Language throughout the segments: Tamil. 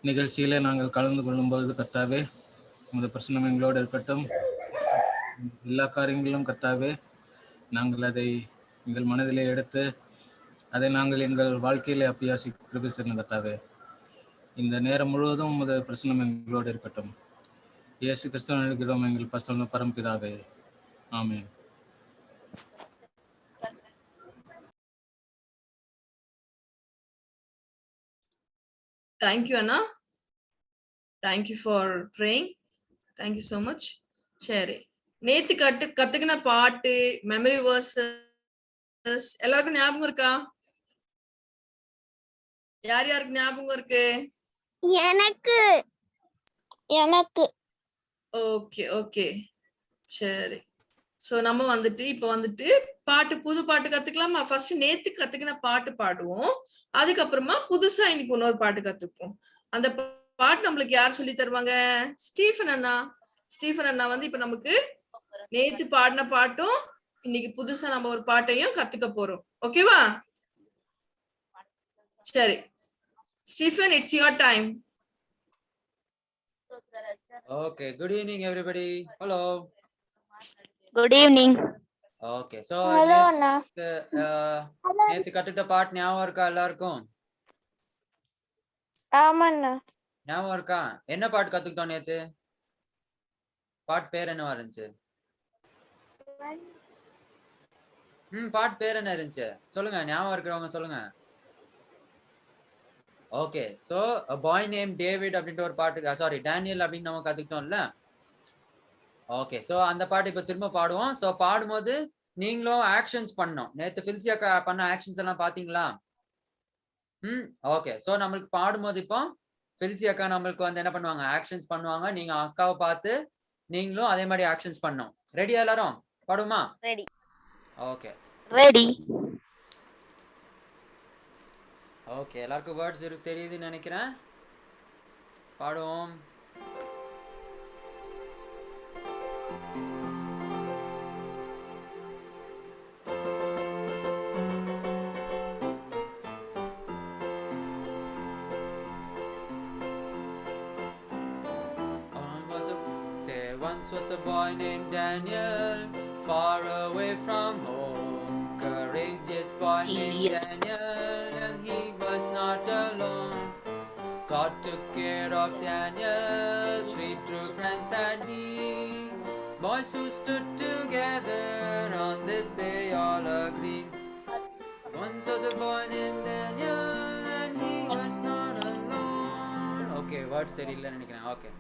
நிகழ்ச்சியிலே நாங்கள் கலந்து கொள்ளும்போது கர்த்தாவே உமது பிரசன்னம் எங்களோடு இருக்கட்டும். எல்லா காரியங்களிலும் கர்த்தாவே நாங்கள் அதை எங்கள் மனதிலே எடுத்து அதை நாங்கள் எங்கள் வாழ்க்கையிலே அபியாசி கிருபை செய்யணும் கர்த்தாவே. இந்த நேரம் முழுவதும் உமது பிரசன்னம் எங்களோடு இருக்கட்டும். இயேசு கிறிஸ்துவின் நினைக்கிறோம் எங்கள் பரிசுத்த பரமபிதாவே. ஆமென். Thank you, Anna. Thank you for praying. Thank you so much. சரி, நேத்து கத்துக்கின பாட்டு, மெமரி வேர்சஸ் எல்லாருக்கும் ஞாபகம் இருக்கா? யார் யாருக்கு ஞாபகம் இருக்கு? எனக்கு எனக்கு ஓகே ஓகே சரி. சோ நம்ம இப்ப பாட்டு, புது பாட்டு கத்துக்கலாமா? ஃபர்ஸ்ட் நேத்து கத்துக்கின பாட்டு பாடுவோம், அதுக்கப்புறமா புதுசா இன்னைக்கு இன்னொரு பாட்டு கத்துப்போம். அந்த பாட்டு நம்மளுக்கு யார் சொல்லி தருவாங்க? ஸ்டீஃபன் அண்ணா. ஸ்டீஃபன் அண்ணா இப்ப நமக்கு நேத்து பாடின பாட்டும் இன்னைக்கு புதுசா நம்ம ஒரு பாட்டையும் கத்துக்க போறோம். ஓகேவா? சரி Stephen, it's your time. Okay, good evening everybody. Hello. Good evening. Okay, so hello அண்ணா. நேத்து கத்துட்ட பாட்டு ஞாபகம் இருக்கா எல்லாருக்கும்? ஆமாண்ணா. ஞாபகம் இருக்கா? என்ன பாட்டு கத்துக்கிட்டோம் நேத்து? பாட்டு பேர் என்னவா இருந்துச்சு? பாட்டு பேர் என்ன இருந்துச்சு சொல்லுங்க, ஞாபகம் இருக்கிறவங்க சொல்லுங்க. Okay, so a boy named David அப்படின்ற ஒரு பாட்டு, சாரி டேனியல் அப்படின்னு நம்ம கத்துக்கிட்டோம்ல. ஓகே, சோ அந்த பாட்டு இப்ப திரும்ப பாடுவோம். சோ பாடும்போது நீங்களும் ஆக்ஷன்ஸ் பண்ணணும். நேத்து ஃபில்சியா பண்ண ஆக்ஷன்ஸ் எல்லாம் பாத்தீங்களா? ஓகே, சோ நம்மளுக்கு பாடும்போது இப்போ ஃபில்சி அக்கா நம்மளுக்கு என்ன பண்ணுவாங்க, ஆக்ஷன்ஸ் பண்ணுவாங்க. நீங்க அக்காவை பார்த்து நீங்களும் அதே மாதிரி ஆக்ஷன்ஸ் பண்ணணும். ரெடியா எல்லாரும்? பாடுமா? ரெடி. Okay ready. ஓகே, எல்லாருக்கும் வேர்ட்ஸ் தெரியுதுன்னு நினைக்கிறேன். பாடுவோம். Once was a boy named Daniel, far away from home. Courageous boy named Daniel, and he was not alone. God took care of Daniel, 3 true friends had he. Boys who stood together on this day all agreed. Once was a boy named Daniel, and he was not alone. Okay, words தெரியல நினைக்கிறேன். Okay.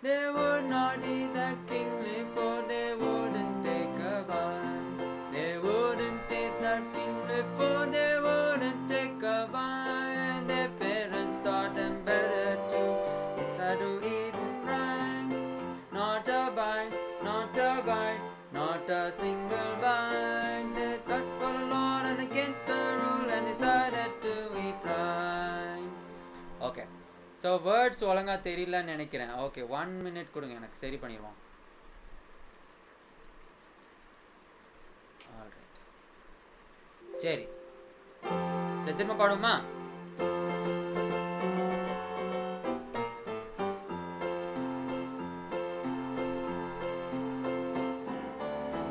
They would not eat that kingly food, they wouldn't take a bite. They wouldn't eat that kingly food, they wouldn't take a bite. Their parents thought them better to decide to eat right. Not a bite, not a bite, not a single bite. They thought for the Lord and against the rule and decided to eat right. Okay. So words ஒழுங்கா தெரியலன்னு நினைக்கிறேன். ஓகே, 1 minute கொடுங்க, எனக்கு சரி பண்ணிடுவோம். சரி, திரும்ப பாடுமா?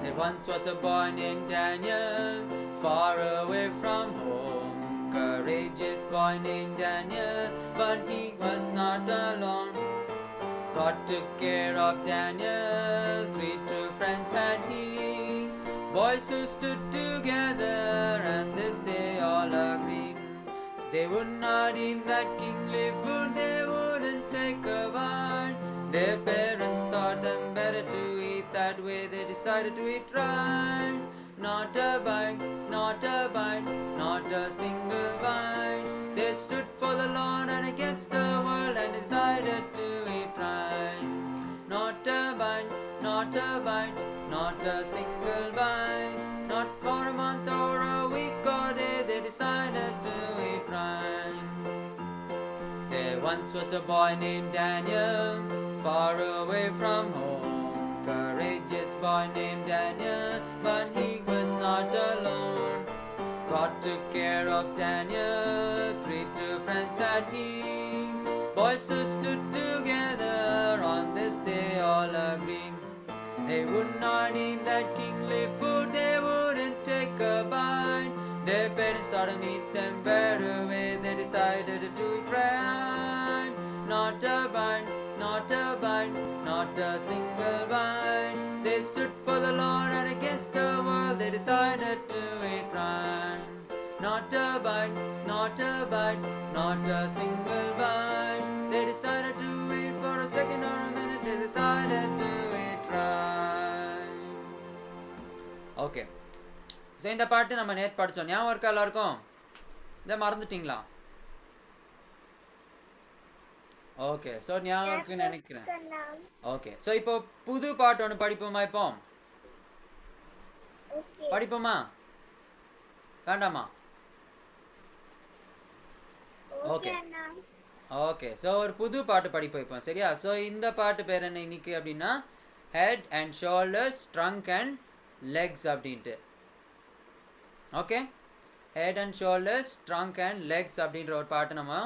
There once was a boy named Daniel, far away from home. Courageous boy named Daniel, but he was not alone. God took care of Daniel, 3 true friends had he. Boys who stood together, and this they all agreed. They would not eat that kingly food, they wouldn't take a bite. Their parents thought them better to eat that way, they decided to eat right. Not a bite, not a bite, not a single bite. They stood for the Lord and against the world and decided to eat right. Not a bite, not a bite, not a single bite. Not for a month or a week or day, they decided to eat right. There once was a boy named Daniel, far away from home. Courageous boy named Daniel, but he was not alone. God took care of Daniel, 3 true friends had he. Voices stood together on this day, all agreed. They would not eat that kingly food, they wouldn't take a bite. Their parents thought to meet them better way, they decided to do it right. Not a bite, not a bite, not a single bite. They stood for the Lord and against the world, they decided to do it right. Not a bite, not a bite, not a single bite. They decided to wait for a second or a minute, they decided to do it right. Okay. So இந்த பாட்டு நம்ம நேற்று படித்தோம். ஞாபகம் இருக்கா எல்லாருக்கும்? இதை மறந்துட்டிங்களா? ஓகே, ஸோ ஞாபகம் இருக்குன்னு நினைக்கிறேன். ஓகே, ஸோ இப்போ புது பாட்டு ஒன்று படிப்போமா? இப்போ படிப்போமா வேண்டாமா? ஓகே ஓகே, ஸோ ஒரு புது பாட்டு படிப்போம் இப்போ, சரியா? ஸோ இந்த பாட்டு பேர் என்ன இன்னைக்கு அப்படின்னா head and shoulders trunk and legs அப்படின்ட்டு. Okay, head and shoulders trunk and legs அப்படின்ற ஒரு பாட்டு நம்ம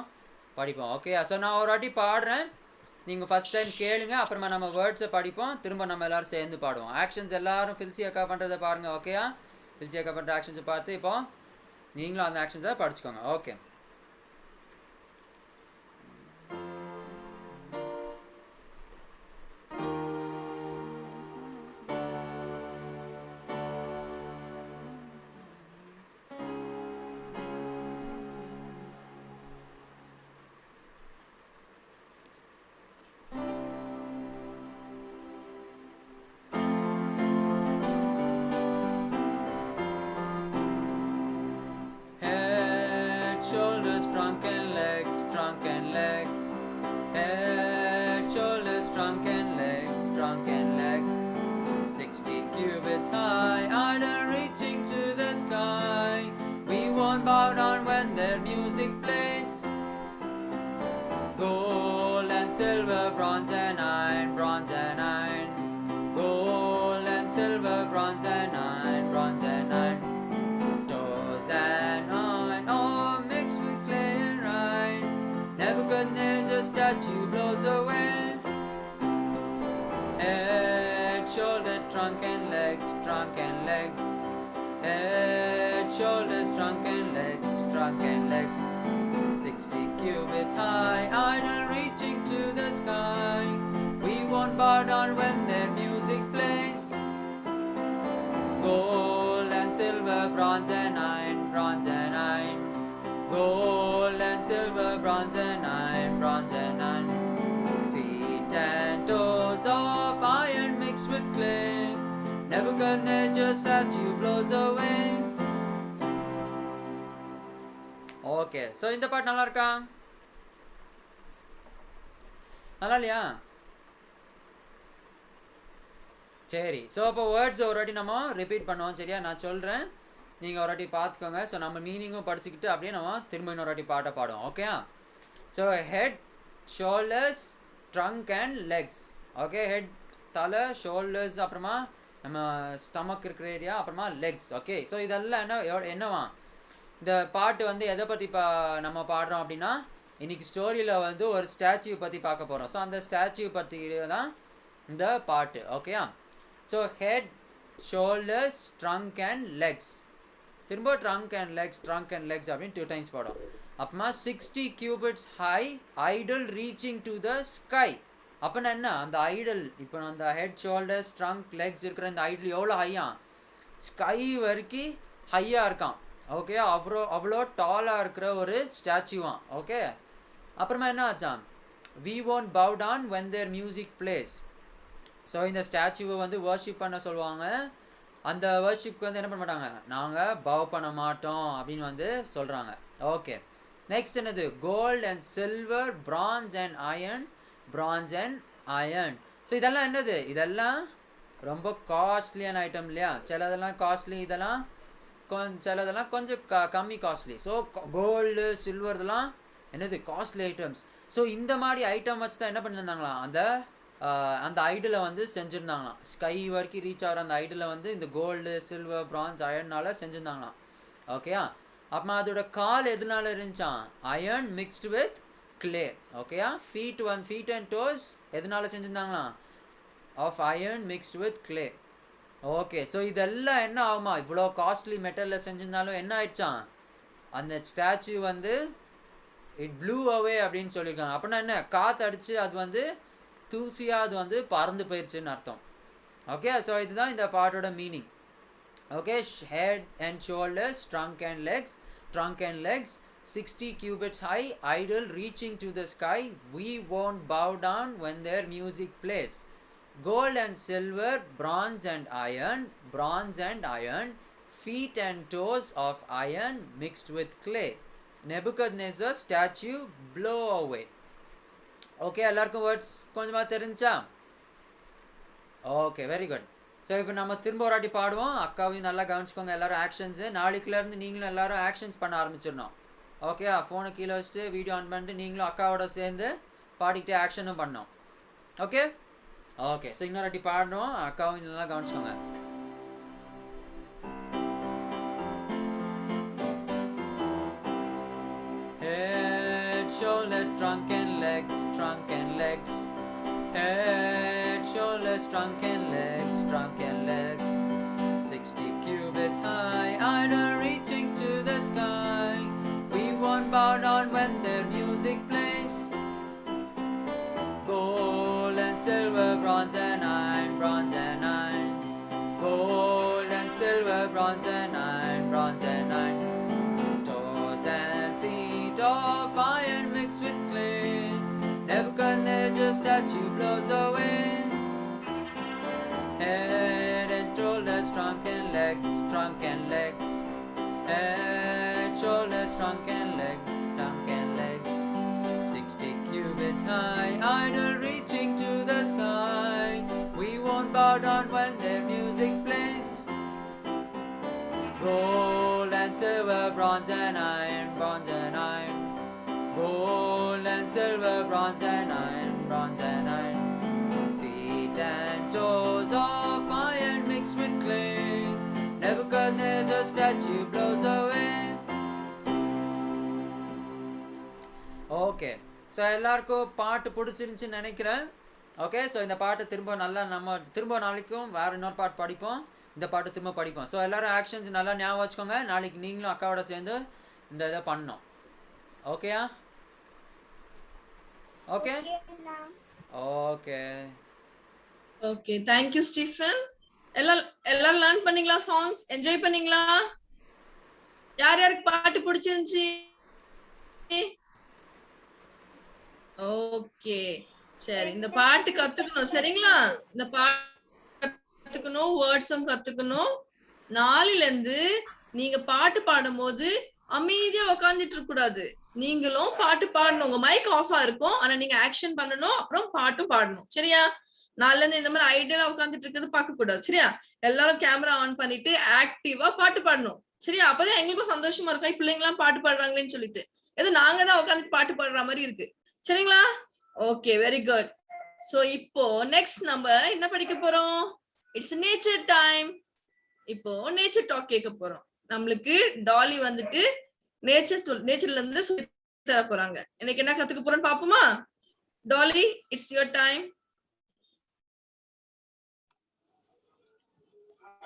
படிப்போம். ஓகே, ஸோ நான் ஒரு வாட்டி பாடுறேன், நீங்கள் ஃபஸ்ட் டைம் கேளுங்க, அப்புறமா நம்ம வேர்ட்ஸை படிப்போம், திரும்ப நம்ம எல்லோரும் சேர்ந்து பாடுவோம். ஆக்ஷன்ஸ் எல்லோரும் ஃபில்சி அக்கா பண்ணுறதை பாருங்கள். ஓகேயா? ஃபில்சி அக்கா பண்ணுற ஆக்ஷன்ஸை பார்த்து இப்போ நீங்களும் அந்த ஆக்ஷன்ஸை படிச்சுக்கோங்க. Okay, trunk and legs, trunk and legs. Head, shoulders, trunk and legs, trunk and legs. 60 cubits high, idle reaching to the sky. We won't bow down when their music plays. Gold and silver, bronze and iron, bronze and iron. Gold and silver, bronze and iron, bronze and iron. Toes and iron, all mixed with clay and rind. Nebuchadnezzar's statue blows away. Head, shoulder, trunk and legs, trunk and legs. Head, shoulders, trunk and legs, trunk and legs. 60 cubits high, idle reaching to the sky. We won't bow down when their music plays. Gold and silver, bronze and iron, bronze and iron. Gold and silver, bronze and iron, bronze and iron. Feet and toes of iron mixed with clay. Nebuchadnezzar's statue blows away. Okay, so இந்த பாட்டு நல்லா இருக்கா? நல்லா இல்லையா? சரி, ஸோ அப்போ வேர்ட்ஸ் ஒரு வாட்டி நம்ம ரிப்பீட் பண்ணுவோம், சரியா? நான் சொல்கிறேன், நீங்கள் ஒரு வாட்டி பார்த்துக்கோங்க. ஸோ நம்ம மீனிங்கும் படிச்சுக்கிட்டு அப்படியே நம்ம திரும்ப இன்னொரு வாட்டி பாட்டை பாடுவோம். ஓகேயா? So head, shoulders, trunk and legs. Okay, head தலை, ஷோல்டர்ஸ், அப்புறமா நம்ம ஸ்டமக் இருக்கிற ஏரியா, அப்புறமா லெக்ஸ். ஓகே, ஸோ இதெல்லாம் என்னவா இந்த பாட்டு வந்து எதை பற்றி நம்ம பாடுறோம் அப்படின்னா, இன்றைக்கி ஸ்டோரியில் வந்து ஒரு ஸ்டாச்சு பற்றி பார்க்க போகிறோம். ஸோ அந்த ஸ்டாச்சு பற்றி தான் இந்த பாட்டு. ஓகேயா? So head, shoulders, trunk and legs. திரும்ப trunk and legs, trunk and legs அப்படின்னு 2 times பாடும். அப்புறமா 60 cubits high, idol reaching to the sky. அப்படின்னா என்ன? அந்த ஐடல், இப்போ அந்த ஹெட், ஷோல்டர்ஸ், ட்ரங்க், லெக்ஸ் இருக்கிற இந்த ஐடல் எவ்வளோ ஹையா? ஸ்கை வரைக்கும் ஹையாக இருக்கான். ஓகே, அவ்வளோ டாலாக இருக்கிற ஒரு ஸ்டாச்சுவான். ஓகே, அப்புறமா என்ன ஆச்சான்? We won't bow down when their music plays. So இந்த ஸ்டாச்சுவை வந்து வர்ஷிப் பண்ண சொல்லுவாங்க. அந்த வர்ஷிப்க்கு வந்து என்ன பண்ண மாட்டாங்க? நாங்கள் பவ் பண்ண மாட்டோம் அப்படின்னு வந்து சொல்கிறாங்க. ஓகே, நெக்ஸ்ட் என்னது? Gold and silver, bronze and iron, bronze and iron. So இதெல்லாம் என்னது? இதெல்லாம் ரொம்ப காஸ்ட்லியான ஐட்டம் இல்லையா? சிலதெல்லாம் காஸ்ட்லி, இதெல்லாம் சிலதெல்லாம் கொஞ்சம் கம்மி காஸ்ட்லி. ஸோ கோல்டு, சில்வர் இதெல்லாம் என்னது? Costly items. ஸோ இந்த மாதிரி ஐட்டம் வச்சு தான் என்ன பண்ணியிருந்தாங்களாம்? அந்த ஐடலை வந்து செஞ்சுருந்தாங்களாம். ஸ்கை வரைக்கும் ரீச் ஆகிற அந்த ஐடலை வந்து இந்த கோல்டு, சில்வர், பிரான்ஸ், அயர்னால செஞ்சுருந்தாங்களாம். ஓகேயா? அப்புறமா அதோட கால் எதுனால இருந்துச்சான்? Iron mixed with clay. Okay, feet and toes எதனால செஞ்சிருந்தாங்களா? Of iron mixed with clay. Okay, so இதெல்லாம் என்ன ஆகுமா, இவ்வளோ காஸ்ட்லி மெட்டலில் செஞ்சிருந்தாலும் என்ன ஆயிடுச்சான், அந்த ஸ்டாச்சு வந்து இட் ப்ளூ அவே அப்படின்னு சொல்லியிருக்காங்க. அப்படின்னா என்ன, காற்று அடித்து அது வந்து தூசியாக அது வந்து பறந்து போயிடுச்சுன்னு அர்த்தம். ஓகே, ஸோ இதுதான் இந்த பாட்டோட meaning. Okay, head and shoulders, trunk and legs 60 cubits high, idol reaching to the sky, we won't bow down when their music plays. Gold and silver, bronze and iron, feet and toes of iron mixed with clay. Nebuchadnezzar statue blow away. Okay, எல்லாருக்கும் வேர்ட்ஸ் கொஞ்சமாக தெரிஞ்சா? Okay, very good. ஸோ இப்போ நம்ம திரும்ப ஒரு வாட்டி பாடுவோம். அக்காவையும் நல்லா கவனிச்சுக்கோங்க எல்லாரும். ஆக்ஷன்ஸு நாளைக்குலேருந்து நீங்களும் எல்லாரும் ஆக்ஷன்ஸ் பண்ண ஆரம்பிச்சிடணும். ஓகே, ஃபோனை கீழே வச்சுட்டு வீடியோ ஆன் பண்ணிட்டு நீங்களும் அக்காவோட சேர்ந்து பாடிக்கிட்டே ஆக்ஷனும் பண்ணோம். ஓகே ஓகே, ஸோ இன்னொரு வாட்டி பாடணும். அக்காவும் நல்லா கவனிச்சுக்கோங்க. Head, shoulder, trunk and legs. Head, shoulders, trunk and legs. 60 cubits high, idol reaching to the sky. We won't bow down when their music plays. Gold and silver, bronze and iron. Gold and silver, bronze and iron. Toes and feet of iron mixed with clay. Nebuchadnezzar statue blows away. Head and shoulders, trunk and legs. Head, shoulders, trunk and legs. 60 cubits high, idol reaching to the sky. We won't bow down when their music plays. Gold and silver, bronze and iron. Gold and silver, bronze and iron. Feet and toes of iron mixed with clay. Nebuchadnezzar statue blows away. Okay, so எல்லாருக்கும் பாட்டு பிடிச்சிருந்துச்சின்னு நினைக்கிறேன். ஓகே, ஸோ இந்த பாட்டை நம்ம திரும்ப நாளைக்கும் வேறு இன்னொரு பாட்டு படிப்போம். இந்த பாட்டு திரும்ப படிப்போம். ஸோ எல்லோரும் ஆக்ஷன்ஸ் நல்லா ஞாபகம் வச்சுக்கோங்க. நாளைக்கு நீங்களும் அக்காவோட சேர்ந்து இந்த இதை பண்ணோம். ஓகேயா? Okay okay okay, thank you Stephen. எல்லாரும் லேர்ன் பண்ணீங்களா? சாங்ஸ் என்ஜாய் பண்ணீங்களா? யார் யாருக்கு பாட்டு பிடிச்சிருந்துச்சு? ஓகே, சரி. இந்த பாட்டு கத்துக்கணும், சரிங்களா? இந்த பாட்டு கத்துக்கணும், வேர்ட்ஸும் கத்துக்கணும். நாளையில இருந்து நீங்க பாட்டு பாடும் போது அமைதியா உட்காந்துட்டு இருக்க கூடாது. நீங்களும் பாட்டு பாடணும். உங்க மைக் ஆஃபா இருக்கும், ஆனா நீங்க ஆக்ஷன் பண்ணணும், அப்புறம் பாட்டும் பாடணும். சரியா? நாள்ல இருந்து இந்த மாதிரி ஐடியா உட்காந்துட்டு இருக்கிறது பார்க்க கூடாது. சரியா? எல்லாரும் கேமரா ஆன் பண்ணிட்டு ஆக்டிவா பாட்டு பாடணும். சரியா? அப்பதான் எங்களுக்கும் சந்தோஷமா இருக்கும், பிள்ளைங்க எல்லாம் பாட்டு பாடுறாங்களேன்னு சொல்லிட்டு. ஏதோ நாங்க தான் உட்காந்து பாட்டு பாடுற மாதிரி இருக்கு. சரிங்களா? Okay, very good. சோ இப்போ நெக்ஸ்ட் நம்ம என்ன படிக்க போறோம்? It's nature time. இப்போ நேச்சர் டாக் கேட்க போறோம். நம்மளுக்கு டாலி வந்துட்டு நேச்சர்ல இருந்து சொல்லி தர போறாங்க. எனக்கு என்ன கத்துக்க போறோம்னு பாப்போமா? Dolly, it's your time.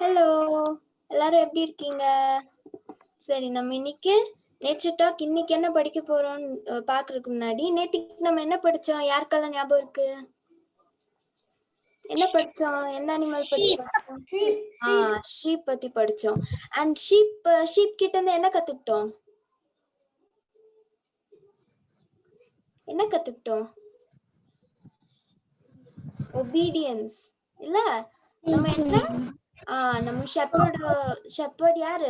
Hello, எல்லாரும் எப்படி இருக்கீங்க? சரி, நம்ம இன்னைக்கு நேச்சர் டாக் இன்னைக்கு என்ன படிக்க போறோம்னு பாக்குறதுக்கு முன்னாடி நேத்திக்கு நம்ம என்ன படிச்சோம்? யாருக்கெல்லாம் ஞாபகம் இருக்கு? என்ன படிச்சோம்? எந்த அனிமல் பத்தி படிச்சோம்? ஷீப் பத்தி படிச்சோம். அண்ட் ஷீப் கிட்ட இருந்து என்ன கத்துக்கிட்டோம்? ஒபீடியன்ஸ் இல்ல? நம்ம என்ன நம்ம ஷெப்பர்ட் யாரு?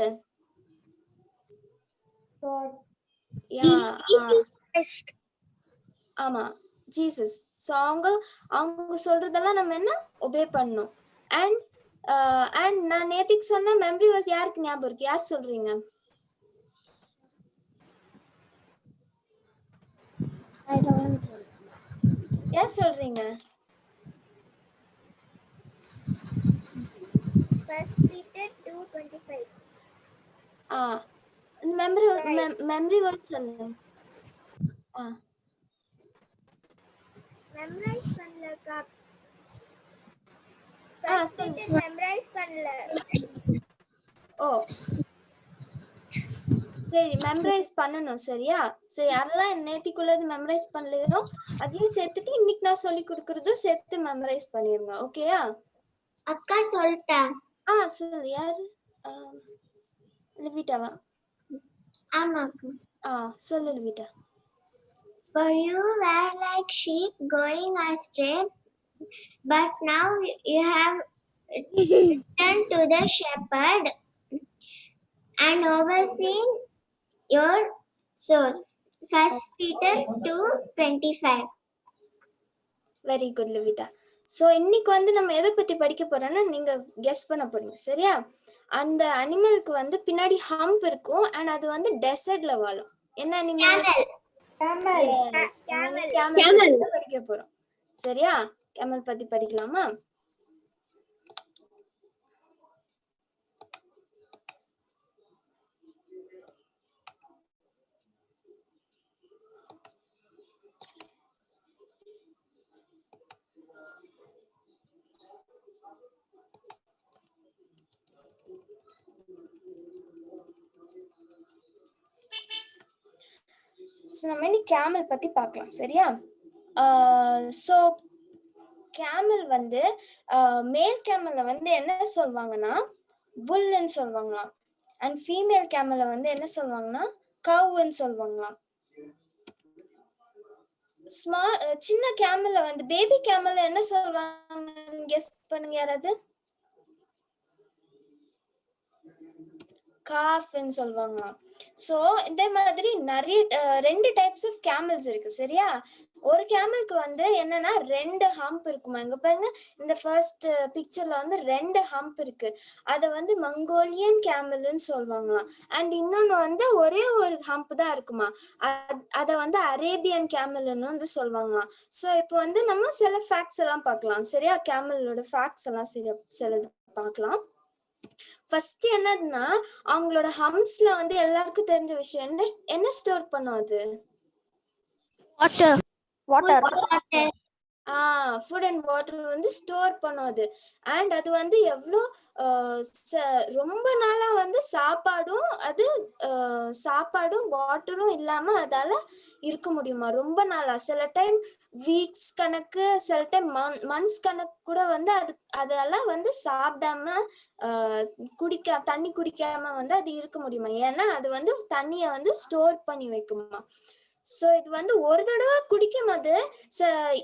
ஆமா, ஜீசஸ். சோ அவங்க சொல்றதெல்லாம் நம்ம என்ன ஒபே பண்ணணும். அண்ட் நான் நேத்திக்கு சொன்ன மெமரி வாஸ் யாருக்கு ஞாபகம் இருக்கு? யார் சொல்றீங்க? யார் சொல்றீங்க? மெமரி வேர்ட் சொல்லுங்க. மெமரைஸ் பண்ணலக்கா. சொல்லுங்க. மெமரைஸ் பண்ணல. ஓ சரி, மெமரைஸ் பண்ணணும். சரியா? சரி, யாரெல்லாம் நேத்திக்குள்ளது மெமரைஸ் பண்ணலையோ அதையும் சேர்த்துட்டு இன்னைக்கு நான் சொல்லி கொடுக்கறதும் சேர்த்து மெமரைஸ் பண்ணிருங்க. ஓகேயா? அக்கா சொல்லிட்டேன். சொல்லு. யாரு? லிவிட்டாவா? ஆமாக்கா. சொல்லு லிவிட்டா. For you were like sheep going astray, but now you have returned to the shepherd and overseen your soul. 1 Peter 2:25. Very good லிவிட்டா. ஸோ இன்னைக்கு வந்து நம்ம எதை பத்தி படிக்க போறோம்னா நீங்க கெஸ் பண்ண போறீங்க. சரியா? அந்த அனிமலுக்கு வந்து பின்னாடி ஹம்ப் இருக்கும் அண்ட் அது வந்து டெசர்ட்ல வாழும். என்ன அனிமல்? கேமல் படிக்க போறோம். சரியா? கேமல் பத்தி படிக்கலாமா? நம்ம இன்னைக்கு கேமல் பத்தி பார்க்கலாம். சரியா? ஸோ கேமல் வந்து மேல் கேமல்ல வந்து என்ன சொல்லுவாங்கன்னா புல்லுன்னு சொல்லுவாங்களாம். அண்ட் ஃபீமேல் கேமல்ல வந்து என்ன சொல்லுவாங்கன்னா கவுன்னு சொல்லுவாங்களாம். சின்ன கேமல்ல வந்து பேபி கேமல்ல என்ன சொல்லுவாங்க கெஸ் பண்ணுங்க யாராவது? காஃப்னு சொல்லுவாங்களாம். ஸோ இதே மாதிரி நிறைய 2 டைப்ஸ் ஆஃப் கேமல்ஸ் இருக்கு. சரியா? ஒரு கேமலுக்கு வந்து என்னன்னா 2 ஹம்ப் இருக்குமா. இங்க பாருங்க, இந்த ஃபர்ஸ்ட் பிக்சர்ல வந்து 2 ஹம்ப் இருக்கு. அதை வந்து மங்கோலியன் கேமல்னு சொல்லுவாங்களாம். அண்ட் இன்னொன்னு வந்து ஒரே ஒரு ஹம்ப் தான் இருக்குமா. அதை வந்து அரேபியன் கேமல்னு வந்து சொல்லுவாங்களாம். ஸோ இப்போ வந்து நம்ம சில ஃபேக்ட்ஸ் எல்லாம் பார்க்கலாம். சரியா? கேமலோட ஃபேக்ட்ஸ் எல்லாம் சிலது பார்க்கலாம். ஃபர்ஸ்ட் என்னதுன்னா அவங்களோட ஹம்ஸ்ல வந்து எல்லாருக்கும் தெரிஞ்ச விஷயம் என்ன ஸ்டோர் பண்ணும் அது? வாட்டர். ஃபுட் அண்ட் வாட்டர் வந்து ஸ்டோர் பண்ணும் அது. அண்ட் அது வந்து எவ்வளோ ரொம்ப நாளா வந்து சாப்பாடும் வாட்டரும் இல்லாம அதால இருக்க முடியுமா ரொம்ப நாளா. சில டைம் வீக்ஸ் கணக்கு, சில டைம் மந்த்ஸ் கணக்கு கூட வந்து அதெல்லாம் வந்து சாப்பிடாம தண்ணி குடிக்காம வந்து அது இருக்க முடியுமா. ஏன்னா அது வந்து தண்ணிய வந்து ஸ்டோர் பண்ணி வைக்குமா. ஸோ இது வந்து ஒரு தடவை குடிக்கும் போது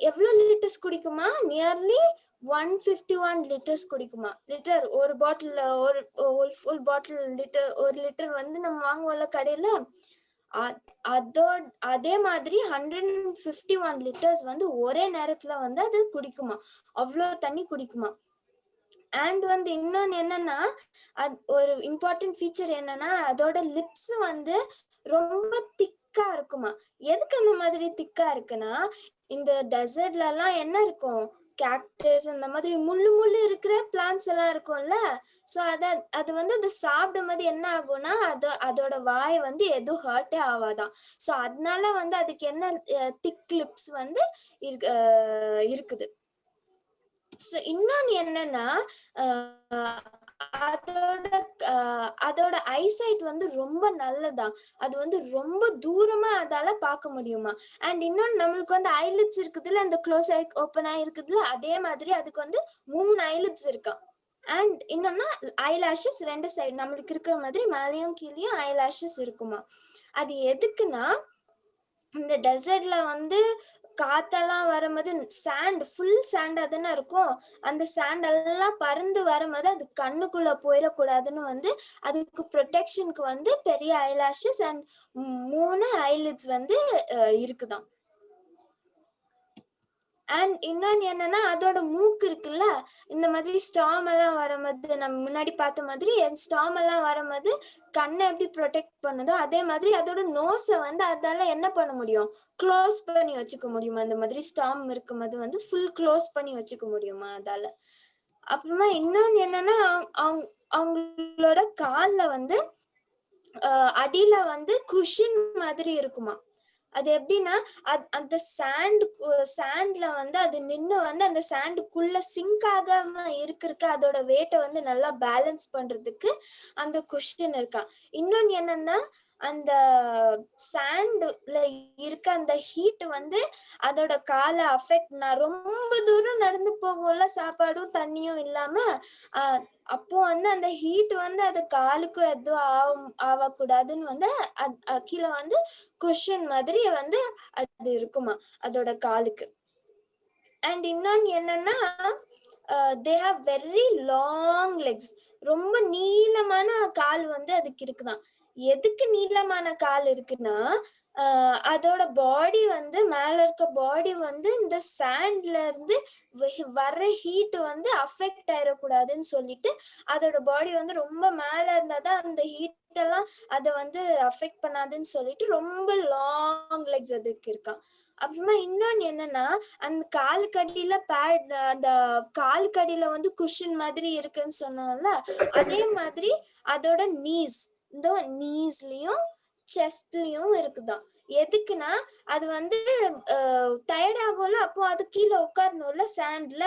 எவ்வளவு லிட்டர்ஸ் குடிக்குமா? நியர்லி 151 லிட்டர்ஸ் குடிக்குமா. லிட்டர் ஒரு பாட்டில், ஒரு ஃபுல் பாட்டில் லிட்டர், 1 லிட்டர் வந்து நம்ம வாங்குவோம்ல கடையில, அதே மாதிரி 151 லிட்டர்ஸ் வந்து ஒரே நேரத்துல வந்து அது குடிக்குமா. அவ்வளோ தண்ணி குடிக்குமா. அண்ட் வந்து இன்னொன்னு என்னன்னா ஒரு இம்பார்ட்டன்ட் ஃபீச்சர் என்னன்னா அதோட லிப்ஸ் வந்து ரொம்ப திக்கா இருக்குமா. எதுக்கு அந்த மாதிரி திக்கா இருக்குன்னா இந்த டெசர்ட்ல எல்லாம் என்ன இருக்கும், கேக்டஸ் அந்த மாதிரி முள்ளு இருக்கிற பிளான்ட்ஸ் எல்லாம் இருக்கும்ல. ஸோ அது வந்து அது சாப்பிடும் போது என்ன ஆகும்னா அதோட வாய் வந்து எதுவும் ஹர்ட்டே ஆகாதான். ஸோ அதனால வந்து அதுக்கு என்ன திக் லிப்ஸ் வந்து இருக்குது. ஸோ இன்னொன்னு என்னன்னா அதோட ஐசைட் வந்து ரொம்ப நல்லதான். அது வந்து ரொம்ப தூரமா அதால பார்க்க முடியுமா. அண்ட் இன்னொன்னு நம்மளுக்கு வந்து ஐலிட்ஸ் இருக்குதுல்ல, அந்த க்ளோஸ் ஐ ஓப்பன் ஆகி இருக்குதுல்ல, அதே மாதிரி அதுக்கு வந்து 3 ஐலிட்ஸ் இருக்கான். அண்ட் இன்னொன்னா ஐலாஷஸ் 2 சைடு நம்மளுக்கு இருக்கிற மாதிரி மேலேயும் கீழேயும் ஐலாஷஸ் இருக்குமா. அது எதுக்குன்னா இந்த டெசர்ட்ல வந்து காத்தெல்லாம் வரும்போது ஃபுல் சாண்டா தானே இருக்கும். அந்த சாண்ட் எல்லாம் பறந்து வரும்போது அது கண்ணுக்குள்ள போயிடக்கூடாதுன்னு வந்து அதுக்கு ப்ரொடெக்ஷனுக்கு வந்து பெரிய ஐலாஷஸ் அண்ட் 3 ஐலிட்ஸ் வந்து இருக்குதான். அண்ட் இன்னொன்னு என்னன்னா அதோட மூக்கு இருக்குல்ல, இந்த மாதிரி ஸ்டாம் எல்லாம் வரும்போது நம்ம முன்னாடி பார்த்த மாதிரி ஸ்டாம் எல்லாம் வரும்போது கண்ணை எப்படி ப்ரொடெக்ட் பண்ணுதோ அதே மாதிரி அதோட நோஸை வந்து அதால என்ன பண்ண முடியும், க்ளோஸ் பண்ணி வச்சுக்க முடியுமா. அந்த மாதிரி ஸ்டாம் இருக்கும்போது வந்து ஃபுல் க்ளோஸ் பண்ணி வச்சுக்க முடியுமா அதால. அப்புறமா இன்னொன்னு என்னன்னா அவங்களோட கால்ல வந்து அடியில வந்து குஷன் மாதிரி இருக்குமா. அது எப்படின்னா அந்த சாண்ட்ல வந்து அது நின்னு வந்து அந்த சாண்டுக்குள்ள சிங்க் ஆகாம இருக்கிறதுக்கு அதோட வெயிட்டை வந்து நல்லா பேலன்ஸ் பண்றதுக்கு அந்த குஷன் இருக்கா. இன்னொன்னு என்னன்னா அந்த சாண்ட்ல இருக்க அந்த ஹீட் வந்து அதோட காலை அஃபெக்ட். நான் ரொம்ப தூரம் நடந்து போகும்ல சாப்பாடும் தண்ணியும் இல்லாம அப்போ வந்து அந்த ஹீட் வந்து அது காலுக்கும் எதுவும் ஆகக்கூடாதுன்னு வந்து கீழே வந்து குஷன் மாதிரி வந்து அது இருக்குமா அதோட காலுக்கு. அண்ட் இன்னொன்னு என்னன்னா they have very long legs. ரொம்ப நீளமான கால் வந்து அதுக்கு இருக்குதான். எதுக்கு நீளமான கால் இருக்குன்னா அதோட பாடி வந்து மேல இருக்க பாடி வந்து இந்த சாண்ட்ல இருந்து வர்ற ஹீட் வந்து அஃபெக்ட் ஆயிடக்கூடாதுன்னு சொல்லிட்டு அதோட பாடி வந்து ரொம்ப மேல இருந்தாதான் அந்த ஹீட் எல்லாம் அதை வந்து அஃபெக்ட் பண்ணாதுன்னு சொல்லிட்டு ரொம்ப லாங் லெக்ஸ் அதுக்கு இருக்கான். அப்புறமா இன்னொன்னு என்னன்னா அந்த காலுக்கடியில பேட் அந்த காலுக்கடியில வந்து குஷன் மாதிரி இருக்குன்னு சொன்னோம்ல, அதே மாதிரி அதோட இந்த நீஸ்லயும் செஸ்ட்லயும் இருக்குதான். எதுக்குன்னா அது வந்து டயர்ட் ஆகும்ல, அப்போ அது கீழே உட்காரணும்ல சாண்ட்ல.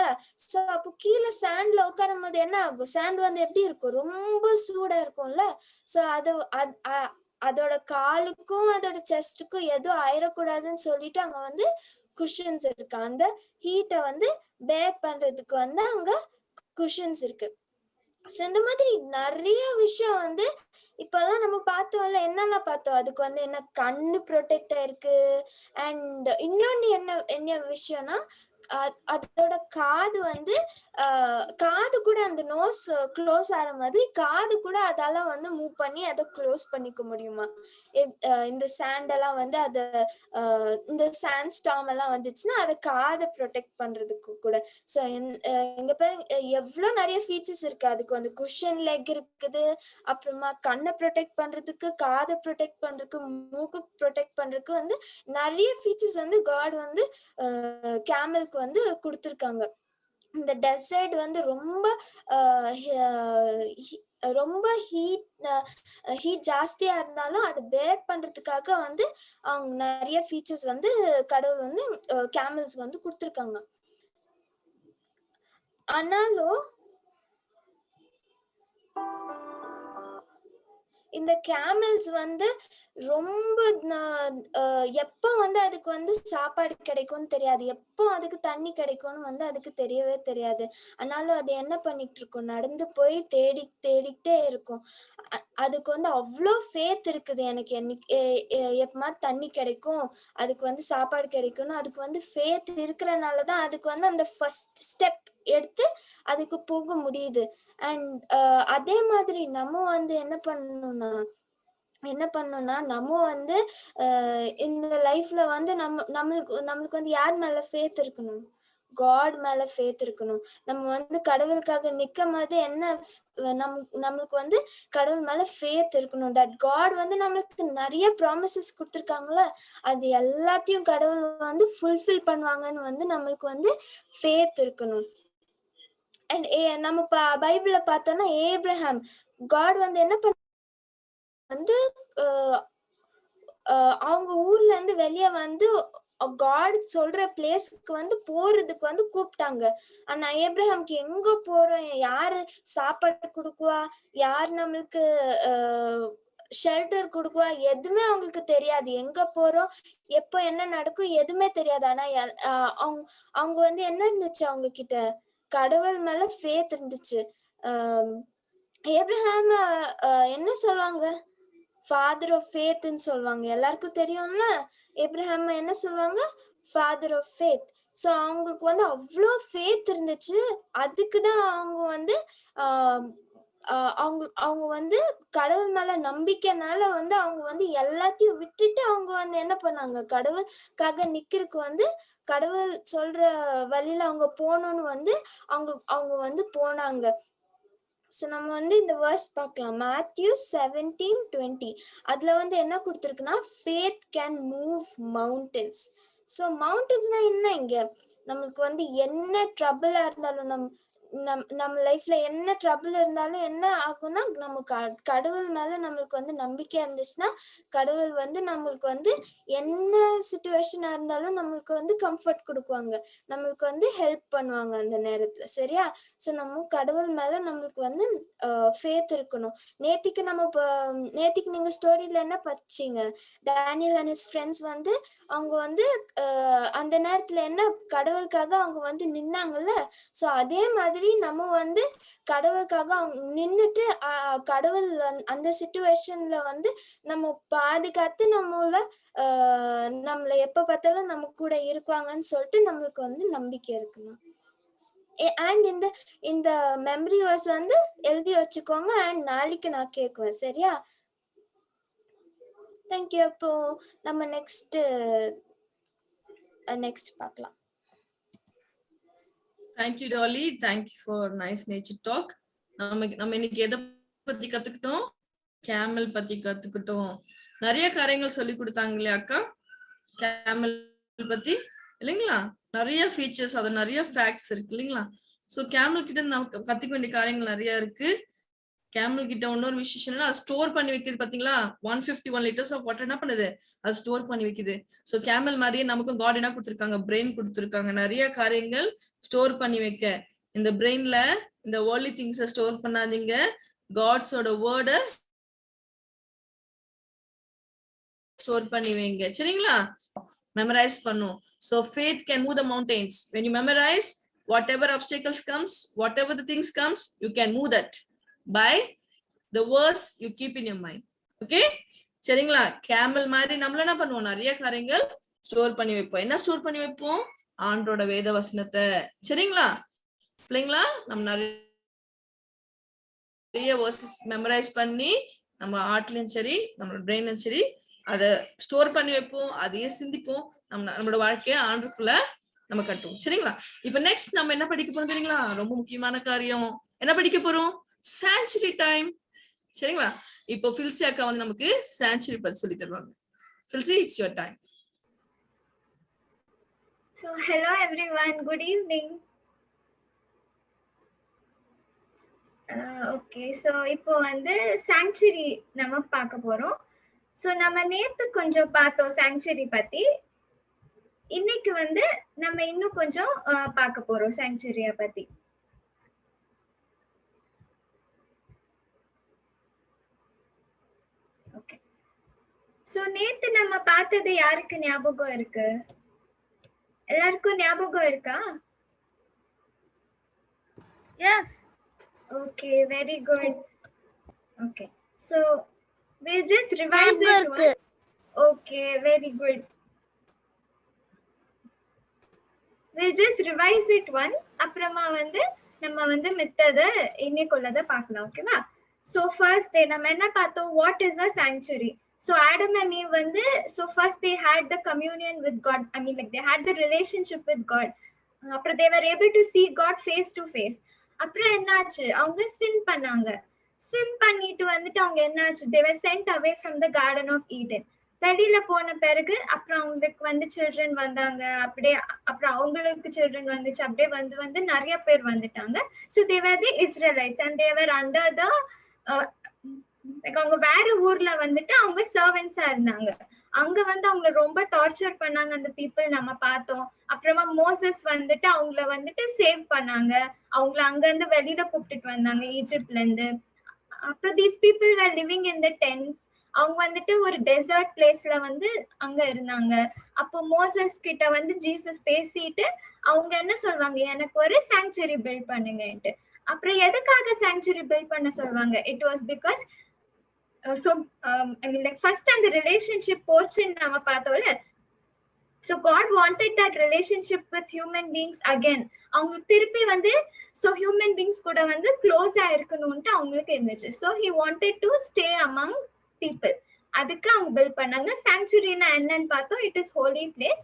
சோ அப்போ கீழே சாண்ட்ல உட்காரும் போது என்ன ஆகும், சாண்ட் வந்து எப்படி இருக்கும், ரொம்ப சூடா இருக்கும்ல. சோ அதோட காலுக்கும் அதோட செஸ்டுக்கும் எதுவும் ஆயிடக்கூடாதுன்னு சொல்லிட்டு அங்க வந்து குஷன்ஸ் இருக்கு. அந்த ஹீட்டை வந்து பேர் பண்றதுக்கு வந்து அங்க குஷன்ஸ் இருக்கு. ஸோ இந்த மாதிரி நிறைய விஷயம் வந்து இப்பெல்லாம் நம்ம பார்த்தோம்ல, என்னெல்லாம் பார்த்தோம், அதுக்கு வந்து என்ன கண்ணு ப்ரொடெக்ட் ஆயிருக்கு. அண்ட் இன்னொன்னு என்ன விஷயம்னா அதோட காது வந்து காது கூட அந்த நோஸ் க்ளோஸ் ஆகிற மாதிரி காது கூட அதால வந்து மூவ் பண்ணி அதை க்ளோஸ் பண்ணிக்க முடியுமா. இந்த சாண்டெல்லாம் வந்து அதை இந்த சாண்ட் ஸ்டார்ம் எல்லாம் வந்துச்சுன்னா அதை காதை ப்ரொடெக்ட் பண்றதுக்கு கூட. ஸோ எங்க பேர் எவ்வளோ நிறைய ஃபீச்சர்ஸ் இருக்கு. அதுக்கு வந்து குஷன் லெக் இருக்குது, அப்புறமா கண்ணை ப்ரொடெக்ட் பண்றதுக்கு, காதை ப்ரொடெக்ட் பண்றதுக்கு, மூக்கு ப்ரொடெக்ட் பண்றதுக்கு வந்து நிறைய ஃபீச்சர்ஸ் வந்து காட் வந்து கேமலுக்கு வந்து கொடுத்துருக்காங்க. இந்த டெசர்ட் வந்து ரொம்ப ஹீட் ஜாஸ்தியா இருந்தாலும் அதை பேர் பண்றதுக்காக வந்து அவங்க நிறைய ஃபீச்சர்ஸ் வந்து கடவுள் வந்து கேமல்ஸ்க்கு வந்து கொடுத்துருக்காங்க. ஆனாலும் இந்த கேமல்ஸ் வந்து ரொம்ப எப்போ வந்து அதுக்கு வந்து சாப்பாடு கிடைக்கும்னு தெரியாது, எப்போ அதுக்கு தண்ணி கிடைக்கும்னு வந்து அதுக்கு தெரியவே தெரியாது. ஆனாலும் அது என்ன பண்ணிட்டு இருக்கும், நடந்து போய் தேடிக்கிட்டே இருக்கும். அதுக்கு வந்து அவ்வளோ ஃபேத் இருக்குது, எனக்கு எப்பமா தண்ணி கிடைக்கும், அதுக்கு வந்து சாப்பாடு கிடைக்கும்னு அதுக்கு வந்து ஃபேத் இருக்கிறனாலதான் அதுக்கு வந்து அந்த ஃபர்ஸ்ட் ஸ்டெப் எடுத்து அதுக்கு போக முடியுது. அண்ட் அதே மாதிரி நம்ம வந்து என்ன பண்ணணும்னா நம்ம வந்து இந்த லைஃப்ல வந்து நம்மளுக்கு வந்து யார் மேல ஃபேத் இருக்கணும், காட் மேல ஃபேத் இருக்கணும். நம்ம வந்து கடவுளுக்காக நிக்கும் போது என்ன நம்மளுக்கு வந்து கடவுள் மேல ஃபேத் இருக்கணும். தட் காட் வந்து நம்மளுக்கு நிறைய ப்ராமிசஸ் கொடுத்துருக்காங்களா, அது எல்லாத்தையும் கடவுள் வந்து ஃபுல்ஃபில் பண்ணுவாங்கன்னு வந்து நம்மளுக்கு வந்து ஃபேத் இருக்கணும். அண்ட் நம்ம பைபிள்ல பார்த்தோம்னா ஏப்ரஹாம் காட் வந்து என்ன வந்து அவங்க ஊர்ல இருந்து வெளியே வந்து காட் சொல்ற பிளேஸ்க்கு வந்து போறதுக்கு வந்து கூப்பிட்டாங்க. ஆனா ஏப்ரஹாம்க்கு எங்க போறோம், யாரு சாப்பாடு கொடுக்குவா, யார் நம்மளுக்கு ஷெல்டர் கொடுக்குவா, எதுவுமே அவங்களுக்கு தெரியாது. எங்க போறோம், எப்போ என்ன நடக்கும் எதுவுமே தெரியாது. ஆனா அவங்க வந்து என்ன இருந்துச்சு, அவங்க கிட்ட கடவுள் மேல ஃபேத் இருந்துச்சு. ஏப்ரஹாம் என்ன சொல்லுவாங்க, ஃபாதர் ஆஃப் ஃபேத்ன்னு சொல்லுவாங்க. எல்லாருக்கும் தெரியும்ல ஏப்ரஹாம் என்ன சொல்லுவாங்க, ஃபாதர் ஆஃப் ஃபேத். ஸோ அவங்களுக்கு வந்து அவ்வளோ ஃபேத் இருந்துச்சு. அதுக்குதான் அவங்க வந்து அவங்க வந்து கடவுள் மேல நம்பிக்கைனால வந்து அவங்க வந்து எல்லாத்தையும் விட்டுட்டு அவங்க வந்து என்ன பண்ணாங்க, கடவுளுக்காக நிக்கிறதுக்கு வந்து கடவுள் சொல்ற வழியில அவங்க போகணும்னு வந்து அவங்க வந்து போனாங்க. ஸோ நம்ம வந்து இந்த வேர்ஸ் பார்க்கலாம், மேத்யூ 17:20. அதுல வந்து என்ன கொடுத்துருக்குன்னா, faith can move mountains. So மவுண்டன்ஸ்னா என்ன, இங்க நம்மளுக்கு வந்து என்ன ட்ரபிளா இருந்தாலும் நம்ம லைஃப்ல என்ன ட்ரபிள் இருந்தாலும் என்ன ஆகும்னா நம்ம கடவுள் மேல நம்மளுக்கு வந்து நம்பிக்கை இருந்துச்சுன்னா கடவுள் வந்து நம்மளுக்கு வந்து என்ன சுச்சுவேஷனா இருந்தாலும் நம்மளுக்கு வந்து கம்ஃபர்ட் கொடுக்குவாங்க, நம்மளுக்கு வந்து ஹெல்ப் பண்ணுவாங்க அந்த நேரத்துல. சரியா? ஸோ நம்ம கடவுள் மேல நம்மளுக்கு வந்து ஃபேத் இருக்கணும். நேத்திக்கு நீங்க ஸ்டோரியில என்ன படிச்சீங்க? டேனியல் அண்ட் ஹிஸ் ஃப்ரெண்ட்ஸ் வந்து அவங்க வந்து அந்த நேரத்துல என்ன கடவுளுக்காக அவங்க வந்து நின்னாங்கல்ல. ஸோ அதே மாதிரி நம்ம வந்து கடவுளுக்காக அவங்க நின்னுட்டு கடவுள் அந்த சிச்சுவேஷன்ல வந்து நம்ம பாதுகாத்து நம்மள எப்ப பார்த்தாலும் நம்ம கூட இருப்பாங்கன்னு சொல்லிட்டு நம்மளுக்கு வந்து நம்பிக்கை இருக்கணும். அண்ட் இந்த மெமரி வேர்ஸ் வந்து எழுதி வச்சுக்கோங்க. அண்ட் நாளைக்கு நான் கேட்குவேன். சரியா? தேங்க்யூ. அப்போ நம்ம நெக்ஸ்ட் பார்க்கலாம். Thank you Dolly, thank you for nice nature talk. நம்ம இன்னைக்கு எதை பத்தி கத்துக்கிட்டோம்? கேமல் பத்தி கத்துக்கிட்டோம். நிறைய காரியங்கள் சொல்லி கொடுத்தாங்க இல்லையா அக்கா கேமல் பத்தி, இல்லைங்களா? நிறைய ஃபீச்சர்ஸ், அது நிறைய ஃபேக்ட்ஸ் இருக்கு இல்லைங்களா? ஸோ கேமல் கிட்ட நமக்கு கத்துக்க வேண்டிய காரியங்கள் நிறைய இருக்கு. கேமல் கிட்ட இன்னொரு விஷயம் அது ஸ்டோர் பண்ணி வைக்குது. பாத்தீங்களா? 151 liters ஆஃப் வாட்டர் என்ன பண்ணுது? அது ஸ்டோர் பண்ணி வைக்குது. ஸோ கேமல் மாதிரியே நமக்கும் காட் என்ன கொடுத்துருக்காங்க? பிரெயின் கொடுத்துருக்காங்க. நிறைய காரியங்கள் ஸ்டோர் பண்ணி வைக்க. இந்த பிரெயின்ல இந்த வேர்ல்ட்லி திங்ஸை ஸ்டோர் பண்ணாதீங்க, காட்ஸோட வேர்டை ஸ்டோர் பண்ணி வைங்க. சரிங்களா? மெமரைஸ் பண்ணும். So faith can move the mountains. When you memorize, whatever obstacles comes, whatever the things comes, you can move that by the words you keep in your mind. Okay? சரிங்களா? கேமல் மாதிரி நம்மள என்ன பண்ணுவோம்? நிறைய காரியங்கள் ஸ்டோர் பண்ணி வைப்போம். என்ன ஸ்டோர் பண்ணி வைப்போம்? ஆண்டோட வேத வசனத்தை. சரிங்களா பிள்ளைங்களா? நம்ம நிறைய வேர்சஸ் மெமரைஸ் பண்ணி நம்ம ஹார்ட்லயும் சரி நம்மளோட பிரெயின்லயும் சரி அதை ஸ்டோர் பண்ணி வைப்போம். அதையே சிந்திப்போம். நம்மளோட வாழ்க்கைய ஆண்டுக்குள்ள நம்ம கட்டுவோம். சரிங்களா? இப்ப நெக்ஸ்ட் நம்ம என்ன படிக்க போறோம் தெரியுங்களா? ரொம்ப முக்கியமான காரியம். என்ன படிக்க போறோம்? Sanctuary time. சரிங்களா? இப்போ ஃபில்சி அக்கா வந்து நமக்கு சான்ச்சுரி பத்தி சொல்லி தருவாங்க. ஃபில்சி, it's your time. So hello everyone, good evening. Okay, so இப்போ வந்து சாங்சுரி நம்ம பார்க்க போறோம். ஸோ நம்ம நேத்து கொஞ்சம் பார்த்தோம் சாங்சுரி பத்தி. இன்னைக்கு வந்து நம்ம இன்னும் கொஞ்சம் பார்க்க போறோம் சாங்சுரிய பத்தி. ஓகே, ஸோ நேத்து நம்ம பார்த்தது யாருக்கு ஞாபகம் இருக்கு? எல்லாருக்கும் ஞாபகம் இருக்கா? Yes. Okay, very good. Okay, so we'll just revise it once. Okay, very good. We'll just revise it once. அப்புறமா வந்து நம்ம வந்து மித்தத இன்னைக்குள்ளத பார்க்கலாம். ஓகேவா? So first day நம்ம என்ன பார்த்தோம்? What is a sanctuary? So Adam and Eve வந்து so first they had the communion with God. I mean like they had the relationship with God. அப்புறம் they were able to see God face to face. அப்புறம் என்னாச்சு? அவங்க sin பண்ணாங்க. sin பண்ணிட்டு வந்துட்டு அவங்க என்னாச்சு? They were sent away from the Garden of Eden. வெளியில போன பிறகு அப்புறம் அவங்களுக்கு வந்து சில்ட்ரன் வந்தாங்க. அப்படியே அப்புறம் அவங்களுக்கு சில்ட்ரன் வந்துச்சு. அப்படியே வந்து நிறைய பேர் வந்துட்டாங்க. So they were the Israelites and they were under the அவங்க வேற ஊர்ல வந்துட்டு அவங்க சர்வன்ஸா இருந்தாங்க. அங்க வந்து அவங்கள ரொம்ப டார்ச்சர் பண்ணாங்க அந்த பீப்புள் நம்ம பார்த்தோம். அப்புறமா மோசஸ் வந்துட்டு அவங்கள வந்துட்டு சேவ் பண்ணாங்க. அவங்கள அங்க இருந்து வெளியில கூப்பிட்டுட்டு வந்தாங்க ஈஜிப்ட்ல இருந்து. அப்புறம் these people were living in the tents. அவங்க வந்துட்டு ஒரு டெசர்ட் பிளேஸ்ல வந்து அங்க இருந்தாங்க. அப்போ மோசஸ் கிட்ட வந்து ஜீசஸ் பேசிட்டு அவங்க என்ன சொல்வாங்க? எனக்கு ஒரு சாங்சுரி பில்ட் பண்ணுங்கன்ட்டு. அப்புறம் எதுக்காக சாங்சுரி பில்ட் பண்ண சொல்வாங்க? It was because I mean like first அந்த ரிலேஷன்ஷிப் போர்ஷன் நம்ம பார்த்தோம்ல. So God wanted that relationship with human beings again. அவங்க திருப்பி வந்து so human beings கூட வந்து க்ளோஸா இருக்கணும்னு அவங்களுக்கு இருந்துச்சு. So he wanted to stay among people. அதுக்கு அவங்க பில்ட் பண்ணாங்க. சாங்சுரினா என்னன்னு பார்த்தோம். It is holy place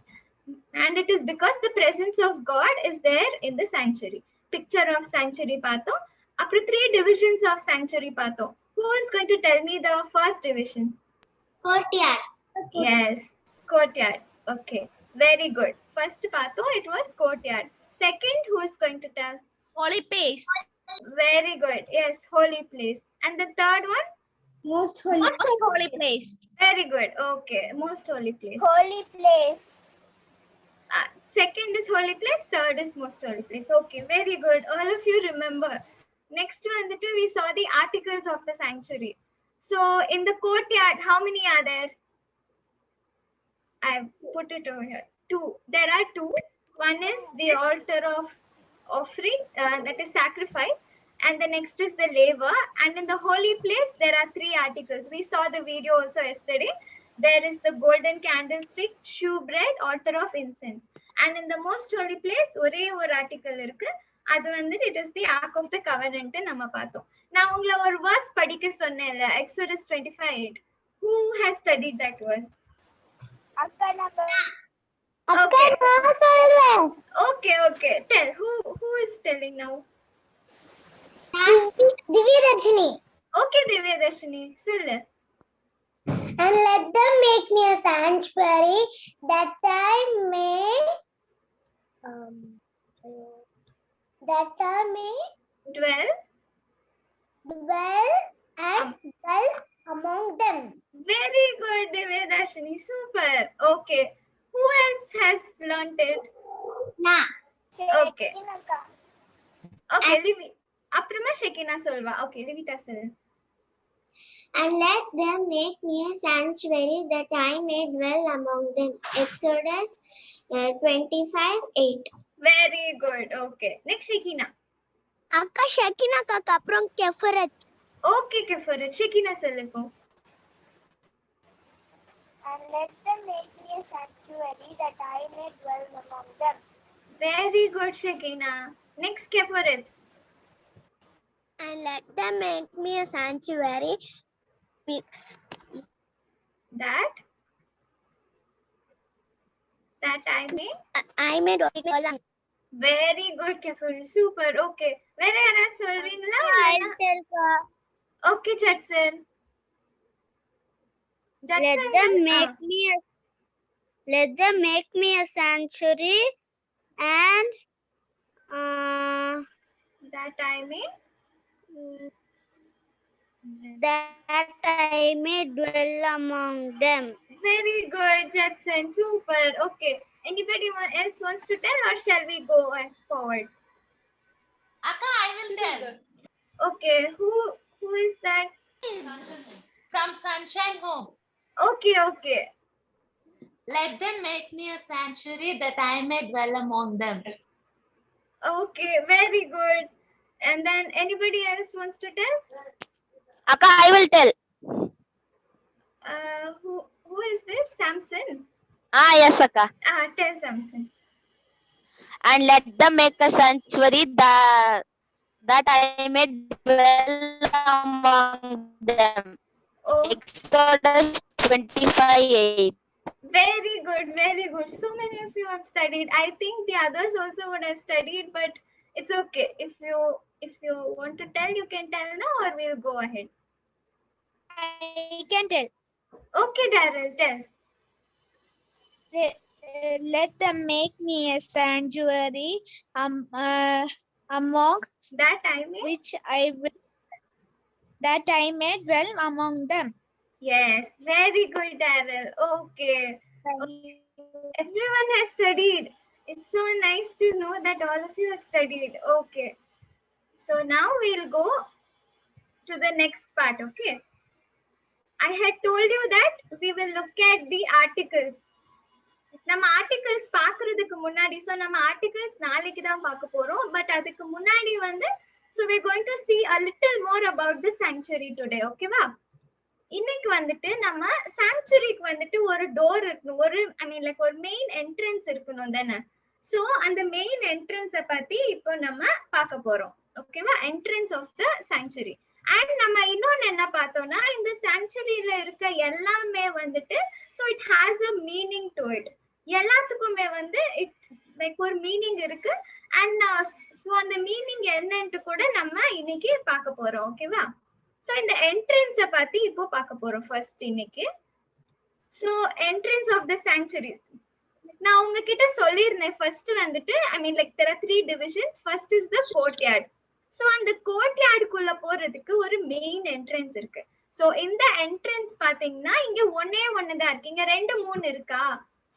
and it is because the presence of God is there in the sanctuary. Picture of sanctuary பார்த்தோம். அப்புறம் 3 divisions of sanctuary பார்த்தோம். Who is going to tell me the first division? Courtyard. Yes, courtyard. Okay, very good. First பார்த்தோம், it was courtyard. Second, who is going to tell? Holy place. Very good. Yes, holy place. And the third one? Most holy. Most holy place. Very good. Okay, most holy place. Holy place. Second is holy place, third is most holy place. Okay, very good. All of you remember. Next one, we saw the articles of the sanctuary. So in the courtyard, how many are there? I've put it over here. 2. There are 2. One is the altar of offering, that is sacrifice, and the next is the laver. And in the holy place, there are 3 articles. We saw the video also yesterday. There is the golden candlestick, shewbread, altar of incense. And in the most holy place, ஒரே ஒரு article இருக்கு. அது வந்து it is the ark of the covenant நம்ம பார்த்தோம். நான் உங்களை ஒரு verse படிக்க சொன்னேன்ல, Exodus 25:8. Who has studied that verse? Okay. Tell. Who is telling now? Divyadarshini. Okay, Divyadarshini. Sollu. And let them make me a sanctuary that I may Dwell among them. Very good, Divyadarshini. Super. Okay. Who else has learned it? Nah. Okay. Okay, Livi. Aprama Shekina solva. Okay, Livita sollu. And let them make me a sanctuary that I may dwell among them. Exodus 25:8. Very good. Okay. Next, Shekina. Akka Shekina kaka aprom Kefarat. Okay, Kefarat. Shekina sollu po. And let them make me a sanctuary that I may dwell among them. Very good, Shekina. Next, Kefarat. And let them make me a sanctuary That I may dwell. Very good, Kefarat. Super. Okay. Where are you solvingla? I'll tell her. Okay, Judson. Let them make me a sanctuary and that I may dwell among them. Very good, Judson. Super. Okay. Anybody else wants to tell, or shall we go forward? Akka, I will tell. Okay. Who is that? From Sunshine Home. Okay. Let them make me a sanctuary that I may dwell among them. Okay, very good. And then anybody else wants to tell? Akka, I will tell. Who is this? Samson? Yes, Akka. Tell Samson. And let them make a sanctuary that I may dwell among them. Oh, Exodus 25:8. very good. So many of you have studied. I think the others also would have studied, but it's okay. If you want to tell, you can tell now, or we'll go ahead. I can tell. Okay, Daryl, tell. Let them make me a sanctuary among That I may. That I may dwell among them. Yes, very good, Daryl. Okay. Everyone has studied. It's so nice to know that all of you have studied. Okay. So now we'll go to the next part, okay? I had told you that we will look at the articles. நம்ம ஆர்டிகல்ஸ் பாக்குறதுக்கு முன்னாடி நம்ம ஆர்டிகல்ஸ் நாளைக்கு தான் பார்க்க போறோம், பட் அதுக்கு முன்னாடி so we're going to see a little more about the sanctuary today, ஓகேவா? இன்னைக்கு நம்ம சாங்சுரிக்கு ஒரு டோர் இருக்கணும், ஒரு மெயின் என்ட்ரன்ஸ் இருக்கணும் தானே. சோ அந்த மெயின் என்ட்ரன்ஸ பத்தி இப்போ நம்ம பார்க்க போறோம், ஓகேவா? Entrance of the sanctuary. And நம்ம இன்னொன்னு என்ன பார்த்தோம்னா, இந்த சாங்சுரியில இருக்க எல்லாமே so it has a meaning to it. எல்லாத்துக்குமே ஒரு மீனிங் இருக்கு. அண்ட் சோ அந்த மீனிங் என்னன்னு கூட நம்ம இன்னைக்கு பார்க்க போறோம், ஓகேவா? சோ இந்த என்ட்ரன்ஸ பத்தி இப்போ பார்க்க போறோம் ஃபர்ஸ்ட் இன்னைக்கு. So entrance of the sanctuary. Let நான் உங்ககிட்ட சொல்லியிருந்தேன் ஃபர்ஸ்ட் வந்துட்டு I mean like there are 3 divisions. First is the courtyard. So அந்த courtyardக்குள்ள போறதுக்கு ஒரு மெயின் என்ட்ரன்ஸ் இருக்கு. So இந்த என்ட்ரன்ஸ் பாத்தீங்கன்னா இங்க ஒண்ணே ஒண்ணுதான் இருக்கு. இங்க 2 3 இருக்கா,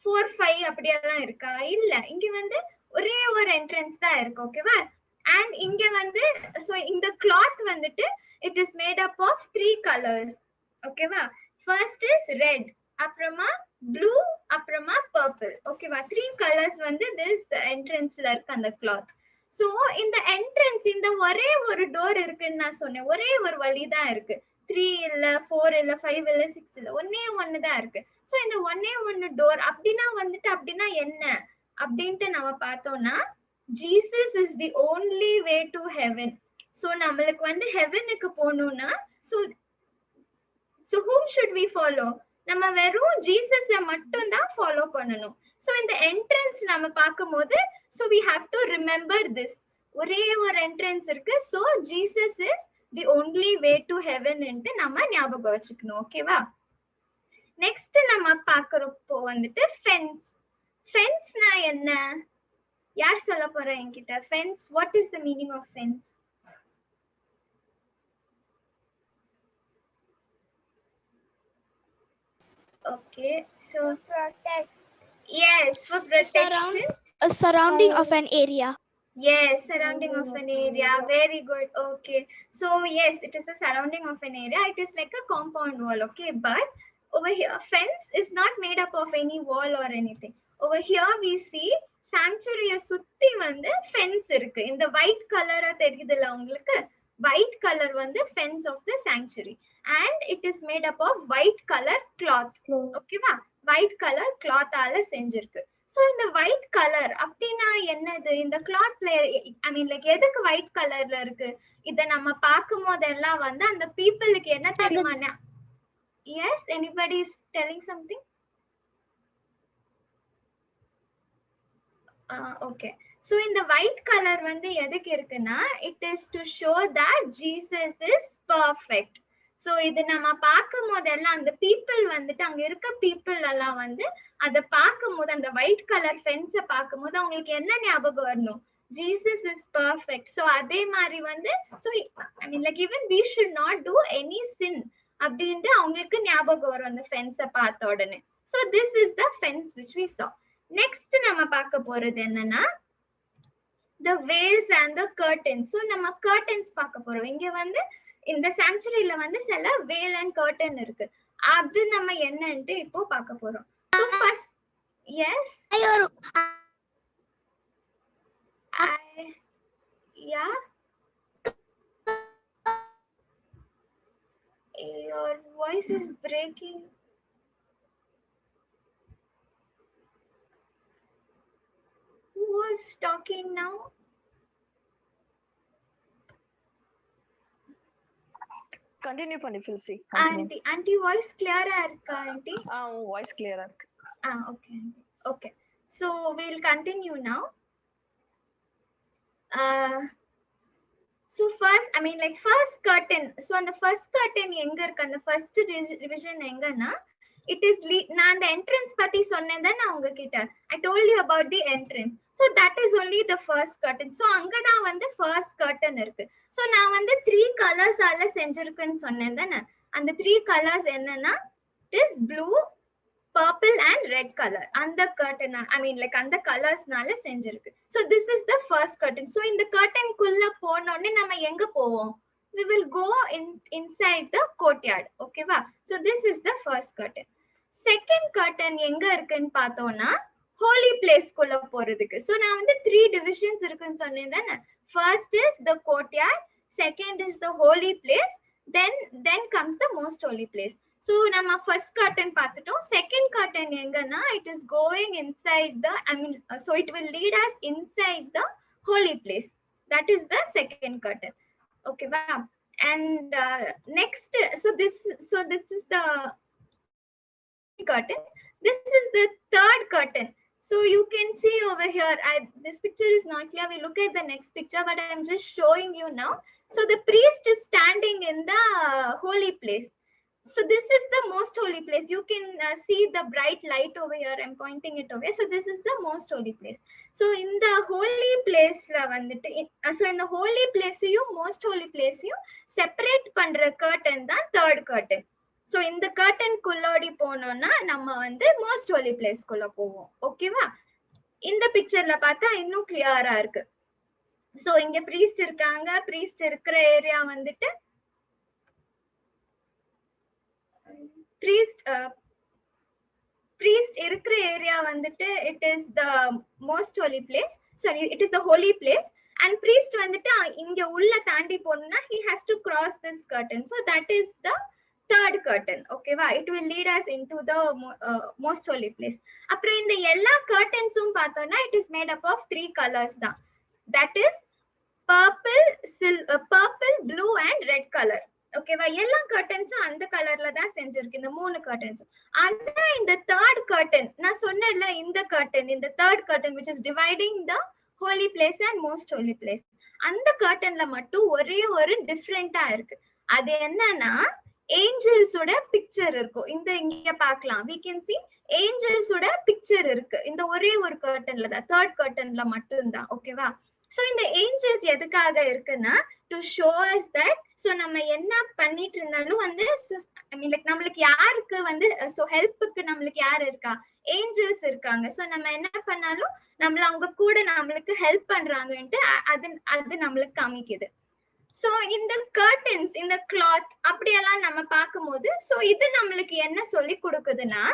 4 5 அப்படியெல்லாம் இருக்கா? இல்ல, இங்க வந்து ஒரே ஒரு என்ட்ரன்ஸ் தான் இருக்கு. ஓகேவா? அண்ட் இங்க வந்து so இந்த cloth வந்துட்டு it is made up of 3 colors. ஓகேவா? First is red, அப்புறமா blue, அப்புறமா purple. ஓகேவா? 3 colors வந்து this entrance-ல இருக்கு அந்த cloth. So இந்த entrance இந்த ஒரே ஒரு டோர் இருக்குன்னு நான் சொன்னேன். ஒரே ஒரு வழி தான் இருக்கு. 3 இல்ல 4 இல்ல 5 இல்ல 6 இல்ல ஒண்ணே ஒண்ணு தான் இருக்கு. சோ இந்த ஒண்ணே ஒண்ணு டோர் அப்படின்னா வந்துட்டு அப்படின்னா என்ன அப்படின்ட்டு நம்ம பார்த்தோம்னா Jesus is the only way to heaven. So நம்மளுக்கு வந்து ஹெவனுக்கு போகணும்னா so whom should we follow? நம்ம வெறும் ஜீசஸை மட்டும் தான் ஃபாலோ பண்ணணும். சோ இந்த என்ட்ரன்ஸ் நம்ம பார்க்கும்போது so we have to remember this. ஒரே ஒரு என்ட்ரன்ஸ் இருக்கு. so Jesus is the only way to heaven ன்ட்டு நம்ம ஞாபகம் வச்சுக்கணும். ஓகேவா? நெக்ஸ்ட் நம்ம பார்க்கறப்போ வந்துட்டு ஃபென்ஸ். ஃபென்ஸ்னா என்ன? யார் சொல்ல போறா என்கிட்ட? Fence, what is the meaning of fence? Okay, so Protect. yes, for protection. A surrounding of an area. Yes, surrounding of an area. Very good. Okay. So yes, it is the surrounding of an area. It is like a compound wall. Okay. But over here, fence is not made up of any wall or anything. Over here we see sanctuary சுத்தி வந்து fence இருக்கு. இந்த white color தெரியுதுல உங்களுக்கு? White color வந்து fence of the sanctuary. And it is made up of white color cloth. Okay va? White color cloth ஆல செஞ்சிருக்கு. So இந்த white color அப்படின்னா என்னது? இந்த clothல I mean like எதுக்கு white colorல இருக்கு? இத நம்ம பார்க்கும் போதெல்லாம் வந்து அந்த peopleக்கு என்ன தெரியுமா? Yes, anybody is telling something? Okay. So இந்த white color வந்து எதுக்கு இருக்குன்னா it is to show that Jesus is perfect. So இது நம்ம பார்க்கும் போதெல்லாம் அந்த people வந்துட்டு அங்க இருக்க people எல்லாம் வந்து அத பார்க்கும்போது அந்த ஒயிட் கலர் ஃபென்ஸ பார்க்கும்போது அவங்களுக்கு என்ன ஞாபகம் வரணும்? Jesus is perfect. So அதே மாதிரி வந்து so I mean like even we should not do any sin அப்படின்ட்டு அவங்களுக்கு ஞாபகம் வரும் அந்த ஃபென்ஸ பார்த்த உடனே. So this is the fence which we saw. Next நம்ம பார்க்க போறது என்னன்னா the veils and the curtains. So நம்ம curtains பார்க்க போறோம். இங்க வந்து இந்த sanctuaryல வந்து சில veil and curtain இருக்கு. அது நம்ம என்னன்ட்டு இப்போ பார்க்க போறோம். So first, yes. Yeah. Your voice is breaking. Who was talking now? Continue பண்ணு ஃபில்சி. Auntie voice clear ஆ இருக்கா auntie? வாய்ஸ் கிளியரா இருக்கு. Okay. Okay. So we'll continue now. So first, I mean like first curtain. So on the first curtain எங்க இருக்கு? அந்த first division எங்கன்னா it is நான் அந்த entrance பத்தி சொன்னேன் தான் நான் உங்ககிட்ட. I told you about the entrance. So that is only the first curtain. So அங்கதான் வந்து first curtain இருக்கு. So நான் வந்து 3 colors ஆல செஞ்சிருக்குன்னு சொன்னேன் தானே? அந்த 3 colors என்னன்னா it is blue, purple and red color. அந்த curtain I mean like அந்த colorsனால செஞ்சிருக்கு. So this is the first curtain. So இந்த curtain குள்ள போனோனே நம்ம எங்க போவோம்? We will go inside the courtyard. Okay va? So this is the first curtain. Second curtain எங்க இருக்குன்னு பார்த்தோம்னா holy place குள்ள போறதுக்கு. So நான் வந்து 3 divisions இருக்குன்னு சொன்னேன் தானே? First is the courtyard, second is the holy place, then comes the most holy place. So நம்ம first curtain பார்த்துட்டோம். Second curtain எங்கன்னா it is going inside the I mean so it will lead us inside the holy place. That is the second curtain. Okay va? And next so this is the curtain. This is the third curtain. So you can see over here, this picture is not clear. We look at the next picture, but I am just showing you now. So the priest is standing in the holy place. So this is the most holy place. You can see the bright light over here. I'm pointing it away. So this is the most holy place. So in the holy place la vandittu, so in the holy place you most holy place you separate பண்ற curtain தான் third curtain. So இந்த curtain குள்ளோடி போனோம்னா நம்ம வந்து most holy place குள்ள போவோம். ஓகேவா? இந்த பிக்சர்ல பார்த்தா இன்னும் கிளியரா இருக்கு. So இங்க priest இருக்காங்க. priest இருக்கிற ஏரியா வந்துட்டு priest இருக்கிற ஏரியா வந்துட்டு it is the most holy place. Sorry, it is the holy place. And priest வந்துட்டு இங்க உள்ள தாண்டி போணும்னா he has to cross this curtain. So that is the third curtain. Okay va? It will lead us into the most holy place. அப்புறம் இந்த எல்லா curtainsum பார்த்தோம்னா it is made up of 3 colors தான். That is purple, blue and red color. ஓகேவா? எல்லா கர்டன்ஸும் அந்த கலர்ல தான் செஞ்சிருக்கு, இந்த 3 கர்டன்ஸும். ஆனா இந்த தேர்ட் கர்டன் நான் சொன்னேன்ல, இந்த கர்டன், இந்த third curtain which is dividing the holy place and most holy place, அந்த கர்டன்ல மட்டும் ஒரே ஒரு டிஃபரெண்டா இருக்கு. அது என்னன்னா ஏஞ்சல்ஸோட பிக்சர் இருக்கும். இந்த இங்க பார்க்கலாம், we can see ஏஞ்சல்ஸோட பிக்சர் இருக்கு இந்த ஒரே ஒரு கர்டன்ல தான், தேர்ட் கர்டன்ல மட்டும் தான். ஓகேவா? சோ இந்த ஏஞ்சல்ஸ் எதுக்காக இருக்குன்னா to show us that so நம்ம என்ன பண்ணிட்டு இருந்தாலும் வந்து I mean like நம்மளுக்கு யாருக்கு வந்து so ஹெல்ப்புக்கு நம்மளுக்கு யார் இருக்கா? ஏஞ்சல்ஸ் இருக்காங்க. சோ நம்ம என்ன பண்ணாலும் நம்மள அவங்க கூட நம்மளுக்கு ஹெல்ப் பண்றாங்கன்ட்டு அது நம்மளுக்கு காமிக்குது. சோ இந்த கர்டன்ஸ், இந்த கிளாத் அப்படியெல்லாம் நம்ம பார்க்கும்போது சோ இது நம்மளுக்கு என்ன சொல்லி கொடுக்குதுன்னா,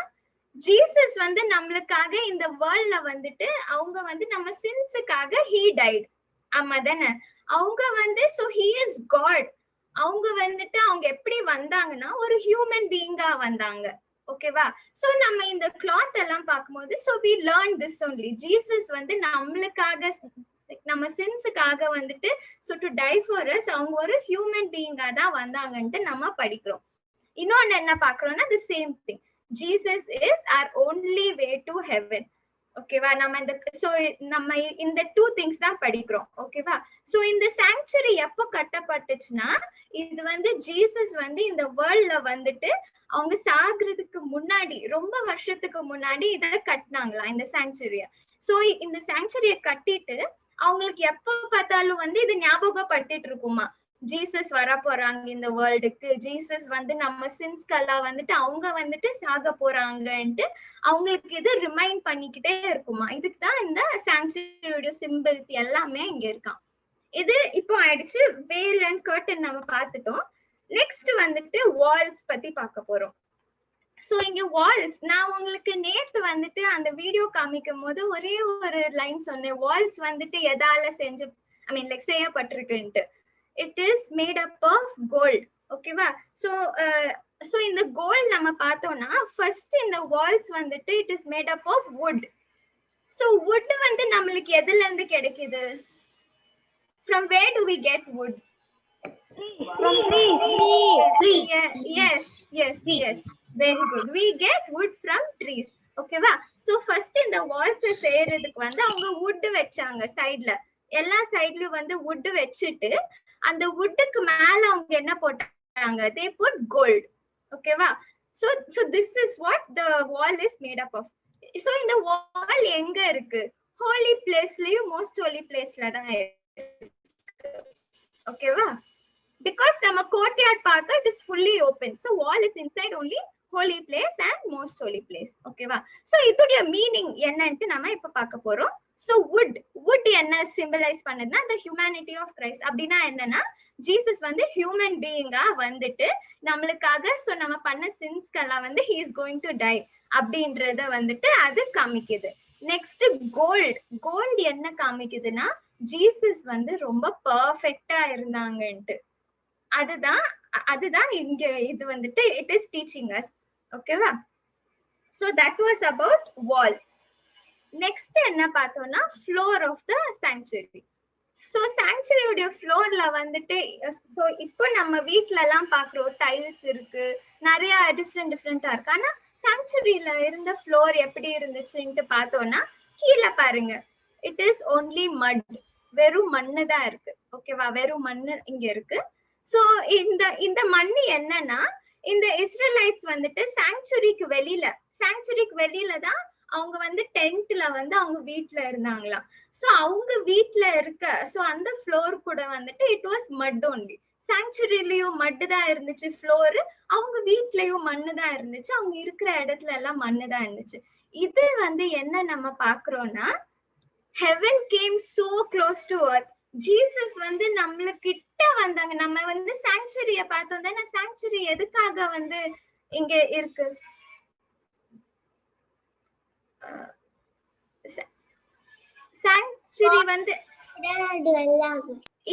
ஜீசஸ் வந்து நம்மளுக்காக இந்த வேர்ல்ட்ல வந்துட்டு அவங்க வந்து நம்ம சின்ஸுக்காக he died. ஆமா தானே? அவங்க வந்து so he is God. அவங்க வந்துட்டு அவங்க எப்படி வந்தாங்கன்னா ஒரு ஹியூமன் பீயிங்கா வந்தாங்க. ஓகேவா? சோ நம்ம இந்த கிளாத் எல்லாம் பார்க்கும்போது so we learn this only. Jesus வந்து நம்மளுக்காக நம்ம சின்ஸுக்காக வந்துட்டு so to die for us அவங்க ஒரு ஹியூமன் பீயிங்கா தான் வந்தாங்கன்ட்டு நம்ம படிக்கிறோம். இன்னொன்னு என்ன பார்க்கறோம்னா the same thing. Jesus is our only way to heaven. ஓகேவா? நம்ம இந்த சோ நம்ம இந்த 2 things தான் படிக்கிறோம். ஓகேவா? சோ இந்த சாங்சுரி எப்போ கட்டப்பட்டுச்சுன்னா, இது வந்து ஜீசஸ் வந்து இந்த வேர்ல்ட்ல வந்துட்டு அவங்க சாகிறதுக்கு முன்னாடி, ரொம்ப வருஷத்துக்கு முன்னாடி இத கட்டினாங்களா இந்த சாங்சுரிய. சோ இந்த சாங்சுரிய கட்டிட்டு அவங்களுக்கு எப்போ பார்த்தாலும் வந்து இது ஞாபகப்படுத்திட்டு இருக்குமா, ஜீசஸ் வர போறாங்க இந்த வேர்ல்டுக்கு, ஜீசஸ் வந்து நம்ம சின்ஸ்கெல்லாம் வந்துட்டு அவங்க வந்துட்டு சாக போறாங்கன்ட்டு அவங்களுக்கு இது ரிமைண்ட் பண்ணிக்கிட்டே இருக்குமா. இதுக்கு தான் இந்த சாங்சுரியோட சிம்பிள்ஸ் எல்லாமே இங்க இருக்கான். இது இப்போ ஆயிடுச்சு. வேல் அண்ட் கர்டன் நம்ம பார்த்துட்டோம். நெக்ஸ்ட் வந்துட்டு வால்ஸ் பத்தி பார்க்க போறோம். சோ இங்க வால்ஸ், நான் உங்களுக்கு நேத்து வந்துட்டு அந்த வீடியோ காமிக்கும் போது ஒரே ஒரு லைன் சொன்னேன், வால்ஸ் வந்துட்டு எதால செஞ்சு ஐ மீன் லைக் செய்யப்பட்டிருக்குன்ட்டு. It is made up of gold. ஓகேவா? so இந்த gold நம்ம பார்த்தோம்னா first இந்த walls வந்துட்டு it is made up of wood. so wood வந்து நம்மளுக்கு எதுல இருந்து கிடைக்குது? From where do we get wood? From trees. Yes. Very good. We get wood from trees. ஓகேவா? so first இந்த walls செய்யறதுக்கு வந்து அவங்க wood வெச்சாங்க சைடுல, எல்லா சைடுலயும் வந்து wood வெச்சிட்டு அந்த வுட்டுக்கு மேல அவங்க என்ன போட்டாங்க? they put gold. ஓகேவா? so this is what the wall is made up of. so இந்த wall எங்க இருக்கு? holy placeலயும் most holy placeல தான் இருக்கு. ஓகேவா? because நம்ம courtyard பார்த்தா it is fully open. so wall is inside only holy place and most holy place. ஓகேவா? so இதோட மீனிங் என்னன்னு நாம இப்ப பார்க்க போறோம். so wood என்ன சிம்பலைஸ் பண்ணுதுன்னா the humanity of Christ. அப்படின்னா என்னன்னா ஜீசஸ் வந்து ஹியூமன் பீயிங்கா வந்துட்டு நம்மளுக்காக சோ நம்ம பண்ண சின்ஸ்க்கெல்லாம் வந்து he is going to die அப்படின்றத வந்துட்டு அது காமிக்குது. நெக்ஸ்ட் கோல்ட் என்ன காமிக்குதுன்னா ஜீசஸ் வந்து ரொம்ப பர்ஃபெக்ட்டா இருந்தாங்கன்ட்டு. அதுதான் இங்க இது வந்துட்டு it is teaching us. ஓகேவா? so that was about wall. Next என்ன பார்த்தோம்னா floor of the sanctuary. So சாங்சுரியோட ஃப்ளோர்ல வந்துட்டு சோ இப்போ நம்ம வீட்ல எல்லாம் பாக்குறோம் டைல்ஸ் இருக்கு, நிறைய டிஃப்ரெண்டா இருக்கு. ஆனா சாங்சுரியில இருந்த ஃப்ளோர் எப்படி இருந்துச்சுன்னு பார்த்தோம்னா கீழே பாருங்க, இட் இஸ் ஓன்லி மட், வெறும் மண்ணு தான் இருக்கு. ஓகேவா? வெறும் மண்ணு இங்க இருக்கு. சோ இந்த மண்ணு என்னன்னா இந்த இஸ்ரேலைட்ஸ் வந்துட்டு சாங்சுரிக்கு வெளியில தான் அவங்க வந்து டென்ட்ல வந்து அவங்க வீட்ல இருந்தாங்களாம். சோ அவங்க வீட்ல இருக்க சோ அந்த ஃப்ளோர் கூட வந்துட்டு இட் வாஸ் மட் ஒன்லி. சாங்சுரிலயும் மட்டு தான் இருந்துச்சு ஃப்ளோர், அவங்க வீட்லயும் மண்ணு தான் இருந்துச்சு, அவங்க இருக்கிற இடத்துல எல்லாம் மண்ணு தான் இருந்துச்சு. இது வந்து என்ன நம்ம பாக்குறோம்னா heaven came so close to earth. Jesus வந்து நம்மள கிட்ட வந்தாங்க. நம்ம வந்து சாங்சுரிய பார்த்தோம் தானே. சாங்சுரி எதுக்காக வந்து இங்க இருக்கு? சாங்சுரி வந்து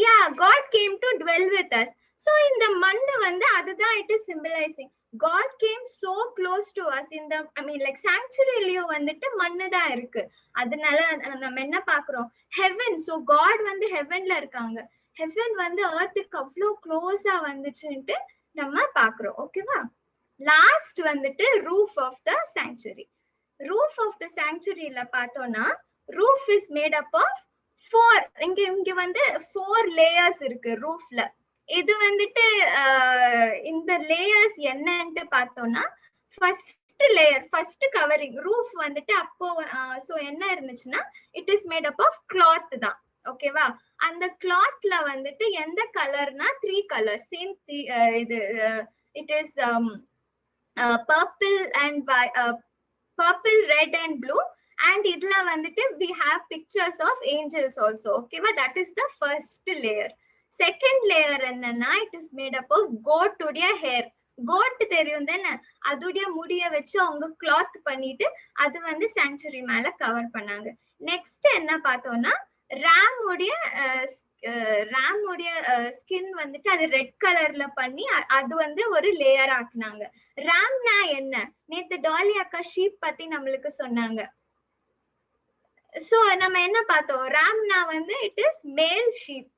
yeah, God came to dwell with us. So இந்த மண்ணு வந்து அதுதான் it is symbolizing. God came so close to us in the like sanctuaryலயும் வந்துட்டு மண்ணு தான் இருக்கு. அதனால நம்ம என்ன பாக்குறோம்? heaven. So God வந்து heavenல இருக்காங்க. heaven வந்து earthக்கு அவ்ளோ க்ளோஸா வந்துச்சுன்ட்டு நம்ம பாக்குறோம். ஓகேவா? லாஸ்ட் வந்துட்டு roof of the sanctuary. roof of the sanctuaryல பார்த்தோம்னா roof is made up of 4. இங்க வந்து 4 லேயர்ஸ் இருக்கு ரூஃப்ல. இது வந்துட்டு இந்த லேயர்ஸ் என்னன்னு பார்த்தோம்னா first layer, first covering roof வந்துட்டு அப்போ சோ என்ன இருந்துச்சுன்னா it is made up of cloth தான். ஓகேவா? அந்த கிளாத்ல வந்துட்டு எந்த கலர்னா 3 கலர்ஸ் சேம். இது it is purple and purple, red and blue, and இதுல வந்துட்டு we have pictures of angels also. ஓகேவா? that is the first layer. second layer என்னன்னா it is made up of goat உடைய hair. goat தெரியும் தானே, அதுடைய முடிய வச்சு அவங்க cloth பண்ணிட்டு அது வந்து sanctuary மேல கவர் பண்ணாங்க. நெக்ஸ்ட் என்ன பார்த்தோம்னா ram உடைய ஸ்கின் வந்துட்டு அது ரெட் கலர்ல பண்ணி அது வந்து ஒரு லேயர் ஆக்குனாங்க. ராம்னா என்ன? நேத்து டாலி அக்கா ஷீப் பத்தி நம்மளுக்கு சொன்னாங்க. சோ நம்ம என்ன பார்த்தோம்? ராம்னா வந்து இட் இஸ் மேல் ஷீப்.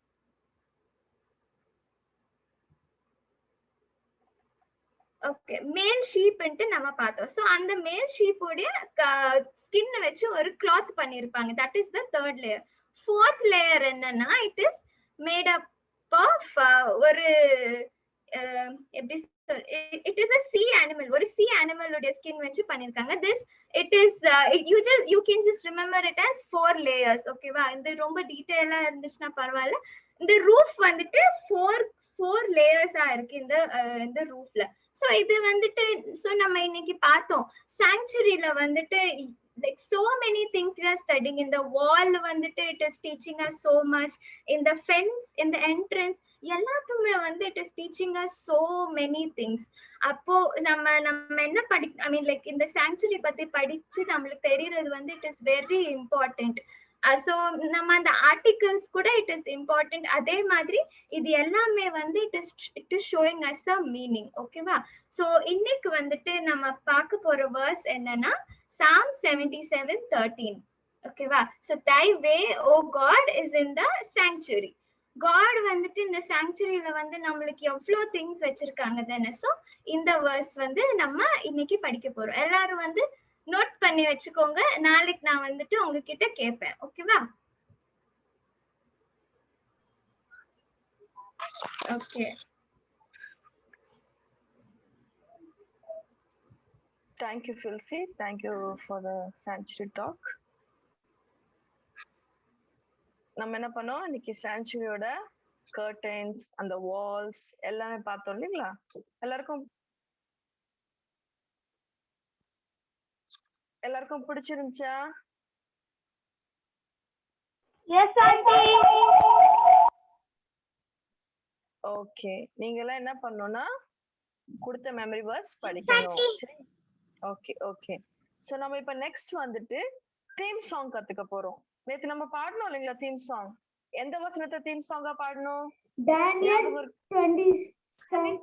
ஓகே, மேல் ஷீப்ன்ட்டு நம்ம பார்த்தோம். சோ அந்த மேல் ஷீப் உடைய ஸ்கின் வச்சு ஒரு கிளாத் பண்ணிருப்பாங்க. That is the third layer. Fourth layer என்னன்னா it is made up of ஒரு எப்படி it is a sea animal. ஒரு sea animal உடைய ஸ்கின் வச்சு பண்ணிருக்காங்க. this it is you can just remember it as 4 layers. ஓகேவா? இந்த ரொம்ப டீடைலா இருந்துச்சுன்னா பரவாயில்ல. இந்த ரூஃப் வந்துட்டு 4 லேயர்ஸா இருக்கு இந்த ரூஃப்ல. சோ இது வந்துட்டு சோ நம்ம இன்னைக்கு பார்த்தோம் சாங்சுரியில வந்துட்டு like so many things we are studying. in the wall வந்துட்டு it is teaching us so much. in the fence, in the entrance, எல்லாத்துமே வந்து it is teaching us so many things. அப்போ நம்ம என்ன like இந்த sanctuary பத்தி படிச்சு நம்மளுக்கு தெரியறது வந்து it is very important. so நம்ம அந்த articles கூட it is important. அதே மாதிரி இது எல்லாமே வந்து it is showing us a meaning. ஓகேவா? so இன்னைக்கு வந்துட்டு நம்ம பார்க்க போற verse என்னன்னா Psalm 77:13. ஓகேவா? so thy way o God is in the sanctuary. God வந்துட்டு இந்த சாங்சுரியில வந்து நம்மளுக்கு எவ்வளவு திங்ஸ் வச்சிருக்காங்க தானே. சோ இந்த வேர்ஸ் வந்து நம்ம இன்னைக்கு படிக்க போறோம். எல்லாரும் வந்து நோட் பண்ணி வச்சுக்கோங்க. நாளைக்கு நான் வந்துட்டு உங்ககிட்ட கேட்பேன். ஓகேவா? Okay. Thank you, Filsi. Thank you for the sanctuary talk. நம்ம என்ன பண்ணோம் இன்னைக்கு சாங்சுரியோட கர்டன்ஸ், அந்த வால்ஸ் எல்லாமே பார்த்தோம் இல்லைங்களா? எல்லாருக்கும் பிடிச்சிருந்துச்சா? ஓகே, நீங்க எல்லாம் என்ன பண்ணணும்னா கொடுத்த மெமரி வேர்ஸ் படிக்கணும். சரி, ஓகே ஓகே. சோ நம்ம இப்ப நெக்ஸ்ட் வந்துட்டு தீம் சாங் கத்துக்க போறோம். நேத்து நம்ம பாடணும் இல்லைங்களா தீம் சாங்? எந்த வசனத்தை தீம் சாங்கா பாடணும்? Daniel 27.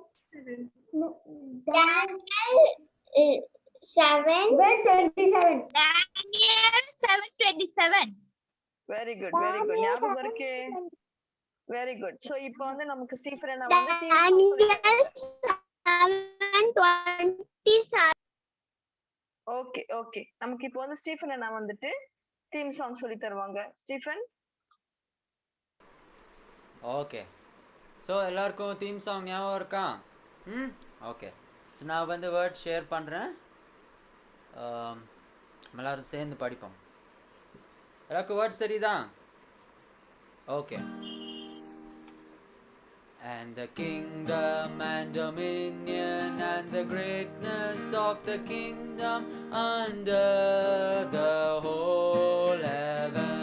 Daniel 7:27. Daniel 7:27. Very good very good. ஞாபகம் இருக்கே. Very good. சோ இப்போ வந்து நமக்கு ஸ்டீஃபன் அண்ணா வந்து Daniel 7:27. Okay okay. நமக்கு இப்போ வந்து ஸ்டீஃபன் அண்ணா வந்துட்டு தீம் சாங் சொல்லி தருவாங்க. ஸ்டீஃபன். ஓகே. ஸோ எல்லாருக்கும் தீம் சாங் ஞாபகம் இருக்கா? ஓகே. ஸோ நான் வந்து வேர்ட் ஷேர் பண்ணுறேன், எல்லாரும் சேர்ந்து படிப்போம். எல்லாருக்கும் வேர்ட் சரிதான்? Okay. And the kingdom and dominion and the greatness of the kingdom under the whole heaven.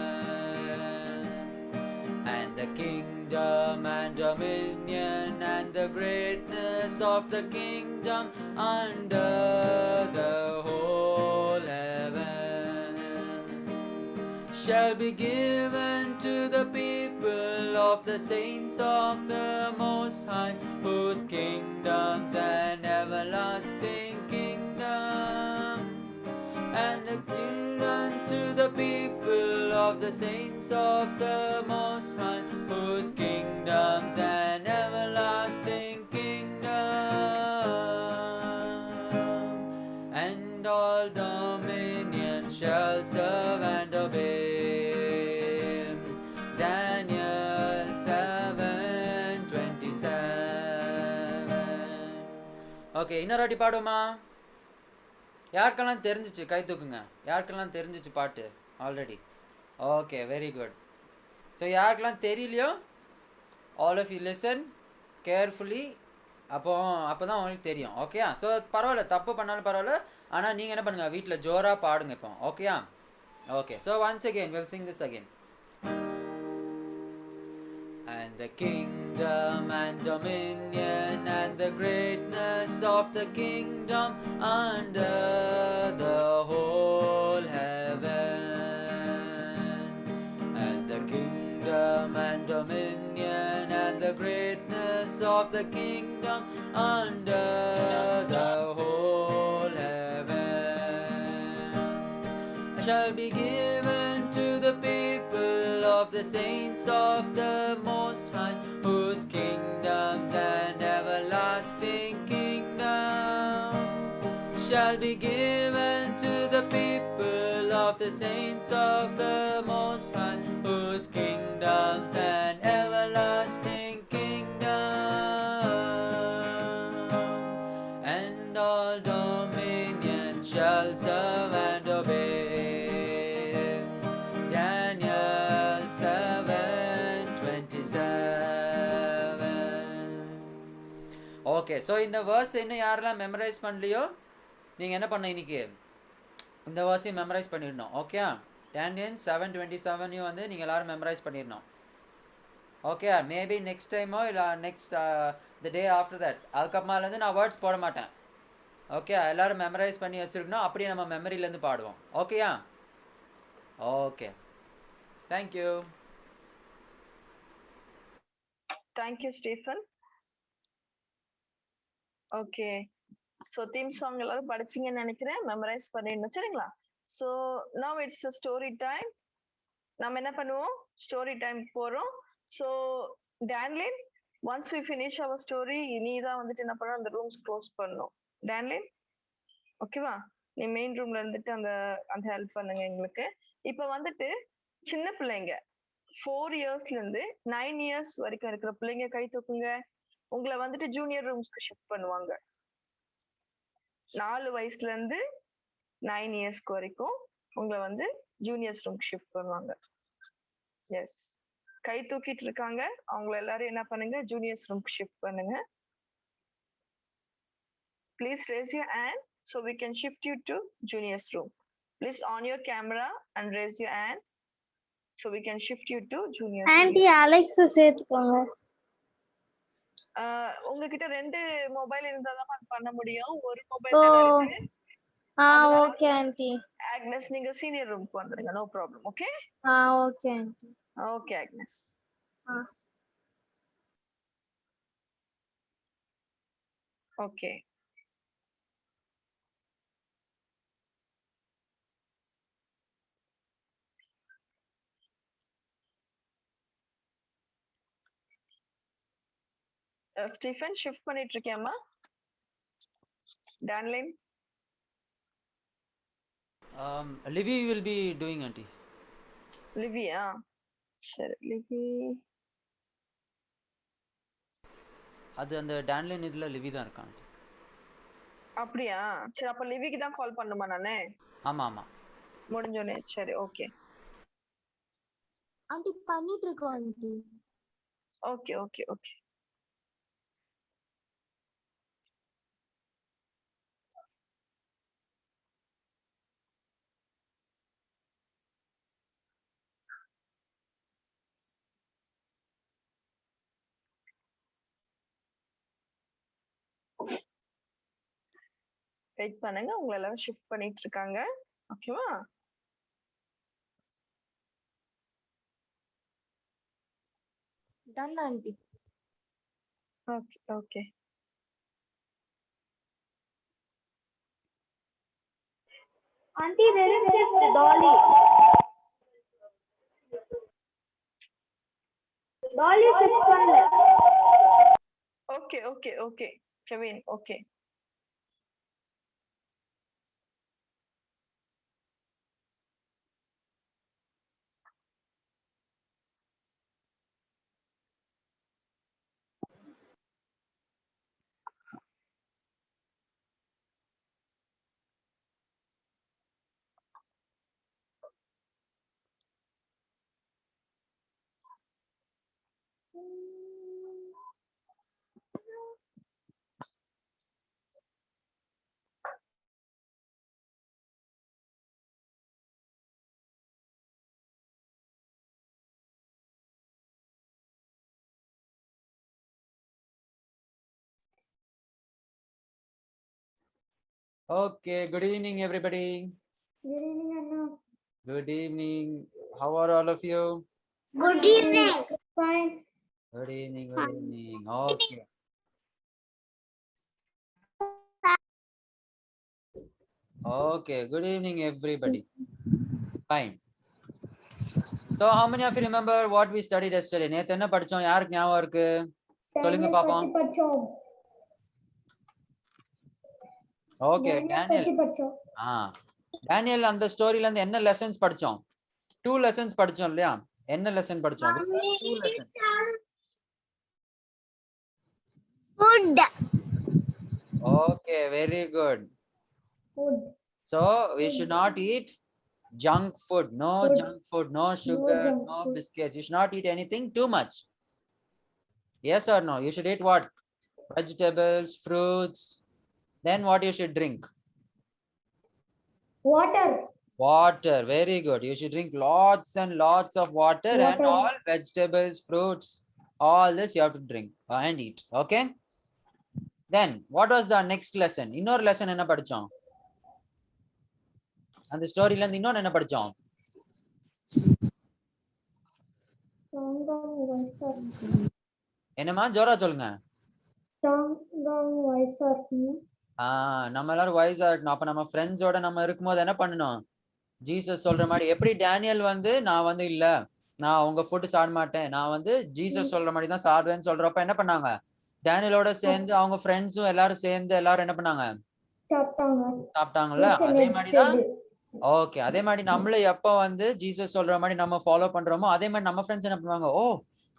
And the kingdom and dominion and the greatness of the kingdom under the whole heaven shall be given to the people of the saints of the Most High, whose kingdoms an everlasting kingdom. And the kingdom to the people of the saints of the Most High, whose kingdoms an everlasting kingdom. And all dominion shall serve and obey. Daniel 7:27. Okay, இன்னொரு வாட்டி பாடுமா? யாருக்கெல்லாம் தெரிஞ்சிச்சு கை தூக்குங்க. யாருக்கெல்லாம் தெரிஞ்சிச்சு பாட்டு already? Okay, very good. So யாருக்கெல்லாம் தெரியலையோ all of you listen carefully. அப்போ தான் உங்களுக்கு தெரியும். ஓகேயா? ஸோ பரவாயில்ல, தப்பு பண்ணாலும் பரவாயில்ல, ஆனால் நீங்கள் என்ன பண்ணுங்கள், வீட்டில் ஜோராக பாடுங்க இப்போ. ஓகேயா? Okay. So once again we'll sing this again. And the kingdom and dominion and the greatness of the kingdom under the whole heaven. And the kingdom and dominion and the greatness of the kingdom under the whole heaven shall be given to the people of the saints of the Most High, whose kingdoms an everlasting kingdom shall be given to the people of the saints of the Most High, whose kingdoms an everlasting kingdom. And all dominion shall serve and obey. Daniel 7:27. Okay, so இந்த வேர்ஸ் இன்னும் யாரெல்லாம் மெமரைஸ் பண்ணலையோ நீங்கள் என்ன பண்ண இன்னைக்கு இந்த வேர்ஸையும் மெமரைஸ் பண்ணிடணும். ஓகே, Daniel 7:27 வந்து நீங்கள் எல்லோரும் மெமரைஸ் பண்ணிடணும். ஓகே, மேபி நெக்ஸ்ட் டைமோ இல்லை next the day after that, அதுக்கப்புறமாலேருந்து நான் வேர்ட்ஸ் போட மாட்டேன். ஓகே, எல்லோரும் மெமரைஸ் பண்ணி வச்சுருக்கணும், அப்படியே நம்ம மெமரியிலேருந்து பாடுவோம். ஓகேயா? Okay, thank you. Thank you Stephen. Okay, so theme song எல்லாரும் படிச்சீங்கன்னு நினைக்கிறேன், மெமரைஸ் பண்ணிடணும். சரிங்களா? So now it's story time. நம்ம என்ன பண்ணுவோம், ஸ்டோரி டைம் போகிறோம். So Danlin, once we finish our story, நீ தான் வந்துட்டு என்ன பண்ணணும், அந்த ரூம்ஸ் க்ளோஸ் பண்ணணும். டேன்லின், ஓகேவா? நீ மெயின் ரூம்ல இருந்துட்டு அந்த ஹெல்ப் பண்ணுங்க எங்களுக்கு. இப்போ வந்துட்டு சின்ன பிள்ளைங்க 4 இயர்ஸ்ல இருந்து 9 இயர்ஸ் வரைக்கும் இருக்கிற பிள்ளைங்க கை தூக்குங்க. உங்களை வந்துட்டு ஜூனியர் ரூம்ஸ்க்கு ஷிஃப்ட் பண்ணுவாங்க. 4 வயசுல இருந்து 9 இயர்ஸ்க்கு வரைக்கும் உங்களை வந்து ஜூனியர்ஸ் ரூம்க்கு ஷிஃப்ட் பண்ணுவாங்க. எஸ், கை தூக்கிட்டு இருக்காங்க, அவங்கள எல்லாரும் என்ன பண்ணுங்க, ஜூனியர்ஸ் ரூம்க்கு ஷிஃப்ட் பண்ணுங்க. Please raise your hand so we can shift you to junior's room. Please on your camera and raise your hand so we can shift you to junior's room. Anti Alex சேர்த்துக்கோங்க. உங்ககிட்ட 2 மொபைல் இருந்தா தான் பண்ண முடியும். ஒரு மொபைல் தான் இருக்கு. Okay auntie. ஆக்னஸ், நீங்க சீனியர் ரூம்க்கு வந்துருங்க. No problem. Okay? Okay auntie. Okay Agnes. Okay, Stephen shift பண்ணிட்டு இருக்கியாமா? Danlin, Livi will be doing auntie. லிவியா? சரி, லிவி அது அந்த டான்லின் இதுல லிவி தான் இருக்கான். அப்படியா? சரி அப்ப லிவிக்கு தான் கால் பண்ணுமா நானு? ஆமா ஆமா. முடிஞ்சோனே. சரி ஓகே. ஆண்டி பண்ணிட்டு இருக்கோம் aunty. Okay okay okay. Wait பண்ணுங்க, உங்களை எல்லாரும் ஷிஃப்ட் பண்ணிட்டு இருக்காங்க. ஓகேவா? Done aunty. Okay okay. Aunty வெறும் ஷிஃப்ட் டாலி. டாலி ஷிஃப்ட் பண்ணல. Okay okay okay Kevin okay. Okay, good evening everybody. Good evening Anna. Good evening. How are all of you? Good evening. Fine. Good evening, good evening. Okay. Okay, good evening everybody. Fine. So how many of you remember what we studied yesterday? நேத்து என்ன படிச்சோம்? யாருக்கு ஞாபகம் இருக்கு? சொல்லுங்க பாப்போம். Okay, Daniel. Daniel அந்த ஸ்டோரியில இருந்து என்ன லெசன்ஸ் படிச்சோம்? 2 lessons படிச்சோம் இல்லையா? என்ன லெசன் படிச்சோம்? 2 lessons. Food. Okay, very good. Food. So we should not eat junk food. No junk food, no sugar, no biscuits. You should not eat anything too much. Yes or no? You should eat what? Vegetables, fruits. Then what you should drink? Water. Water. Very good. You should drink lots and lots of water and Water. all vegetables, fruits. All this you have to drink and eat. Okay. Then what was the next lesson? இன்னொரு lesson என்ன படிச்சோம்? அந்த ஸ்டோரியில இருந்து இன்னொன்னு என்ன படிச்சோம்? என்னமா ஜோரா சொல்லுங்க. நம்ம எல்லாரும் வயசா இருக்கணும். அப்ப நம்ம ஃப்ரெண்ட்ஸோட நம்ம இருக்கும்போது என்ன பண்ணணும்? ஜீசஸ் சொல்ற மாதிரி எப்படி டேனியல் வந்து நான் வந்து இல்ல நான் உங்க ஃபுட் சாப்பிட மாட்டேன், நான் வந்து ஜீசஸ் சொல்ற மாதிரி தான் சாப்பிடுவேன்னு சொல்றப்ப என்ன பண்ணாங்க? டேனியலோட சேர்ந்து அவங்க ஃப்ரெண்ட்ஸும் எல்லாரும் சேர்ந்து எல்லாரும் என்ன பண்ணாங்க? சாப்பிட்டாங்கல்ல. அதே மாதிரிதான். ஓகே, அதே மாதிரி நம்மளும் எப்ப வந்து ஜீசஸ் சொல்ற மாதிரி நம்ம ஃபாலோ பண்றோமோ அதே மாதிரி நம்ம ஃப்ரெண்ட்ஸ் என்ன பண்ணுவாங்க? ஓ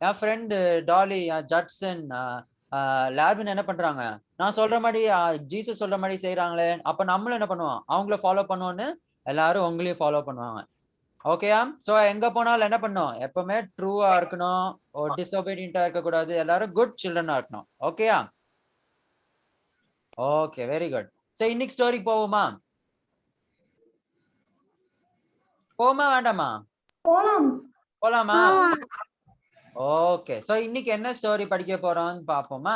என் ஃப்ரெண்டு டாலி, ஜட்சன், லேபின் என்ன பண்றாங்க? நான் சொல்ற மாதிரி ஜீசஸ் சொல்ற மாதிரி செய்யறாங்களே, அப்ப நம்மளும் என்ன பண்ணுவோம்? அவங்கள ஃபாலோ பண்ணுவோன்னு எல்லாரும் உங்களையும் ஃபாலோ பண்ணுவாங்க. ஓகேயா? சோ எங்க போனாலும் என்ன பண்ணும்? எப்பவுமே ட்ரூவா இருக்கணும், டிசோபீடியன்ட்டா இருக்க கூடாது, எல்லாரும் குட் சில்ட்ரனா இருக்கணும். ஓகேயா? Okay, very good. சோ இன்னைக்கு ஸ்டோரிக்கு போவோமா? போமா வேண்டாமா? போலாம். போலாமா? ஓகே, சோ இன்னைக்கு என்ன ஸ்டோரி படிக்க போறோம்னு பாப்போமா?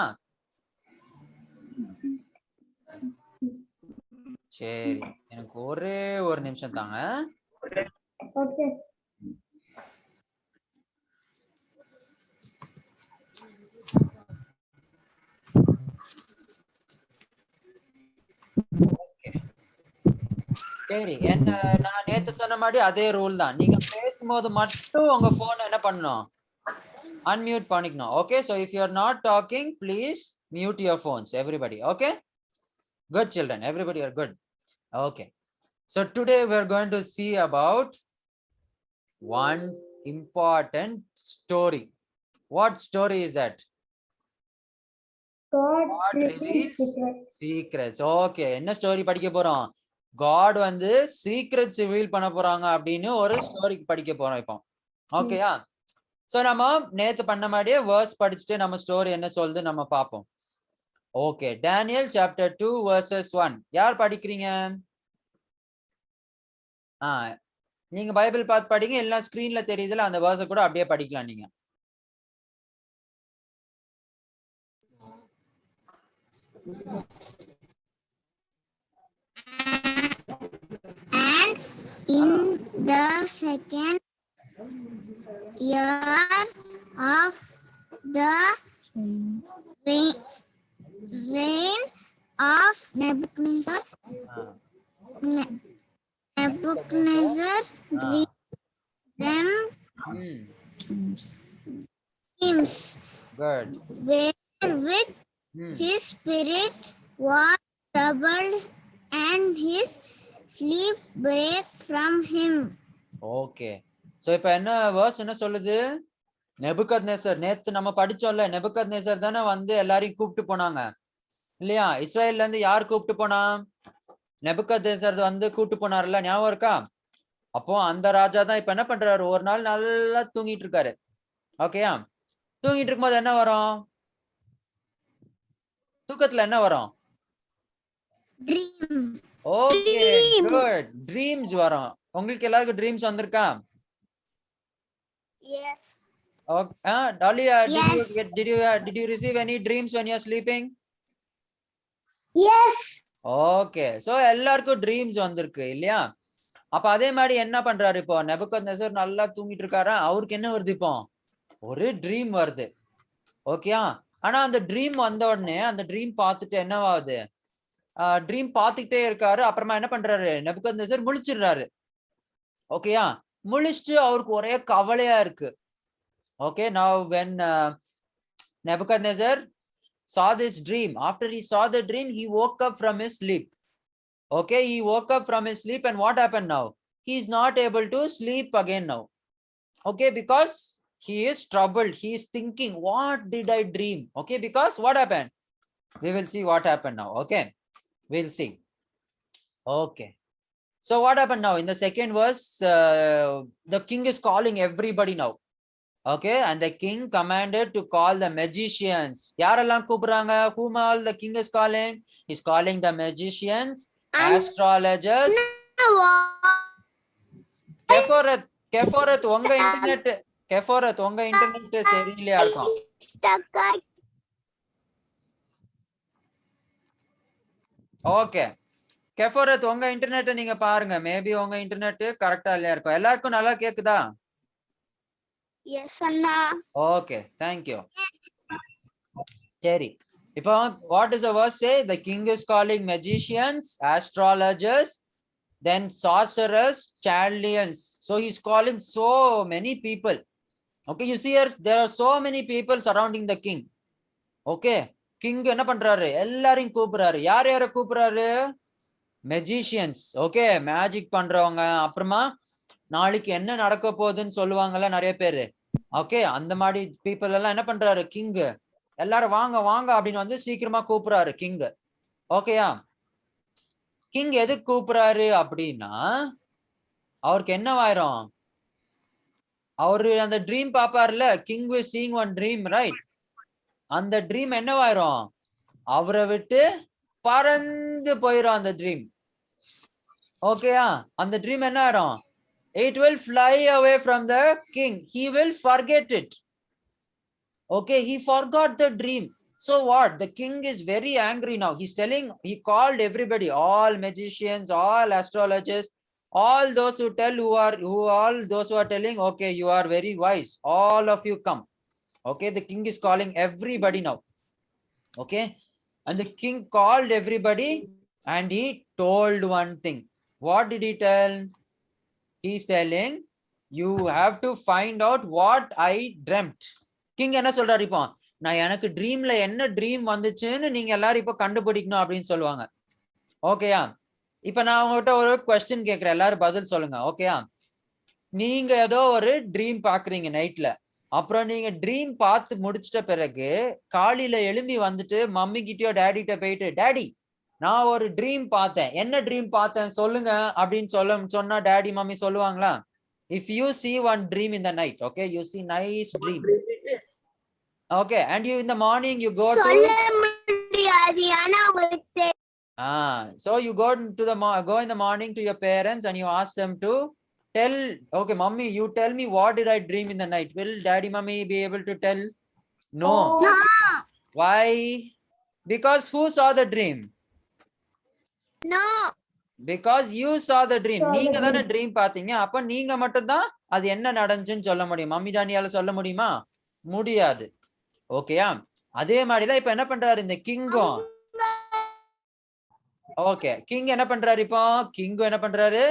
சரி, எனக்கு ஒரே ஒரு நிமிஷம் தாங்க. ஓகே. சரி, என்ன நான் நேத்து சொன்ன மாதிரி அதே ரூல் தான். நீங்க பேசும்போது மட்டும் உங்க போன் என்ன பண்ணணும்? Unmute பண்ணிக்கணும். Okay, so if you are not talking, please mute your phones, everybody. Okay, good children, everybody are good. Okay, so today we are going to see about one important story. What story is that? God God reveals reveals secrets. secrets. Okay, என்ன ஸ்டோரி படிக்க போறோம்? God வந்து சீக்ரெட்ஸ் ரிவீல் பண்ண போறாங்க அப்படின்னு ஒரு ஸ்டோரி படிக்க போறோம் இப்போ. ஓகேயா? சோ நம்ம நேத்து பண்ண மாதிரியே வேர்ஸ் படிச்சுட்டு நம்ம ஸ்டோரி என்ன சொல்லுது நம்ம பார்ப்போம். Okay, Daniel chapter 2 verses 1. யார் படிக்கிறீங்க? நீங்க பைபிள் பார்த்து படிங்க, எல்லாம் ஸ்கிரீன்ல தெரியுதுல அந்த வேர்ஸை கூட அப்படியே படிக்கலாம் நீங்க. And in the second year of the reign of Nebuchadnezzar, dreams Good. wherewith his spirit was troubled, and his sleep break from him. Okay, so இப்போ என்ன வேர்ஸ் என்ன சொல்லுது? நெபுகத்நேசர், நேத்து நம்ம படிச்சோம்ல, நெபுகத்நேசர் தானே வந்து எல்லாரையும் கூப்பிட்டு போனாங்க இல்லையா? இஸ்ரேல்ல இருந்து யார் கூப்பிட்டு போனா? நெபுகத்நேசர் வந்து கூப்பிட்டு போனார்ல, ஞாபகம் இருக்கா? அப்போ அந்த ராஜா தான் இப்ப என்ன பண்றாரு, ஒரு நாள் நல்லா தூங்கிட்டு இருக்காரு. ஓகேயா? தூங்கிட்டு இருக்கும்போது என்ன வரும்? தூக்கத்துல என்ன வரும்? ஓகே, குட், ட்ரீம்ஸ் வரும். உங்களுக்கு எல்லாருக்கும் ட்ரீம்ஸ் வந்திருக்கா? Yes. Okay. Dahlia, Yes. did you receive any dreams when you are sleeping? Yes. Okay, so எல்லாருக்கும் ட்ரீம்ஸ் வந்திருக்கு இல்லையா? அப்ப அதே மாதிரி என்ன பண்றாரு இப்போ நெபுகத்நேசர் நல்லா தூங்கிட்டு இருக்காரா, அவருக்கு என்ன வருது இப்போ? ஒரு ட்ரீம் வருது. ஓகேயா? ஆனா அந்த ட்ரீம் வந்த உடனே அந்த ட்ரீம் பார்த்துட்டு என்னவாகுது? ட்ரீம் பார்த்துக்கிட்டே இருக்காரு. அப்புறமா என்ன பண்றாரு, நெபுகத்நேசர் முழிச்சிடுறாரு. ஓகேயா? முழிச்சிட்டு அவருக்கு ஒரே கவலையா இருக்கு. Okay, now when Nebuchadnezzar saw this dream, after he saw the dream, he woke up from his sleep. Okay, he woke up from his sleep, and what happened now? He is not able to sleep again now. Okay, because he is troubled. He is thinking, what did I dream? Okay, because what happened? We will see what happened now. Okay, we'll see. Okay, so what happened now? In the second verse, the king is calling everybody now. Okay, and the king commanded to call the magicians. Yareல்லாம் கூப்பிடுறாங்க? Whom all the king is calling? He's calling the magicians, astrologers. Keforath, உங்க இன்டர்நெட் சரியில்லையா இருக்கும். ஓகே, கெஃபோரத் உங்க இன்டர்நெட் நீங்க பாருங்க, மேபி உங்க இன்டர்நெட் கரெக்டா இல்லையா இருக்கும். எல்லாருக்கும் நல்லா கேக்குதா? Yes, Anna. Okay, thank you. Seri. இப்போ what does the verse say? The king is calling magicians, astrologers, then sorcerers, chaldeans. So he's calling so many people. Okay, you see here, there are so many people surrounding the king. Okay, king என்ன பண்றாரு, எல்லாரையும் கூப்பிடுறாரு. யார் யாரை கூப்பிடுறாரு? Magicians. Okay, மேஜிக் பண்றவங்க, அப்புறமா நாளைக்கு என்ன நடக்க போகுதுன்னு சொல்லுவாங்கல்ல நிறைய பேரு. ஓகே, அந்த மாதிரி பீப்புள் எல்லாம் என்ன பண்றாரு கிங், எல்லாரும் வாங்க வாங்க அப்படின்னு வந்து சீக்கிரமா கூப்பிடுறாரு கிங். ஓகேயா? கிங் எதுக்கு கூப்பிடுறாரு அப்படின்னா, அவருக்கு என்னவாயிரும், அவரு அந்த ட்ரீம் பாப்பாருல, king was seeing one dream, right? அந்த ட்ரீம் என்னவாயிரும், அவரை விட்டு பறந்து போயிரும் அந்த ட்ரீம். ஓகேயா? அந்த ட்ரீம் என்ன ஆயிரும், it will fly away from the king. He will forget it. Okay, he forgot the dream. So what? The king is very angry now. He's telling, he called everybody, all magicians, all astrologers, all those who tell, all those who are telling, okay, you are very wise, all of you come. Okay, the king is calling everybody now. Okay, and the king called everybody and he told one thing. What did he tell? He's telling, you have to find out what I dreamt. King என்ன சொல்றாரு, இப்போ நான் எனக்கு ட்ரீம்ல என்ன ட்ரீம் வந்துச்சுன்னு நீங்க எல்லாரும் இப்போ கண்டுபிடிக்கணும் அப்படின்னு சொல்லுவாங்க. ஓகேயா? இப்ப நான் உங்ககிட்ட ஒரு क्वेश्चन கேக்குறேன், எல்லாரும் பதில் சொல்லுங்க. ஓகேயா? நீங்க ஏதோ ஒரு ட்ரீம் பாக்குறீங்க நைட்ல. அப்புறம் நீங்க ட்ரீம் பார்த்து முடிச்சிட்ட பிறகு காலையில எழும்பி வந்துட்டு மம்மி கிட்டயோ டேடி கிட்ட போயிட்டு, டேடி நான் ஒரு ட்ரீம் பார்த்தேன், என்ன ட்ரீம் பார்த்தேன் சொல்லுங்க அப்படின்னு சொன்னா டேடி மம்மி சொல்லுவாங்களா? If you see one dream in the night, okay, you see nice dream, okay, and you in the morning you go to so you go to go in the morning to your parents and you ask them to tell, okay mommy you tell me what did I dream in the night. Will daddy mommy be able to tell? No. Why? Because who saw the dream? No. Because you saw the dream. நீங்க தானே ட்ரீம் பாத்தீங்க. அப்ப நீங்க மட்டும் தான் அது என்ன நடந்துச்சுன்னு சொல்ல முடியும். மம்மி டாடியால சொல்ல முடியுமா? முடியாது. ஓகேயா? அதே மாதிரி தான் இப்ப என்ன பண்றாரு இந்த கிங்கும். ஓகே, கிங் என்ன பண்றாரு இப்போ? கிங்கும் என்ன பண்றாரு?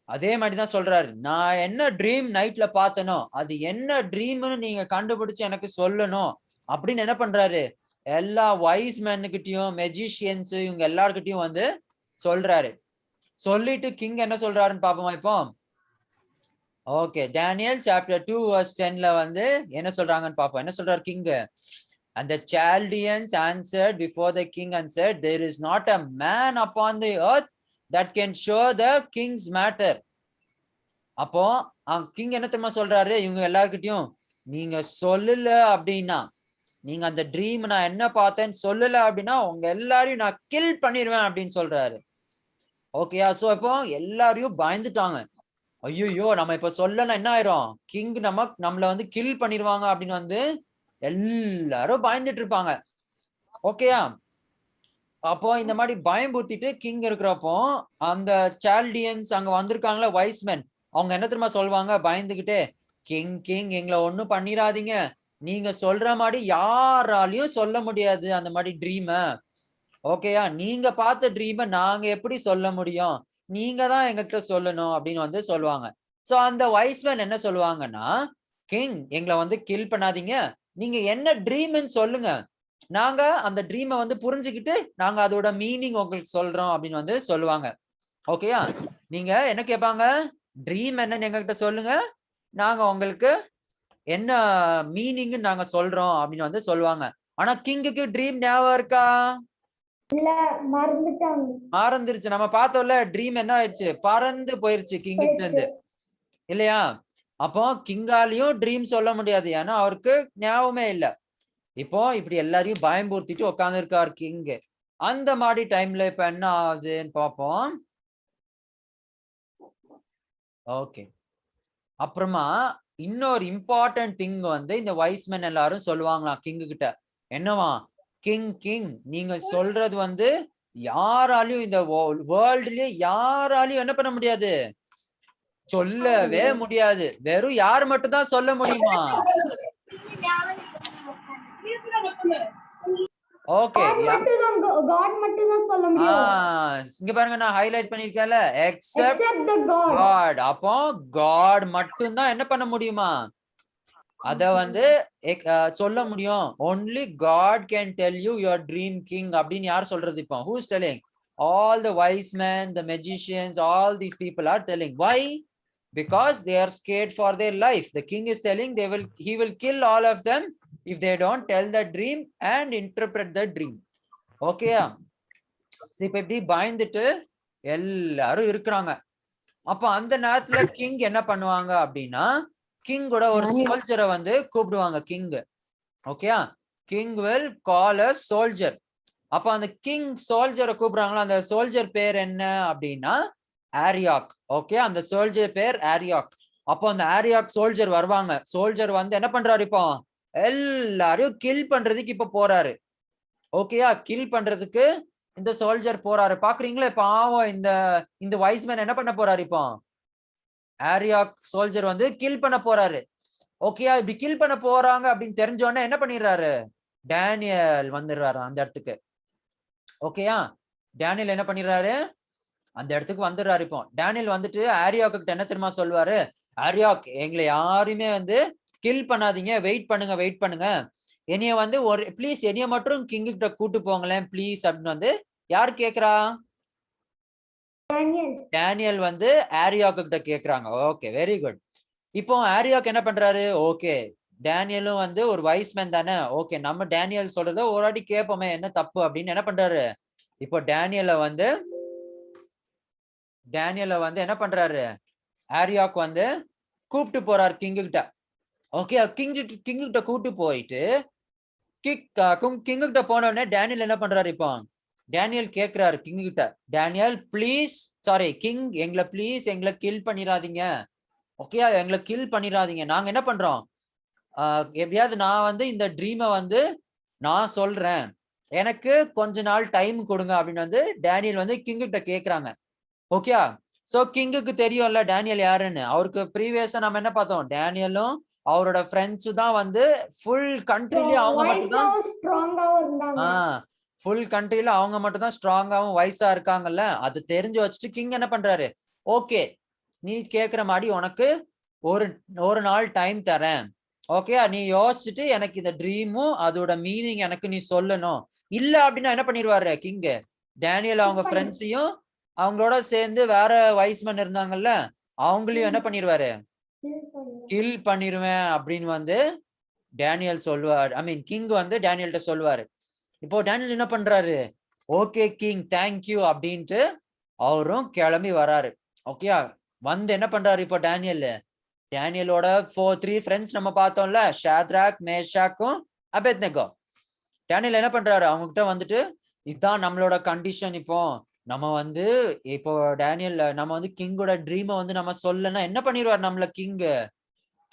அதே மாதிரி தான் சொல்றாரு, நான் என்ன ட்ரீம் நைட்ல பார்த்தனோ அது என்ன ட்ரீம்னு நீங்க கண்டுபிடிச்சு எனக்கு சொல்லணும் அப்படின்னு என்ன பண்றாரு? எல்லா வைஸ் மேன்கிட்டயும் மெஜிஷியன்ஸ் இவங்க எல்லார்கிட்டயும் வந்து சொல்றாரு. சொல்லிட்டு கிங் என்ன சொல்றாருன்னு பாப்போமா இப்போ? ஓகே, டேனியல் சாப்டர் 2 verse 10ல வந்து என்ன சொல்றாங்கன்னு பாப்போம். என்ன சொல்றாரு king? And the Chaldeans answered before the king and said, there is not a man upon the earth that can show the king's matter. அப்போ கிங் என்ன தெரியுமா சொல்றாரு இவங்க எல்லார்கிட்டயும்? நீங்க சொல்லல அப்படின்னா, நீங்க அந்த ட்ரீம் நான் என்ன பார்த்தேன்னு சொல்லல அப்படின்னா உங்க எல்லாரையும் நான் கில் பண்ணிடுவேன் அப்படின்னு சொல்றாரு. ஓகேயா? சோ இப்போ எல்லாரையும் பயந்துட்டாங்க. ஐயோ நம்ம இப்ப சொல்லனா என்ன ஆயிரும்? கிங் நம்மள வந்து கில் பண்ணிடுவாங்க அப்படின்னு வந்து எல்லாரும் பயந்துட்டு இருப்பாங்க. ஓகேயா? அப்போ இந்த மாதிரி பயம் பூத்திட்டு கிங் இருக்கிறப்போ அந்த சால்டியன்ஸ் அங்க வந்திருக்காங்களா வைஸ்மென், அவங்க என்ன தெரியுமா சொல்லுவாங்க பயந்துகிட்டே? கிங் எங்களை ஒண்ணும் பண்ணிடாதீங்க, நீங்க சொல்ற மாதிரி யாராலையும் சொல்ல முடியாது அந்த மாதிரி ட்ரீம. ஓகேயா? நீங்க பார்த்த ட்ரீம நாங்க எப்படி சொல்ல முடியும், நீங்க தான் எங்ககிட்ட சொல்லணும் அப்படின்னு வந்து சொல்லுவாங்க. சோ அந்த வைஸ்மேன் என்ன சொல்லுவாங்கன்னா, கிங் எங்களை வந்து கில் பண்ணாதீங்க, நீங்க என்ன ட்ரீம்னு சொல்லுங்க, நாங்க அந்த ட்ரீமை வந்து புரிஞ்சுக்கிட்டு நாங்க அதோட மீனிங் உங்களுக்கு சொல்றோம் அப்படின்னு வந்து சொல்லுவாங்க. ஓகேயா? நீங்க என்ன கேட்பாங்க? ட்ரீம் என்னன்னு எங்ககிட்ட சொல்லுங்க, நாங்க உங்களுக்கு என்ன மீனிங் நாங்க சொல்றோம் அப்படின்னு வந்து சொல்லுவாங்க. ஆனா கிங்குக்கு ட்ரீம் ஞாபகம் இருக்கா? இல்ல, மறந்துட்டாங்க. மறந்துருச்சு. நம்ம பார்த்தோம்ல ட்ரீம் என்ன ஆயிடுச்சு? பறந்து போயிருச்சு கிங் கிட்ட இருந்து, இல்லையா? அப்போ கிங்காலையும் ட்ரீம் சொல்ல முடியாது, ஏன்னா அவருக்கு ஞாபகமே இல்ல. இப்போ இப்படி எல்லாரையும் பயம்பூர்த்திட்டு உட்கார்ந்து இருக்காரு கிங். அந்த மாதிரி டைம்ல இப்ப என்ன ஆகுதுன்னு பார்ப்போம். ஓகே, அப்புறமா இன்னொரு இம்பார்ட்டன்ட் திங் வந்து இந்த வைஸ்மென் எல்லாரும் சொல்லுவாங்களாம் கிங் கிட்ட. என்னவா? கிங் நீங்க சொல்றது வந்து யாராலையும் இந்த வேர்ல்ட்லயே யாராலையும் என்ன பண்ண முடியாது, சொல்லவே முடியாது. வெறும் யார் மட்டும் தான் சொல்ல முடியுமா? ஓகே, காட் மட்டும் தான் சொல்ல முடியும். இங்க பாருங்க நான் ஹைலைட் பண்ணிருக்கேன்ல, எக்ஸெப்ட் காட். அப்போ காட் மட்டும் தான் என்ன பண்ண முடியுமா, அத வந்து சொல்ல முடியும். only God can tell you your dream king அப்படின்னு யார் சொல்றது இப்போ? who is telling? all the wise men, the magicians, all these people are telling. why? because they are scared for their life. The king is telling he will kill all of them if they don't tell the dream and interpret the dream. ஓகேயா? இப்ப இப்படி பயந்துட்டு எல்லாரும் இருக்கிறாங்க. அப்ப அந்த நேரத்துல கிங் என்ன பண்ணுவாங்க அப்படின்னா, கிங்கோட ஒரு சோல்ஜரை வந்து கூப்பிடுவாங்க கிங். ஓகேயா? King will call a soldier. அப்ப அந்த கிங் சோல்ஜரை கூப்பிடுறாங்களா, அந்த சோல்ஜர் பேர் என்ன அப்படின்னா ஆரியாக். ஓகே, அந்த சோல்ஜர் பேர் ஆரியாக். அப்போ அந்த ஆரியாக் சோல்ஜர் வருவாங்க. சோல்ஜர் வந்து என்ன பண்றாரு இப்போ? எல்லாரையும் கில் பண்றதுக்கு இப்ப போறாரு. ஓகேயா? கில் பண்றதுக்கு இந்த சோல்ஜர் போறாரு. பாக்குறீங்களா? பாவம் இந்த வைஸ்மேன் என்ன பண்ண போறாரு இப்போ? ஆரியாக் சோல்ஜர் வந்து கில் பண்ண போறாரு. ஓகேயா? இப்படி கில் பண்ண போறாங்க அப்படின்னு தெரிஞ்ச உடனே என்ன பண்ணிடுறாரு? டேனியல் வந்துடுறாரு அந்த இடத்துக்கு. ஓகேயா? டேனியல் என்ன பண்ணிடுறாரு? அந்த இடத்துக்கு வந்துடுறாரு. இப்போ டேனியல் வந்துட்டு ஆரியாக்கு கிட்ட என்ன தெரியுமா சொல்லுவாரு? ஆரியாக், எங்களை யாருமே வந்து கில் பண்ணாதீங்க, வெயிட் பண்ணுங்க, என்னைய வந்து ஒரு ப்ளீஸ் என்னைய மட்டும் கிங் கிட்ட கூட்டு போங்களேன் ப்ளீஸ் அப்படின்னு வந்து யார் கேக்குறா? டேனியல் வந்து ஆரியாக்கு கிட்ட கேக்குறாங்க. Okay, very good. இப்போ ஆரியாக் என்ன பண்றாரு? ஓகே, டேனியலும் வந்து ஒரு வைஸ்மேன் தானே, ஓகே நம்ம டேனியல் சொல்றத ஒரு வாட்டி கேட்போமே என்ன தப்பு அப்படின்னு என்ன பண்றாரு, இப்போ டேனியலை வந்து என்ன பண்றாரு, ஆரியாக் வந்து கூப்பிட்டு போறாரு கிங்கு கிட்ட. ஓகே கிங்கு கிட்ட கூப்பிட்டு போயிட்டு கிங்கு கிட்ட போன உடனே டேனியல் என்ன பண்றாரு, இப்போ டேனியல் கேக்குறாரு கிங்கு கிட்ட, டேனியல் ப்ளீஸ் சாரி கிங் எங்களை கில் பண்ணிடாதீங்க, ஓகே எங்களை கில் பண்ணிடாதீங்க, நாங்க என்ன பண்றோம் எப்படியாவது நான் வந்து இந்த ட்ரீமை வந்து நான் சொல்றேன், எனக்கு கொஞ்ச நாள் டைம் கொடுங்க அப்படின்னு வந்து டேனியல் வந்து கிங்கு கிட்ட கேக்குறாங்க. ஓகே சோ கிங்குக்கு தெரியும்ல டேனியல் யாருன்னு, அவருக்கு ப்ரீவியஸா நம்ம என்ன பார்த்தோம், டேனியலும் அவரோட ஃப்ரெண்ட்ஸ் தான் வந்து ஃபுல் கண்ட்ரிலயே அவங்க மட்டும் தான் ஃபுல் கண்ட்ரில அவங்க மட்டும் தான் ஸ்ட்ராங்காவும் வயசா இருக்காங்கல்ல, அது தெரிஞ்சு வச்சுட்டு கிங் என்ன பண்றாரு, ஓகே நீ கேக்குற மாதிரி உனக்கு ஒரு நாள் டைம் தரேன், ஓகே நீ யோசிச்சுட்டு எனக்கு இந்த ட்ரீமும் அதோட மீனிங் எனக்கு நீ சொல்லணும், இல்ல அப்படின்னா என்ன பண்ணிடுவாரு கிங், டேனியல் அவங்க ஃப்ரெண்ட்ஸையும் அவங்களோட சேர்ந்து வேற வைஸ்மேன் இருந்தாங்கல்ல அவங்களையும் என்ன பண்ணிடுவாரு, கில் பண்ணிடுவேன் அப்படின்னு வந்து டேனியல் சொல்லுவார், ஐ மீன் கிங் வந்து டேனியல்கிட்ட சொல்லுவாரு. இப்போ டேனியல் என்ன பண்றாரு, ஓகே கிங் தேங்க்யூ அப்படின்ட்டு அவரும் கிளம்பி வராரு. ஓகே வந்து என்ன பண்றாரு இப்போ டேனியலோட 3 ஃப்ரெண்ட்ஸ் நம்ம பார்த்தோம்ல, ஷாத்ராக் மேஷாக்கும் அபேத்நேகோ. டேனியல் என்ன பண்றாரு, அவங்க கிட்ட வந்துட்டு இதுதான் நம்மளோட கண்டிஷன், இப்போ டேனியல் நம்ம வந்து கிங்கோட ட்ரீமை வந்து நம்ம சொல்லனா என்ன பண்ணிடுவார், நம்மள கிங்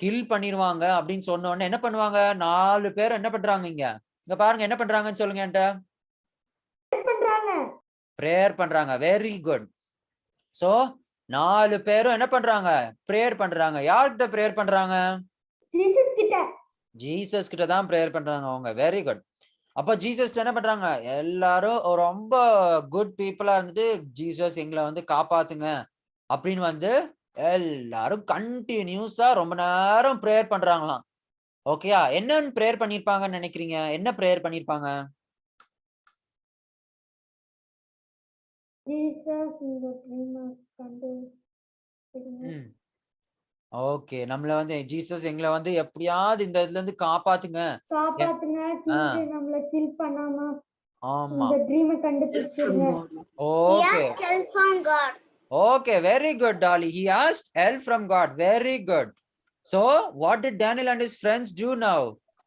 கில் பண்ணிடுவாங்க அப்படின்னு சொன்ன உடனே என்ன பண்ணுவாங்க, 4 பேர் என்ன பண்றாங்க இங்க பாருங்க என்ன பண்றாங்கன்னு சொல்லுங்க என்கிட்ட, பிரேயர் பண்றாங்க. Very good. சோ 4 பேரும் என்ன பண்றாங்க, பிரேயர் பண்றாங்க. யார்கிட்ட பிரேயர் பண்றாங்க, ஜீசஸ் கிட்ட தான் பிரேயர் பண்றாங்க அவங்க. Very good. அப்ப ஜீசஸ் என்ன பண்றாங்க, எல்லாரும் ரொம்ப குட் பீப்புளா இருந்துட்டு ஜீசஸ் எங்களை வந்து காப்பாத்துங்க அப்படின்னு வந்து எல்லாரும் கண்டினியூஸா ரொம்ப நேரம் பிரேயர் பண்றாங்களாம். ஓகேயா, என்னன்னு பிரேயர் பண்ணிருப்பாங்கன்னு நினைக்கிறீங்க, என்ன பிரேயர் பண்ணிருப்பாங்க, ஓகே நம்மள வந்து ஜீசஸ் எங்களை வந்து எப்படியாவது இந்த இதுல இருந்து காப்பாத்துங்க, நம்மள கில் பண்ணாம ஆமா இந்த ட்ரீமை கண்டுபிடிச்சிருங்க. Okay, very good, Dolly. He asked help from God. Very good. So, what did Daniel and his friends do now?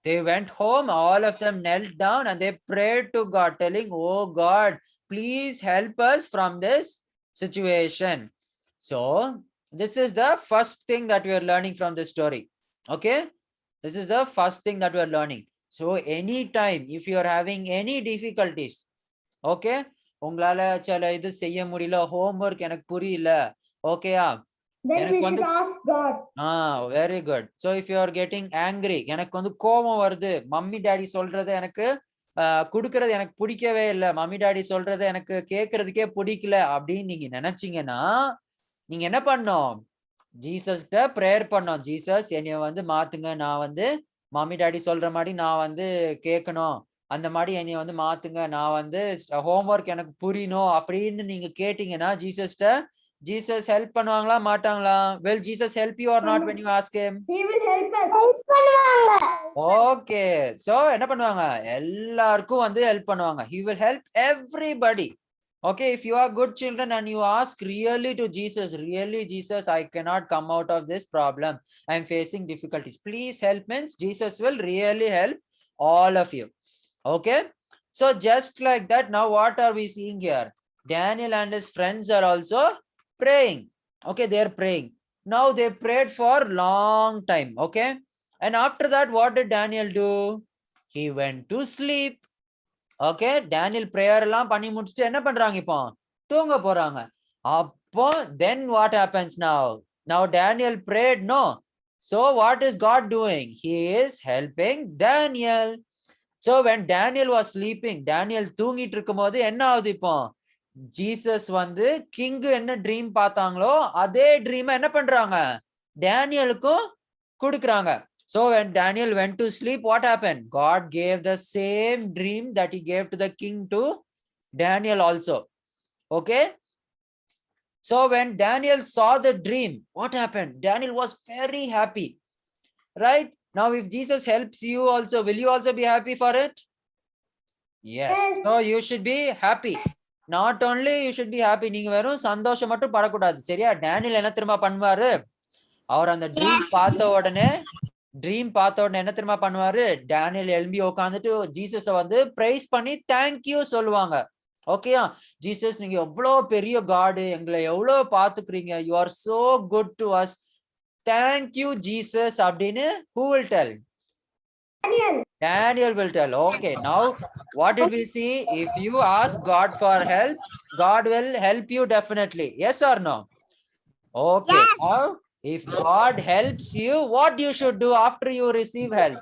They went home, all of them knelt down and they prayed to God, telling, oh God, please help us from this situation. So, this is the first thing that we are learning from this story. Okay? This is the first thing that we are learning. So, anytime, if you are having any difficulties, okay? உங்களால சில இது செய்ய முடியல, ஹோம்வொர்க் எனக்கு புரியல, ஓகேயா, எனக்கு வந்து very good. So if you are getting angry, எனக்கு வந்து கோபம் வருது, மம்மி டாடி சொல்றது எனக்கு குடுக்கறது எனக்கு பிடிக்கவே இல்லை, மம்மி டாடி சொல்றது எனக்கு கேட்கறதுக்கே பிடிக்கல அப்படின்னு நீங்க நினைச்சீங்கன்னா நீங்க என்ன பண்ணணும், ஜீசஸ்கிட்ட பிரேயர் பண்ணோம், ஜீசஸ் என்னைய வந்து மாத்துங்க, நான் வந்து மம்மி டாடி சொல்ற மாதிரி நான் வந்து கேட்கணும், அந்த மாதிரி என்னைய வந்து மாத்துங்க, நான் வந்து ஹோம்வொர்க் எனக்கு புரியணும் அப்படின்னு நீங்க கேட்டீங்கன்னா ஜீசஸ் ஹெல்ப் பண்ணுவாங்களா மாட்டாங்களா? Will Jesus help you or not when you ask him? He will help us. Help பண்ணுவாங்க. Okay, so என்ன பண்ணுவாங்க, எல்லாருக்கும் வந்து ஹெல்ப் பண்ணுவாங்க. He will help everybody. Okay, if you are good children and you ask really to Jesus, really Jesus, I cannot come out of this problem, I am facing difficulties, please help me, Jesus will really help all of you. Okay, so just like that, now what are we seeing here, Daniel and his friends are also praying. Okay, they are praying. Now they prayed for long time. Okay, and after that what did Daniel do? He went to sleep. Okay, Daniel prayer எல்லாம் பண்ணி முடிச்சிட்டு என்ன பண்றாங்க, இப்போ தூங்க போறாங்க. அப்போ then what happens now Daniel prayed, no, so what is God doing? He is helping Daniel. So when Daniel was sleeping, Daniel தூங்கிட்டு இருக்கும்போது என்ன ஆகுது, இப்போ ஜீசஸ் வந்து கிங் என்ன ட்ரீம் பார்த்தாங்களோ அதே ட்ரீம் என்ன பண்றாங்க, டேனியலுக்கும் கொடுக்குறாங்க. So when Daniel went to sleep, what happened? God gave the same dream that he gave to the king to Daniel also. Okay, so when Daniel saw the dream, what happened? Daniel was very happy, right? Now if Jesus helps you also, will you also be happy for it? Yes. So you should be happy. Not only you should be happy, நீங்க வெறும் சந்தோஷம் மட்டும் படக்கூடாது. சரியா? டேனியல் என்ன திரும்ப பண்ணுவாரு? அவர் அந்த ட்ரீம் பார்த்த உடனே என்ன திரும்ப பண்ணுவாரு? டேனியல் எழும்பி உட்காந்துட்டு ஜீசஸ வந்து பிரைஸ் பண்ணி தேங்க்யூ சொல்லுவாங்க. ஓகேயா? ஜீசஸ் நீங்க எவ்வளவு பெரிய காடு, எங்களை எவ்வளவு பாத்துக்கிறீங்க, you are so good to us, thank you Jesus அப்படின்னு who will tell? Daniel will tell. Okay, now what did we see? If you ask God for help, God will help you definitely. Yes or no? Okay. Yes. Now, if God helps you, what you should do after you receive help?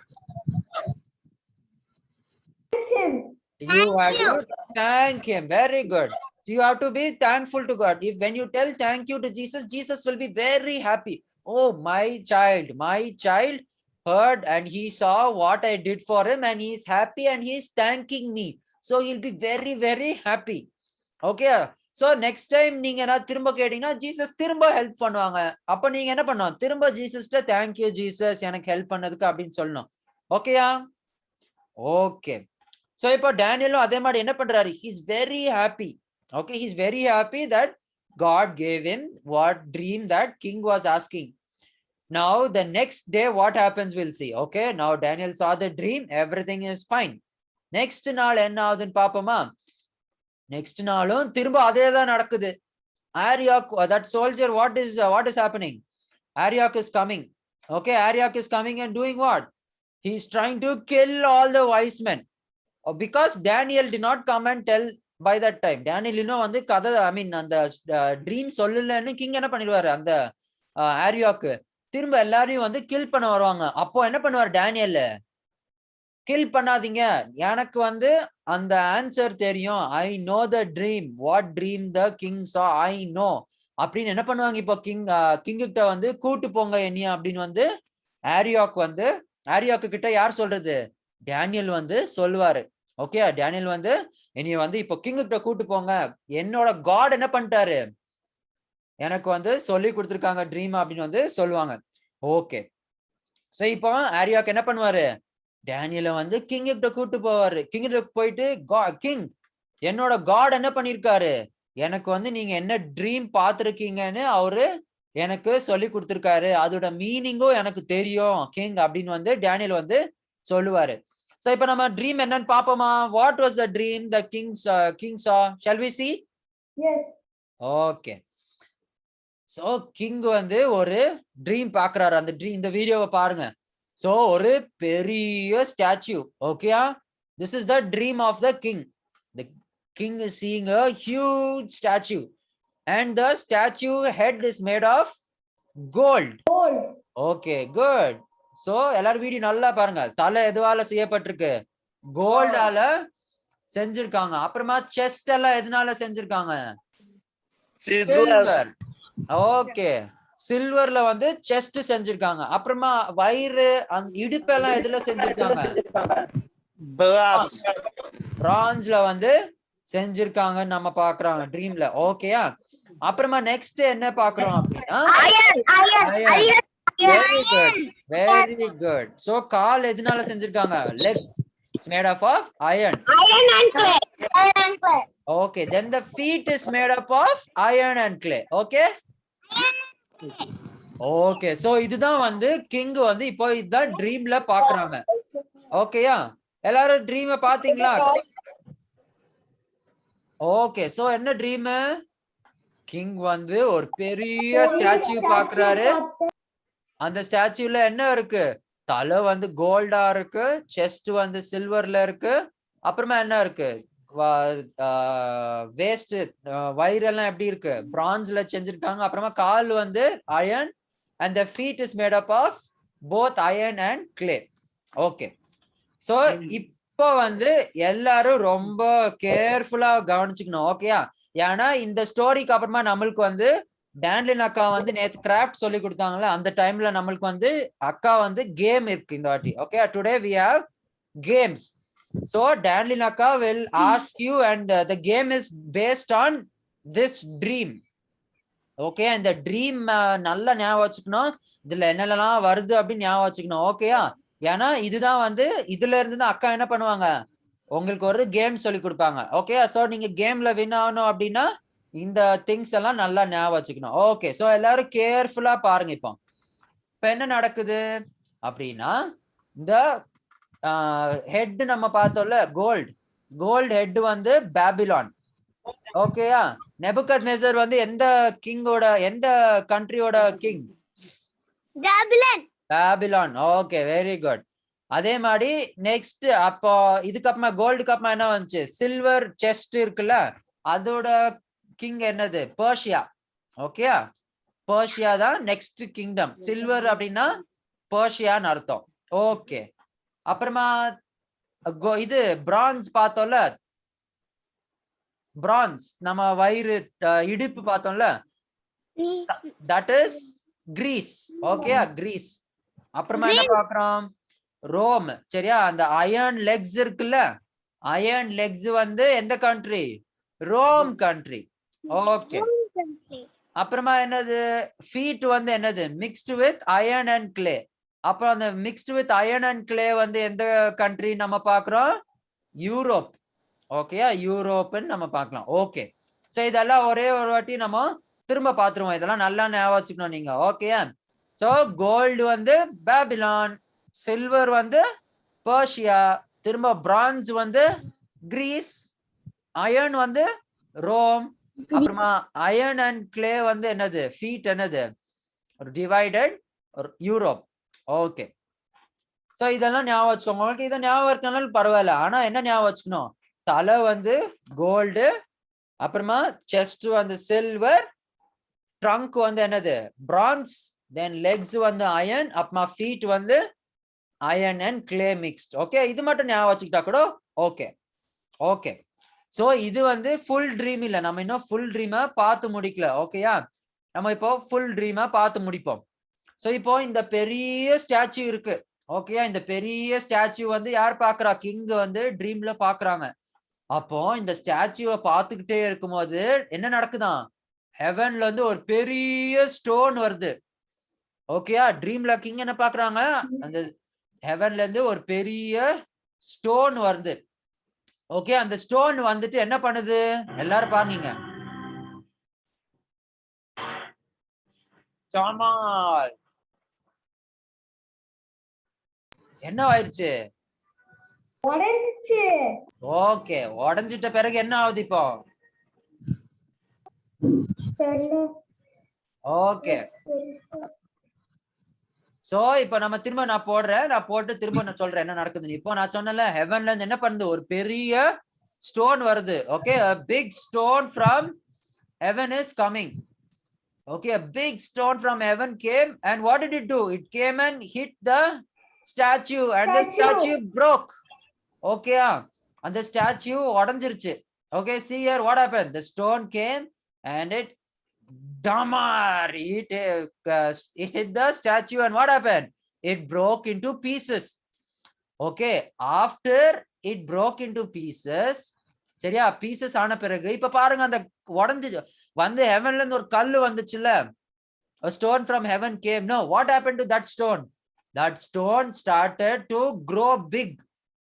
You have to thank him. Very good. So you have to be thankful to God. If when you tell thank you to Jesus, Jesus will be very happy. Oh, my child heard and he saw what I did for him and he is happy and he is thanking me. So he'll be very, very happy. Okay. So next time நீங்க என்ன திரும்ப கேட்டீங்கன்னா ஜீசஸ் திரும்ப ஹெல்ப் பண்ணுவாங்க. அப்ப நீங்க என்ன பண்ணணும்? திரும்ப ஜீசஸ்ட தேங்க்யூ ஜீசஸ் எனக்கு ஹெல்ப் பண்ணதுக்கு அப்படின்னு சொல்லணும். ஓகேயா? ஓகே. So இப்போ டேனியலும் அதே மாதிரி என்ன பண்றாரு? He is very happy. Okay, he is very happy that God gave him what dream that king was asking. Now the next day what happens we'll see. Okay, now Daniel saw the dream, everything is fine. Next நாள் என்ன ஆகுதுன்னு பாப்போமா? Next நாளும் திரும்ப அதே தான் நடக்குது. Arioch, that soldier, what is happening? Arioch is coming. Okay, Arioch is coming and doing what? He is trying to kill all the wise men. Because Daniel did not come and tell by that time. Daniel இன்னும் வந்து கதை அந்த ட்ரீம் சொல்லலன்னு கிங் என்ன பண்ணிடுவாரு? அந்த Arioch திரும்ப எல்லாரையும் வந்து கில் பண்ண வருவாங்க. அப்போ என்ன பண்ணுவார் டேனியல்? கில் பண்ணாதீங்க, எனக்கு வந்து அந்த ஆன்சர் தெரியும். I know the dream, what dream the king சா, ஐ நோ அப்படின்னு என்ன பண்ணுவாங்க? இப்போ கிங்கிட்ட வந்து கூட்டு போங்க என்னைய அப்படின்னு வந்து ஆரியாக்கு கிட்ட யார் சொல்றது? டேனியல் வந்து சொல்லுவாரு. ஓகே, டேனியல் வந்து என்னைய வந்து இப்போ கிங்கிட்ட கூட்டு போங்க, என்னோட காட் என்ன பண்ணிட்டாரு, எனக்கு வந்து சொல்லி கொடுத்துருக்காங்க ட்ரீம் அப்படின்னு வந்து சொல்லுவாங்க. ஓகே, சோ இப்போ ஆரியாக் என்ன பண்ணுவாரு? டேனியலை வந்து கிங்கிட்ட கூட்டு போவாரு. கிங்கிட்ட போயிட்டு கிங், என்னோட காட் என்ன பண்ணிருக்காரு, எனக்கு வந்து நீங்க என்ன ட்ரீம் பார்த்திருக்கீங்கன்னு அவரு எனக்கு சொல்லி கொடுத்திருக்காரு, அதோட மீனிங்கும் எனக்கு தெரியும் கிங் அப்படின்னு வந்து டேனியல் வந்து சொல்லுவாரு. சோ இப்ப நம்ம ட்ரீம் என்னன்னு பாப்போமா? What was the dream the king saw? Shall we see? Yes. Okay, so king வந்து ஒரு ட்ரீம் பாக்குறாரு. அந்த ட்ரீம், இந்த வீடியோவை பாருங்க. சோ ஒரு பெரிய ஸ்டாச்சு. ஓகேயா, this is the dream of the king. The king is seeing a huge statue and the statue head is made of gold. Okay, good. So எல்லாரும் வீடியோ நல்லா பாருங்க. தலை எதுவால செய்யப்பட்டிருக்கு? கோல்டால செஞ்சிருக்காங்க. அப்புறமா செஸ்ட் எல்லாம் எதனால செஞ்சிருக்காங்க? சில்வர். ஓகே, சில்வர்ல வந்து செஸ்ட் செஞ்சிருக்காங்க. அப்புறமா வயிறு, அந்த இடுப்பெல்லாம் எதுல செஞ்சிருக்காங்க? பிரான்ஸ்ல வந்து செஞ்சிருக்காங்க நம்ம பாக்குறோம் ட்ரீம்ல. ஓகேயா, அப்புறமா நெக்ஸ்ட் என்ன பாக்குறோம் அப்படின்னா very good, very good. So கால் எதனால செஞ்சிருக்காங்க? Legs made up of iron and clay. Okay, then the feet is made up of iron and clay. Okay, okay, so இதுதான் வந்து கிங் வந்து இப்போ இதுதான் ட்ரீம்ல பாக்குறாங்க. ஓகேயா, எல்லாரும் ட்ரீமை பாத்தீங்களா? ஓகே, சோ என்ன ட்ரீம்? கிங் வந்து ஒரு பெரிய ஸ்டாச்சு பாக்குறாரு. அந்த ஸ்டாச்சுல என்ன இருக்கு? தலை வந்து கோல்டா இருக்கு, செஸ்ட் வந்து சில்வர்ல இருக்கு, அப்புறமா என்ன இருக்கு? வேஸ்ட் வயிறெல்லாம் எப்படி இருக்கு? பிரான்ஸ்ல செஞ்சிருக்காங்க. அப்புறமா கால் வந்து iron and the feet is made up of both iron and clay. Okay, so இப்போ வந்து எல்லாரும் ரொம்ப கேர்ஃபுல்லா கவனிச்சுக்கணும். ஓகேயா, ஏன்னா இந்த ஸ்டோரிக்கு அப்புறமா நம்மளுக்கு வந்து டேன்லின் அக்கா வந்து நேத்து கிராஃப்ட் சொல்லி கொடுத்தாங்கல்ல, அந்த டைம்ல நம்மளுக்கு வந்து அக்கா வந்து கேம் இருக்கு இந்த வாட்டி. Okay, today we have games. So Danlin Akka will ask you and the game is based on this dream. Okay, and the dream நல்லா ஞாபகம் வச்சுக்கணும். இதுல என்னெல்லாம் வருது அப்படின்னு ஞாபகம் வச்சுக்கணும். ஓகேயா, ஏன்னா இதுதான் வந்து இதுல இருந்து தான் அக்கா என்ன பண்ணுவாங்க, உங்களுக்கு ஒரு கேம் சொல்லி கொடுப்பாங்க. ஓகே, சோ நீங்க கேம்ல வின் ஆகணும் அப்படின்னா இந்த திங்ஸ் எல்லாம் நல்லா ஞாபகம் வச்சுக்கணும். ஓகே, சோ எல்லாரும் கேர்ஃபுல்லா பாருங்க. இப்ப என்ன நடக்குது அப்படின்னா, இந்த ஹெட் நம்ம பார்த்தோம்ல, கோல்டு ஹெட் வந்து பாபிலான். ஓகேயா, நெபுகத்நேசர் வந்து எந்த கிங்கோட, எந்த கண்ட்ரியோட கிங்? பாபிலான். Okay, very good. அதே மாதிரி நெக்ஸ்ட் அப்போ இதுக்கப்புறமா கோல்டுக்கு அப்புறமா என்ன வந்துச்சு? சில்வர் செஸ்ட் இருக்குல்ல, அதோட கிங் என்னது? பர்ஷியா. ஓகேயா, பர்ஷியா தான் நெக்ஸ்ட் கிங்டம். சில்வர் அப்படின்னா பர்ஷியான்னு அர்த்தம். ஓகே, அப்புறமா இது பிரான்ஸ் பார்த்தோம்ல, பிரான்ஸ் நம்ம வயிறு இடுப்பு பார்த்தோம்ல, தட் இஸ் கிரீஸ். ஓகேயா, கிரீஸ். அப்புறமா என்ன பாக்குறோம்? ரோம். சரியா, அந்த அயர்ன் லெக்ஸ் இருக்குல்ல, அயர்ன் லெக்ஸ் வந்து எந்த கண்ட்ரி? Rome country. ஓகே, அப்புறமா என்னது? ஃபீட் வந்து என்னது? Mixed with iron and clay. அப்புறம் அந்த mixed with iron and clay வந்து எந்த கண்ட்ரி நம்ம பாக்குறோம்? யூரோப். ஓகேயா, யூரோப்னு நம்ம பார்க்கலாம். ஓகே, சோ இதெல்லாம் ஒரே ஒரு வாட்டி நம்ம திரும்ப பாத்துருவோம். இதெல்லாம் நல்லா ஞாபகம் வச்சுக்கணும் நீங்க. ஓகே, சோ கோல்டு வந்து பாபிலான், சில்வர் வந்து பர்ஷியா, திரும்ப பிரான்ஸ் வந்து கிரீஸ், அயர்ன் வந்து ரோம், அப்புறமா அயர்ன் அண்ட் கிளே வந்து என்னது? ஃபீட் என்னது? Divided Europe. ஓகே, சோ இதெல்லாம் ஞாபகம் வச்சுக்கோங்க. உங்களுக்கு இதை ஞாபகம் இருக்கனாலும் பரவாயில்ல, ஆனா என்ன ஞாபகம் வச்சுக்கணும்? தலை வந்து கோல்டு, அப்புறமா செஸ்ட் வந்து சில்வர், ட்ரங்க் வந்து என்னது? பிரான்ஸ், தென் லெக்ஸ் வந்து அயர்ன், அப்புறமா ஃபீட் வந்து iron and clay mixed. Okay, இது மட்டும் ஞாபகம் வச்சுக்கிட்டா கூட ஓகே. ஓகே, சோ இது வந்து ஃபுல் ட்ரீம் இல்ல, நம்ம இன்னும் ஃபுல் ட்ரீமா பார்த்து முடிக்கல. ஓகேயா, நம்ம இப்போ ஃபுல் ட்ரீமா பார்த்து முடிப்போம். சோ இப்போ இந்த பெரிய ஸ்டாச்சு இருக்கு. ஓகேயா, இந்த பெரிய ஸ்டாச்சு வந்து யார் பாக்குறா? கிங் வந்து ட்ரீம்ல பாக்குறாங்க. அப்போ இந்த ஸ்டாச்சுவை பார்த்துக்கிட்டே இருக்கும்போது என்ன நடக்குதான்? ஹெவன்ல இருந்து ஒரு பெரிய ஸ்டோன் வருது. ஓகேயா, ட்ரீம்ல கிங் என்ன பாக்குறாங்க? அந்த ஹெவன்ல இருந்து ஒரு பெரிய ஸ்டோன் வருது. ஓகே, அந்த ஸ்டோன் வந்துட்டு என்ன பண்ணுது? எல்லாரும் பாருங்க. சாமால் என்ன ஆயிடுச்சு? உடைஞ்சிச்சு. ஓகே, உடைஞ்சிட்ட பிறகு என்ன ஆகுது இப்போ? ஓகே, சோ இப்போ நம்ம திரும்ப நான் போட்டு திரும்ப நான் சொல்றேன் என்ன நடக்குதுன்னு. இப்போ நான் சொன்னல, ஹெவன்ல இருந்து என்ன பண்ணுது? ஒரு பெரிய ஸ்டோன் வருது. Okay, a big stone from heaven is coming. Okay, a big stone from heaven came, and what did it do? It came and hit the statue, and the statue broke. Okay, and the statue udanjiruchu. Okay, see here what happened? The stone came and it hit the statue, and what happened? It broke into pieces. Okay, after it broke into pieces, சரியா, பீசஸ் ஆன பிறகு இப்ப பாருங்க, அந்த உடஞ்சு வந்து ஹெவன்ல இருந்து ஒரு கல்லு வந்துச்சுல்ல, a stone from heaven came. No, what happened to that stone? That stone started to grow big.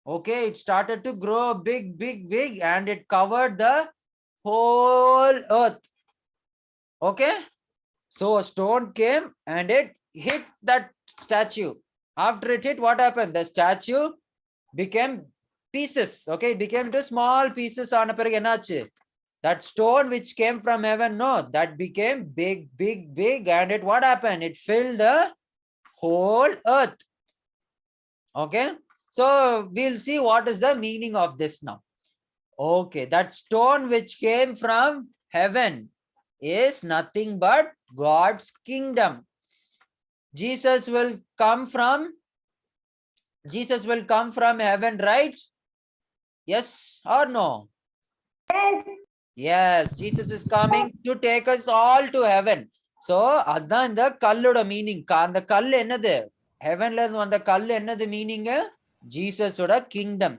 Okay, it started to grow big, and it covered the whole earth. Okay, so a stone came and it hit that statue. After it hit, what happened? The statue became pieces. Okay, it became into small pieces. ஆன பிறகு என்னாச்சு? That stone which came from heaven, no, that became big, and it what happened? It filled the whole earth. Okay, so we'll see what is the meaning of this now. Okay, that stone which came from heaven is nothing but God's kingdom. Jesus will come from heaven, right? Yes or no? Yes, Jesus is coming to take us all to heaven. So அதான் இந்த கல்லோட மீனிங். அந்த கல் என்னது? ஹெவன்ல இருந்து வந்த கல் என்னது மீனிங்? ஜீசஸோட கிங்டம்.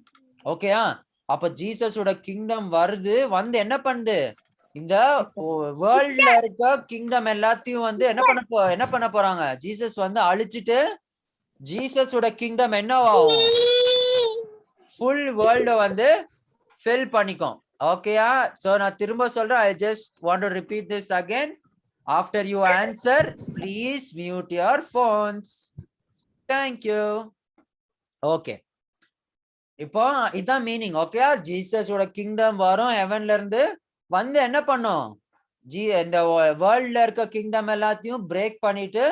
ஓகேயா, அப்ப ஜீசஸோட கிங்டம் வருது, வந்து என்ன பண்ணுது? இந்த வேர்ல்ட்ல இருக்க கிங்டம் எல்லாத்தையும் வந்து என்ன பண்ண போறாங்க? ஜீசஸ் வந்து அழிச்சிட்டு ஜீசஸோட கிங்டம் என்னவாகும்? ஃபுல் வேர்ல்ட வந்து ஃபில் பண்ணிக்கும். ஓகேயா? சோ நான் திரும்ப சொல்றேன். I just want to repeat this again. After you answer, please mute your phones. Thank you. Okay. இப்போ இதான் மீனிங். ஓகேயா? ஜீசஸோட கிங்டம் வரும் ஹெவன்ல இருந்து வந்து என்ன பண்ணும்? இந்த வேர்ல்ட்ல இருக்க கிங்டம் எல்லாத்தையும் பிரேக் பண்ணிட்டு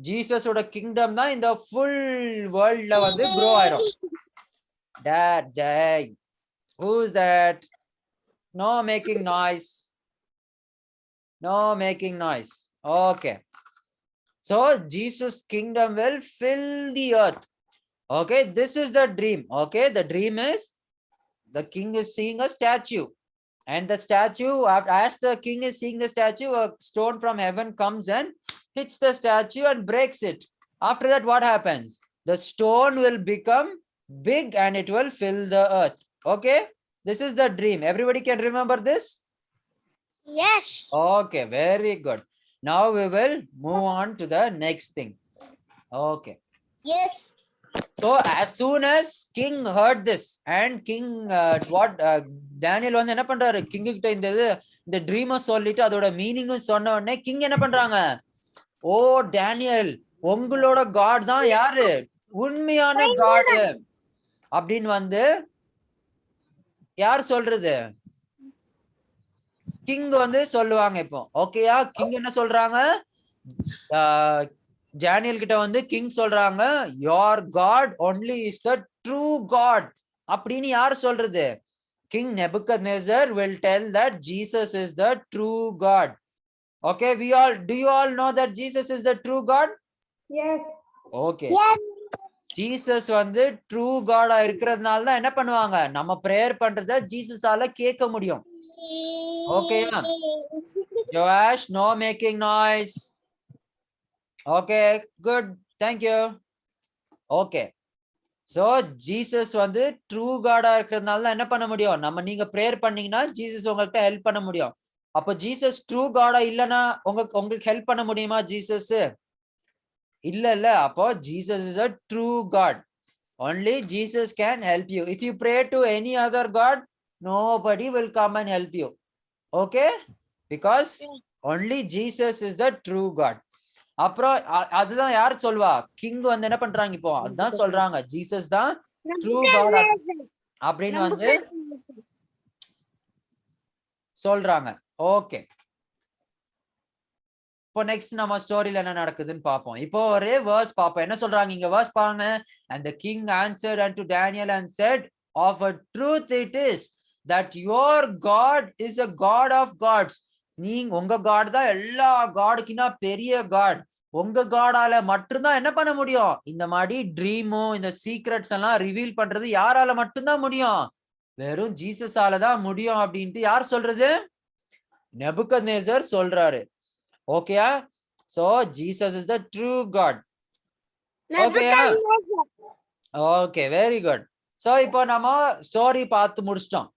ஜீசஸோட கிங்டம் தான் இந்த ஃபுல் வேர்ல்ட்ல வந்து க்ரோ ஆயிரும். Dad, who's that? No making noise. No making noise. Okay. So Jesus' kingdom will fill the earth. Okay, this is the dream. Okay, the dream is the king is seeing a statue. And the statue, as the king is seeing the statue, a stone from heaven comes and hits the statue and breaks it. After that, what happens? The stone will become big and it will fill the earth. Okay, this is the dream. Everybody can remember this? Yes. Okay, very good. Now we will move on to the next thing. Okay. Yes. So as soon as king heard this and king Daniel வந்து என்ன பண்றாரு? கிங் கிட்ட இந்த ட்ரீமை சொல்லிட்டு அதோட மீனிங்கும் சொன்ன உடனே கிங் என்ன பண்றாங்க? ஓ டேனியல், உங்களோட காட் தான் யாரு? உண்மையான காட் அப்படின்னு வந்து யார் சொல்றது? கிங் வந்து சொல்லுவாங்க இப்போ. ஓகேயா? கிங் என்ன சொல்றாங்க? டேனியல் கிட்ட வந்து கிங் சொல்றாங்க, your god only is the true god அப்படின்னு யார் சொல்றது? King Nebuchadnezzar will tell that Jesus is the true god. Okay, do you all know that Jesus is the true god? Yes. Okay. Yes. Jesus வந்து true god இருக்கிறதுனால தான் என்ன பண்ணுவாங்க? நம்ம பிரேயர் பண்றத ஜீசஸால கேட்க முடியும். ஓகேயா? Joash, no making noise. Okay, good. Thank you. Okay. So Jesus வந்து true God இருக்கிறதுனால என்ன பண்ண முடியும்? நீங்க பிரேயர் பண்ணீங்கன்னா ஜீசஸ் உங்களுக்கு ஹெல்ப் பண்ண முடியும். அப்ப ஜீசஸ் ட்ரூ காடா இல்லனா உங்களுக்கு ஹெல்ப் பண்ண முடியுமா ஜீசஸ்? இல்ல. அப்போ Jesus is a true God. Only Jesus can help you. If you pray to any other god, nobody will come and help you. Okay? Because only Jesus is the true God. அப்புறம் அதுதான் யாரு சொல்வா? கிங் வந்து என்ன பண்றாங்க இப்போ? அதுதான் சொல்றாங்க, ஜீசஸ் தான் ட்ரூ காட் அப்படின்னு வந்து சொல்றாங்க. ஓகே, இப்போ நெக்ஸ்ட் நம்ம ஸ்டோரியில என்ன நடக்குதுன்னு பார்ப்போம். இப்போ ஒரே வேர்ஸ் பார்ப்போம். என்ன சொல்றாங்க இங்க? வேர்ஸ் பாருங்க. And the king answered unto Daniel and said, of a truth it is that your God is a God of gods. நீங்க உங்க காட் தான் எல்லா காடுக்குன்னா பெரிய காட். உங்க காடால மட்டும்தான் என்ன பண்ண முடியும்? இந்த மாதிரி ட்ரீமும் இந்த சீக்ரெட்ஸ் எல்லாம் ரிவீல் பண்றது யாரால மட்டும்தான் முடியும்? வெறும் ஜீசஸால தான் முடியும் அப்படின்ட்டு யார் சொல்றது? நெபுகத்நேசர் சொல்றாரு. ஓகேயா? So Jesus is the true God. ஓகேயா? Okay, very good. சோ இப்போ நம்ம ஸ்டோரி பார்த்து முடிச்சிட்டோம்.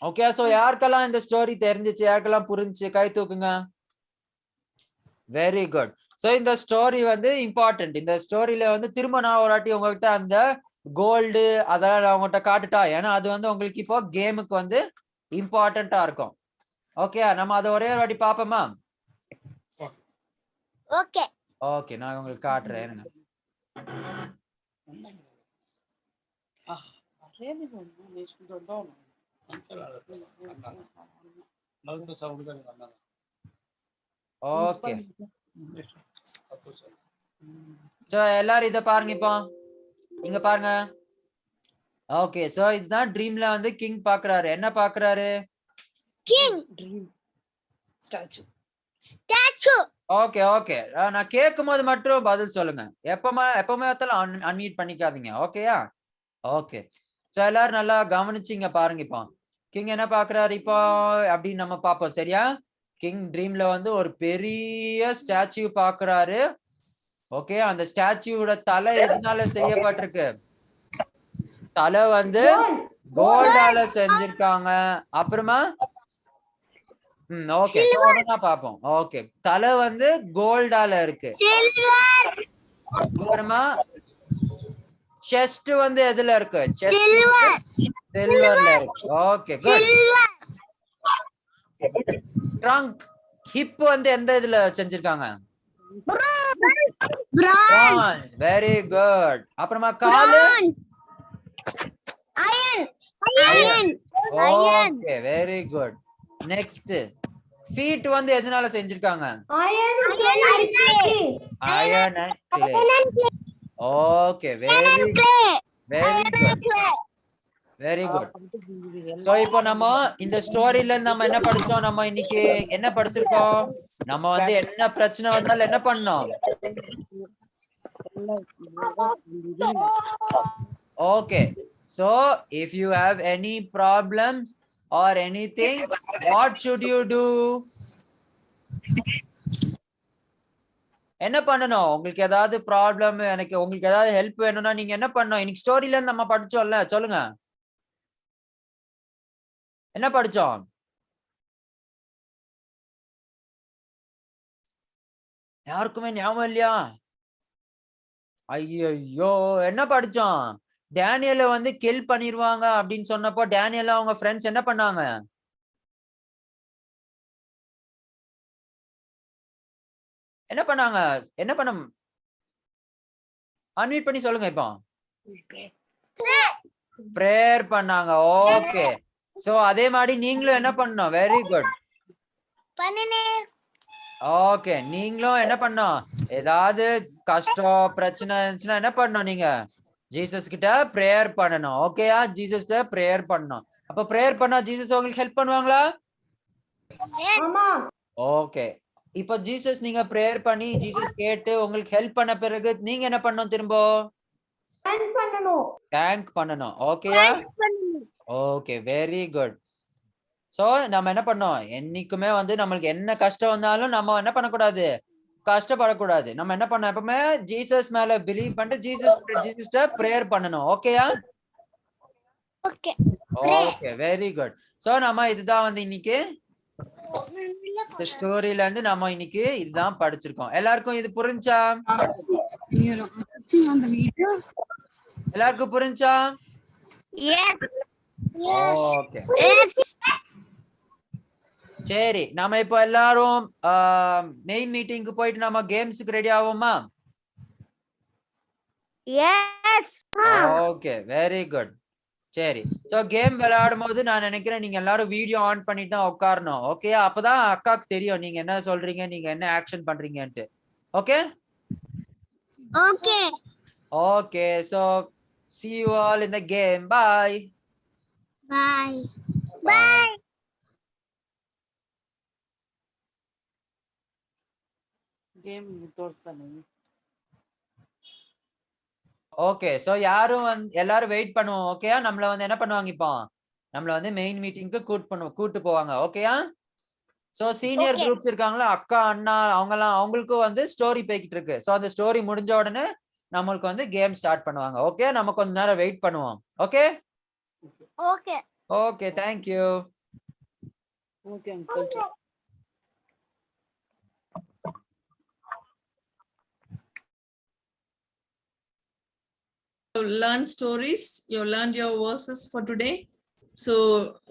ஓகே, சோ யாருக்கெல்லாம் இந்த ஸ்டோரி தெரிஞ்சிச்சு, யாருக்கெல்லாம் புரிஞ்சுச்சு, கை தூக்குங்க. Very good. சோ இந்த ஸ்டோரி வந்து இம்பார்ட்டன்ட். இந்த ஸ்டோரியில வந்து திரும்ப நான் ஒரு வாட்டி உங்ககிட்ட அந்த கோல்டு அதெல்லாம் நான் உங்ககிட்ட காட்டுட்டா, ஏன்னா அது வந்து உங்களுக்கு இப்போ கேமுக்கு வந்து இம்பார்ட்டன்டா இருக்கும். ஓகே, நம்ம அதை ஒரே ஒரு வாட்டி பாப்போமா? ஓகே ஓகே, நான் உங்களுக்கு காட்டுறேன். ஓகே, சோ எல்லாரும் இத பாருங்க. இப்போ இங்க பாருங்க. ஓகே, சோ இதுதான் ட்ரீம்ல வந்து கிங் பாக்குறாரு. என்ன பாக்குறாரு? King dream statue. Okay okay, நான் கேட்கும் போது மட்டும் பதில் சொல்லுங்க. எப்பவுமே அன்மியூட் பண்ணிக்காதீங்க. ஓகேயா? ஓகே, சோ எல்லாரும் நல்லா கவனிச்சிங்க பாருங்க. இப்போ கிங் என்ன பாக்குறாரு இப்போ அப்படின்னு நம்ம பாப்போம். சரியா? கிங் ட்ரீம்ல வந்து ஒரு பெரிய ஸ்டாச்சு பாக்குறாரு. ஓகே, அந்த ஸ்டாச்சுவோட தலை எதனால செய்யப்பட்டிருக்கு? தலை வந்து கோல்டால செஞ்சிருக்காங்க. அப்புறமா ஓகே, தொடர்ந்து பாப்போம். ஓகே, தலை வந்து கோல்டால இருக்கு. அப்புறமா செஸ்ட் வந்து எதுல இருக்கு? சில்வர்ல இருக்கு. Okay good. ட்ரங்க் ஹிப் வந்து எந்த இதுல செஞ்சிருக்காங்க? பிரான்ஸ். Very good. அப்புறமா காலு? Iron. Okay very good. Next feet வந்து எதனால செஞ்சிருக்காங்க? Iron and clay. Okay very good. Very good. So இப்போ நம்ம இந்த ஸ்டோரியில நம்ம என்ன படிச்சோம்? நம்ம இன்னைக்கு என்ன படிச்சிருக்கோம்? நம்ம வந்து என்ன பிரச்சனை வந்தாலும் என்ன பண்ணோம்? Okay. So if you have any problems or anything, what should you do? என்ன பண்ணணும்? உங்களுக்கு ஏதாவது ப்ராப்ளம், எனக்கு உங்களுக்கு ஏதாவது ஹெல்ப் வேணும்னா நீங்க என்ன பண்ணணும்? இன்னைக்கு ஸ்டோரியில நம்ம படிச்சோம்ல, சொல்லுங்க. என்ன படிச்சோம்? யாருக்குமே ஞாபகம் இல்லையா? ஐயோ, என்ன படிச்சோம்? டேனியலை வந்து கில் பண்ணிடுவாங்க அப்படின்னு சொன்னப்போ டேனியல் அவங்க ஃப்ரெண்ட்ஸ் என்ன பண்ணாங்க? என்ன பண்ணாங்க? என்ன பண்ண அன்மியூட் பண்ணி சொல்லுங்க. இப்போ பிரேயர் பண்ணாங்க. ஓகே. சோ அதே மாதிரி நீங்களும் என்ன பண்ணணும்? Very good. ஓகே, நீங்களும் என்ன பண்ணணும்? ஏதாவது கஷ்டம் பிரச்சனை இருந்துச்சுன்னா என்ன பண்ணணும்? நீங்க ஜீசஸ் கிட்ட பிரேயர் பண்ணணும். ஓகேயா? ஜீசஸ் கிட்ட பிரேயர் பண்ணணும். அப்ப பிரேயர் பண்ணா ஜீசஸ் உங்களுக்கு ஹெல்ப் பண்ணுவாங்களா? ஓகே. இப்போ ஜீசஸ் நீங்க பிரேயர் பண்ணி ஜீசஸ் கேட்டு உங்களுக்கு ஹெல்ப் பண்ண பிறகு நீங்க என்ன பண்ணணும்? திரும்ப தேங்க் பண்ணணும். ஓகேயா? Okay very good. சோ நம்ம என்ன பண்ணோம்? என்னைக்குமே வந்து நம்மளுக்கு என்ன கஷ்டம் வந்தாலும் நம்ம என்ன பண்ணக்கூடாது? கஷ்டப்படக்கூடாது. நம்ம என்ன பண்ணோம்? எப்பவுமே ஜீசஸ் மேல பிலீவ் பண்ணிட்டு ஜீசஸ்ட பிரேயர் பண்ணணும். ஓகேயா? Okay very good. சோ நம்ம இதுதான் வந்து இன்னைக்கு இந்த ஸ்டோரியில இருந்து நம்ம இன்னைக்கு இதுதான் படிச்சிருக்கோம். எல்லாருக்கும் இது புரிஞ்சா? எல்லாருக்கும் புரிஞ்சா? ஓகே சரி, நாம இப்போ எல்லாரும் மெயின் மீட்டிங்க்கு போயிட்டு நம்ம கேம்ஸ்க்கு ரெடி ஆவோமா? Okay very good. சரி, சோ கேம் விளையாடும் போது நான் நினைக்கிறேன் நீங்க எல்லாரும் வீடியோ ஆன் பண்ணிட்டு தான் உட்காரணும். ஓகே, அப்பதான் அக்காக்கு தெரியும் நீங்க என்ன சொல்றீங்க, நீங்க என்ன ஆக்ஷன் பண்றீங்கன்ட்டு. Okay okay. So see you all in the game. Bye. game தோர்ஸ்தானே. ஓகே, சோ யாரும் எல்லாரும் வெயிட் பண்ணுவோம். ஓகேயா? நம்மள வந்து என்ன பண்ணுவாங்க? இப்போ நம்மள வந்து மெயின் மீட்டிங்க்கு கூட்டு போவாங்க. ஓகேயா? சோ சீனியர் குரூப்ஸ் இருக்காங்களா, அக்கா அண்ணா அவங்களுக்கும் வந்து ஸ்டோரி போய்கிட்டு இருக்கு. சோ அந்த ஸ்டோரி முடிஞ்ச உடனே நம்மளுக்கு வந்து கேம் ஸ்டார்ட் பண்ணுவாங்க. ஓகே, நம்ம கொஞ்ச நேரம் வெயிட் பண்ணுவோம். Okay okay thank you. Okay uncle. Learn stories, you learned your verses for today. So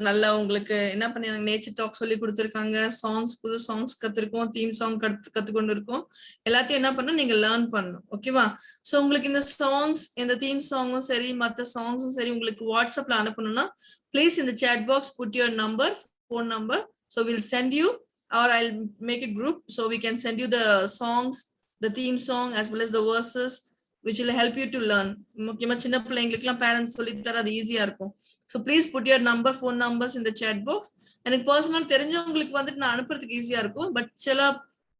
நல்லா உங்களுக்கு என்ன பண்ணிருக்காங்க? நேச்சர் டாக் சொல்லி கொடுத்துருக்காங்க, சாங்ஸ் புது சாங்ஸ் கத்துருக்கோம், தீம் சாங் கத்துக்கொண்டு இருக்கோம். எல்லாத்தையும் என்ன பண்ணணும்? நீங்க லேர்ன் பண்ணணும். ஓகேவா? ஸோ உங்களுக்கு இந்த சாங்ஸ், இந்த தீம் சாங்கும் சரி மற்ற சாங்ஸும் சரி உங்களுக்கு வாட்ஸ்அப்ல அனுப்பணும்னா ப்ளீஸ் இந்த chat box put your number, phone number. So will send you or I'll make a group so we can send you the songs, the theme song as well as the verses which will help you to learn. முக்கியமா சின்ன பிள்ளைங்களுக்குலாம் பேரண்ட்ஸ் சொல்லி தர அது ஈஸியா இருக்கும். So please put your number, phone numbers இந்த சேட் பாக்ஸ். எனக்கு பர்சனல் தெரிஞ்சவங்களுக்கு வந்துட்டு நான் அனுப்புறதுக்கு ஈஸியா இருக்கும். பட் சில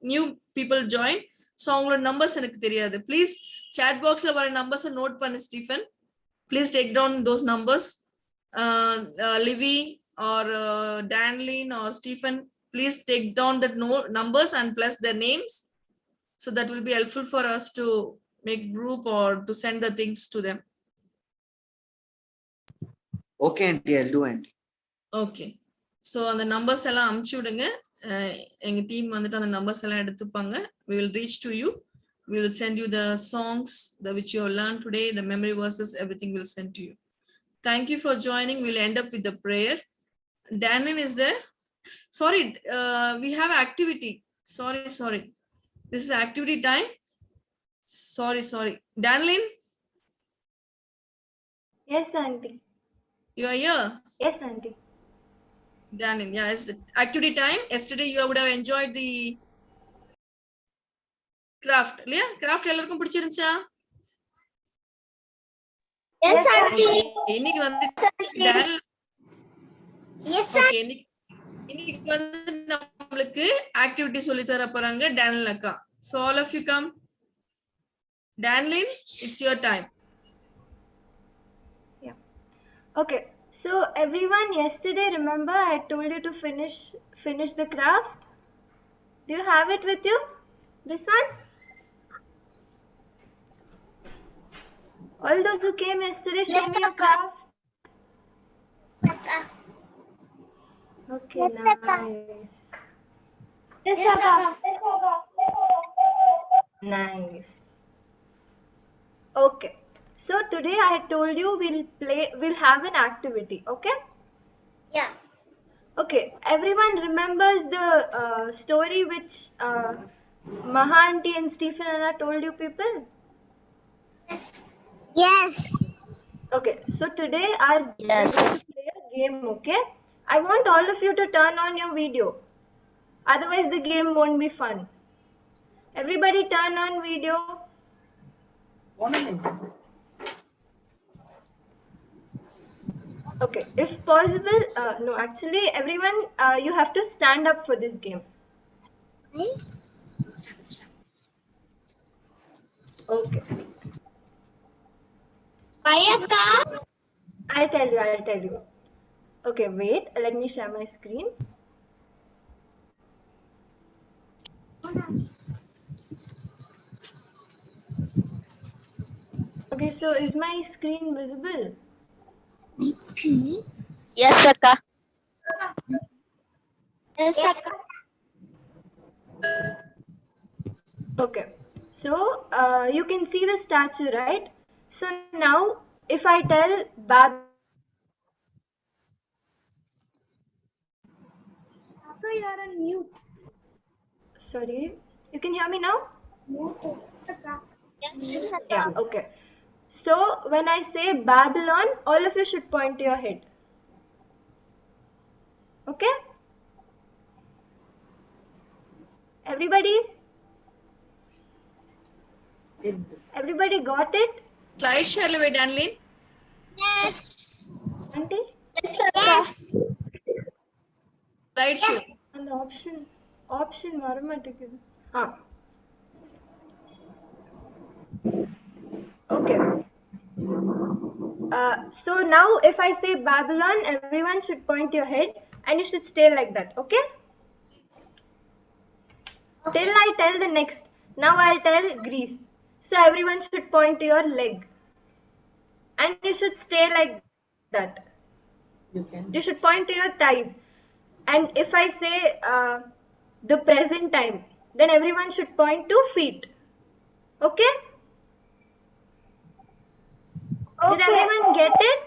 நியூ பீப்புள் ஜாயின், ஸோ அவங்களோட நம்பர்ஸ் எனக்கு தெரியாது. ப்ளீஸ் சேட் பாக்ஸ்ல வர நம்பர்ஸை நோட் பண்ணு Stephen. Please take down those numbers. Livi or Danlin or Stephen, please take down that numbers and plus their names, so that will be helpful for us to make group or to send the things to them. Okay aunty, I'll do aunty. Okay, so அந்த நம்பர்ஸ் எல்லாம் அனுப்பிச்சு விடுங்க. எங்க டீம் வந்துட்டு அந்த நம்பர்ஸ் எல்லாம் எடுத்துப்பாங்க. We will reach to you We will send you the songs which you have learned today, the memory verses, everything will send to you. Thank you for joining. We'll end up with the prayer. Danin is there? Sorry, we have activity. Sorry. This is activity time. Sorry. Danlin, Yes, auntie. you are here? Yes, auntie. Danlin, yeah, it's the activity time. Yesterday you would have enjoyed the craft. Yeah, craft எல்லாருக்கும் பிடிச்சிருந்துச்சா? Yes, auntie. இன்னைக்கு வந்து Dan Yes, ஓகே இன்னைக்கு வந்து நம்மளுக்கு ஆக்டிவிட்டி சொல்லி தர போறாங்க டேனியல் அக்கா. So all of you come. Danlin, it's your time. Yeah. Okay. So everyone, yesterday, remember I told you to finish the craft. Do you have it with you? This one? All those who came yesterday, show me your craft. Okay, nice. Yes, Nice. Okay. So today I told you we'll have an activity, okay? Yeah. Okay. Everyone remembers the story which Maha auntie and Stephen Anna told you people? Yes. Okay. So today we're Yes. going to play a game, okay? I want all of you to turn on your video. Otherwise the game won't be fun. Everybody turn on video. Okay, if possible, no, actually, everyone, you have to stand up for this game. Okay. Ayaka. I'll tell you. Okay, wait, let me share my screen. Okay, so is my screen visible? Yes, Akka. Yes, Akka. Okay, so you can see the statue, right? So now, if I tell Bab, Papa, you're on mute. sorry, you can hear me now? Yeah, okay. So when I say Babylon, all of you should point to your head. Okay? Everybody? Everybody got it? Slide share lewe Danlin. Yes. Auntie? Yes, Akka. Slide share. And the option வரமாட்டேங்குது. Okay. So now if I say Babylon, everyone should point your head and you should stay like that, okay? Till I tell the next. Now I'll tell Greece. So everyone should point to your leg. And you should stay like that. You should point to your thighs. And if I say the present time, then everyone should point to feet. Okay? Did everyone get it?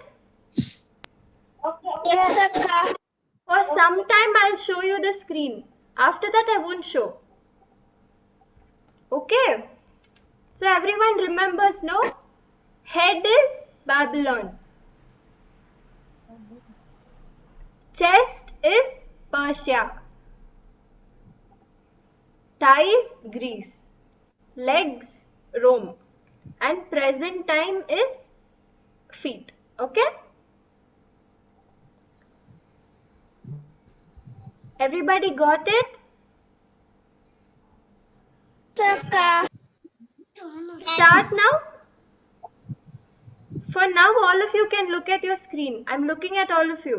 Yes, Akka. For some time I'll show you the screen. After that I won't show. Okay? So everyone remembers, no? Head is Babylon. Chest is Persia. Thighs, Greece. Legs, Rome. And present time is feet. Okay? Everybody got it? Akka. Start now. For now, all of you can look at your screen. I'm looking at all of you.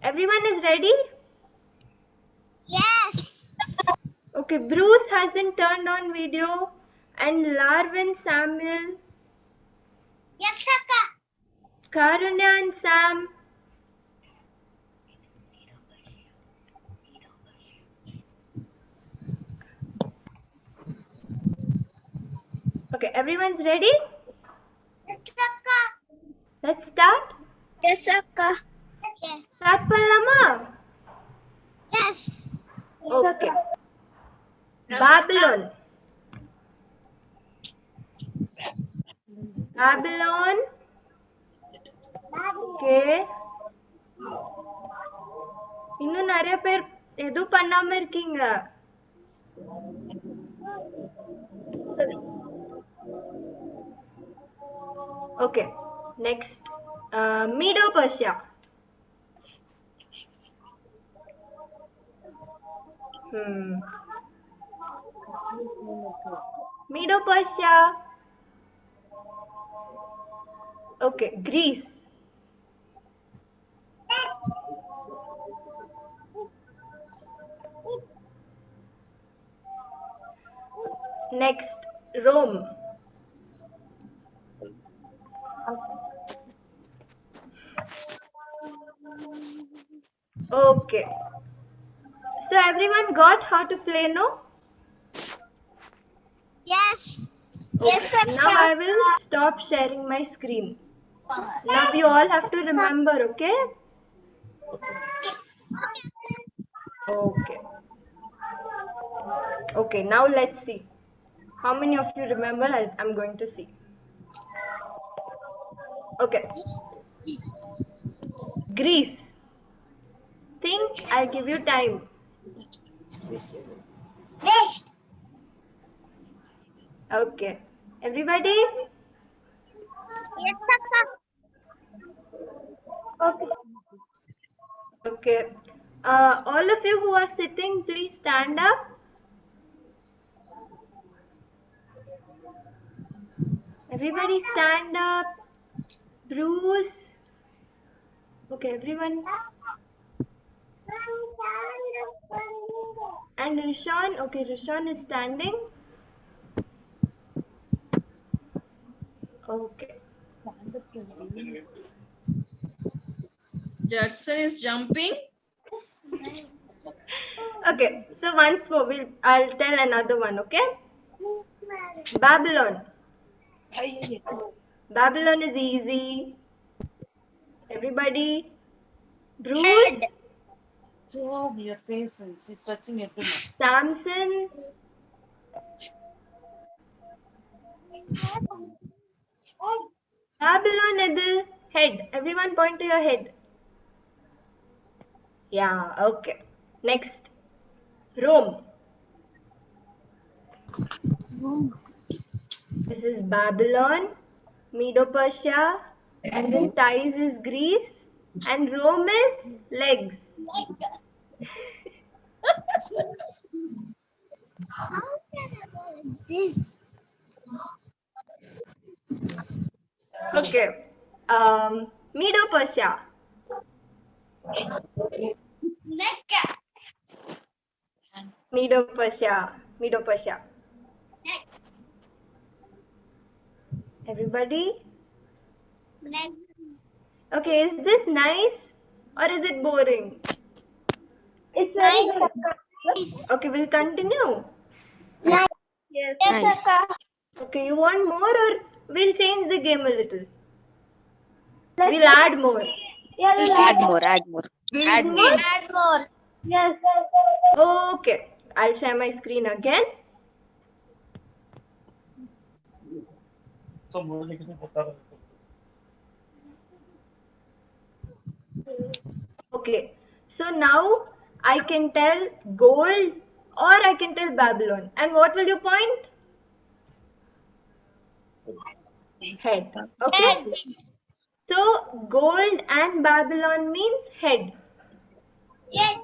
Everyone is ready? Yes. Okay, Bruce hasn't turned on video and Larvin, Samuel, Yes, Akka. Karunya and Sam. Okay, everyone's ready? Let's start. Yes, Akka. Yes. Start பண்ணலாமா? Yes. Okay. Babylon. Babylon. Okay. இன்னும் நிறைய பேர் எதுவும் பண்ணாம இருக்கீங்க. Okay. Next. Medo Persia. Medo Persia. Okay. Greece. Next. Rome. Okay. So everyone got how to play, no? Yes. Okay. Yes, Akka. Now I will stop sharing my screen. Now you all have to remember, okay? Okay. Okay, now let's see. How many of you remember? I'm going to see. Okay. Greece. Think, I'll give you time. Okay. Everybody? Yes, Akka. Okay. Okay. All of you who are sitting, please stand up. Everybody stand up. Bruce. Okay, everyone. And Rishan. Okay, Rishan is standing. Okay. Judson is jumping. Okay, so once more, I'll tell another one, okay? Babylon. Babylon is easy. Everybody. Bruce. Job, your face, and she's touching it too much. Samson. Babylon is the head. Everyone point to your head. Yeah, okay. Next. Rome. This is Babylon, Medo-Persia, and then Thais is Greece, and Rome is legs. This. Okay. Medo-Persia. Medo-Persia. Medo-Persia. Everybody? Okay, is this nice or is it boring? It's nice. Okay, we'll continue. Nice. Yes. Yes, Akka. Okay, you want more or we'll change the game a little? We'll add more. Yeah, Add more. Add more. Yes. Okay, I'll share my screen again. Okay, so now I can tell gold or I can tell Babylon. And what will you point? Head. Okay. Head. So gold and Babylon means head. Yes.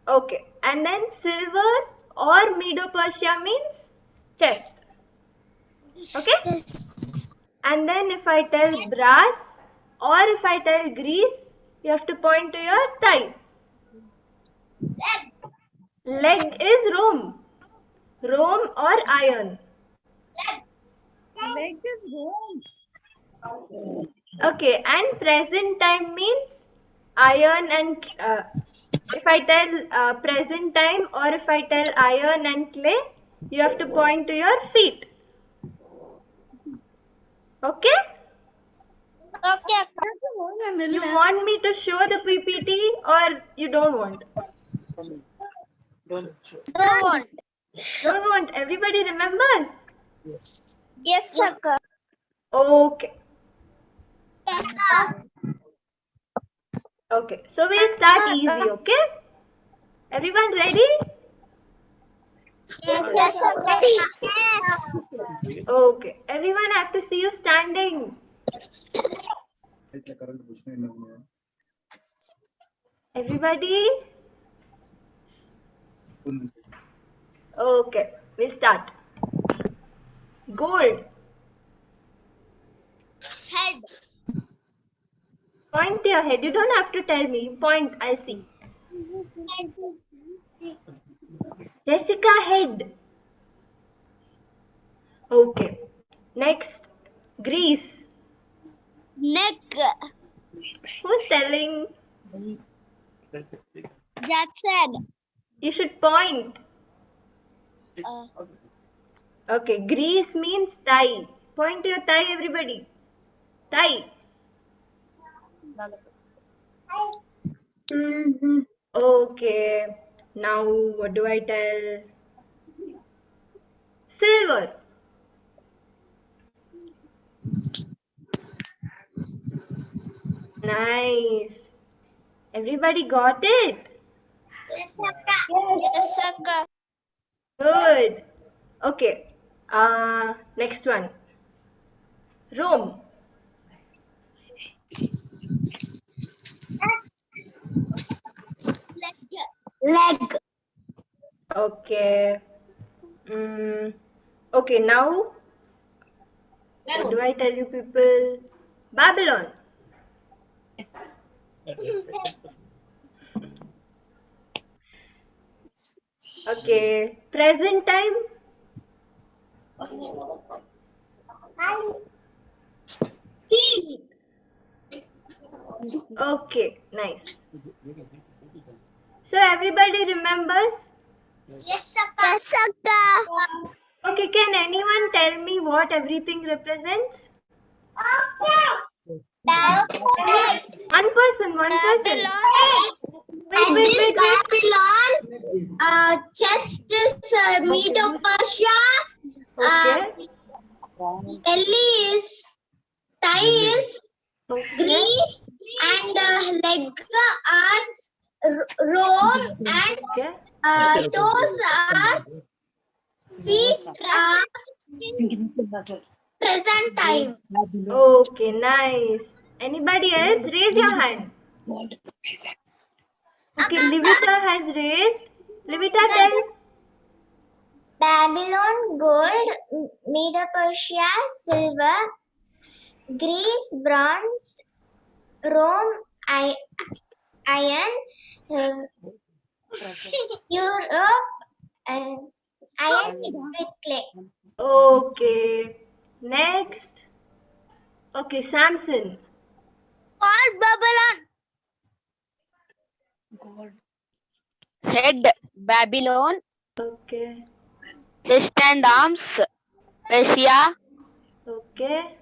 Okay. And then silver or Medo-Persia means chest. Okay. And then if I tell brass or if I tell Greece, you have to point to your thigh. Leg is Rome. Rome or iron. Leg is Rome. Okay, and present time means iron and if I tell present time or if I tell iron and clay, you have to point to your feet. Okay? Okay. You want me to show the PPT or you don't want? Don't want. Don't want. Everybody remembers? Yes, Akka. Okay. Okay. So we'll start easy, okay? Everyone ready? Yes, Akka. Yes. Okay. Everyone have to see you standing. Everybody? Okay. We start. Gold. Head. Point to your head. You don't have to tell me. Point. I'll see. Jessica, head. Okay. Next. Greece. Neck. Who's telling? Jackson. You should point. Okay. Greece means thigh. Point to your thigh, everybody. Thigh. Okay. Now, what do I tell? Silver. Nice. Everybody got it? Yes, Akka. Good. Okay. Next one. Rome. Leg. Okay. Okay, now what do I tell you people? Babylon. Okay. Present time. Okay, nice. So everybody remembers? Yes, Akka. Okay, can anyone tell me what everything represents? One person. Wait. Babylon. Chest is Medo-Persia. Okay. Belly is thigh is Greece, and leg are Rome, and toes are feet are present time. Okay, nice. Anybody else? Raise your hand. Okay, Livita has raised. Livita, tell. Babylon, gold. Medo-Persia, silver. Greece, bronze. Rome, iron. Europe, iron with clay. Okay. Next. Okay, Samson. Called Babylon. Head, Babylon. Okay. Chest and arms, Persia. Okay.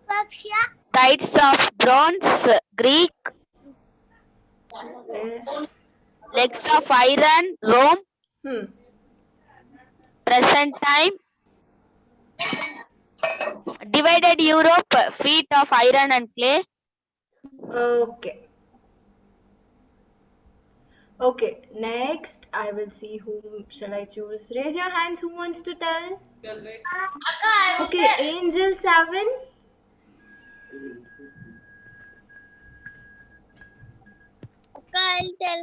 Persia. Thighs of bronze, Greek. Okay. Legs of iron, Rome. Present time. Divided Europe, feet of iron and clay. Okay. Okay, next I will see whom shall I choose. Raise your hands who wants to tell. Okay, Angel 7. I'll tell.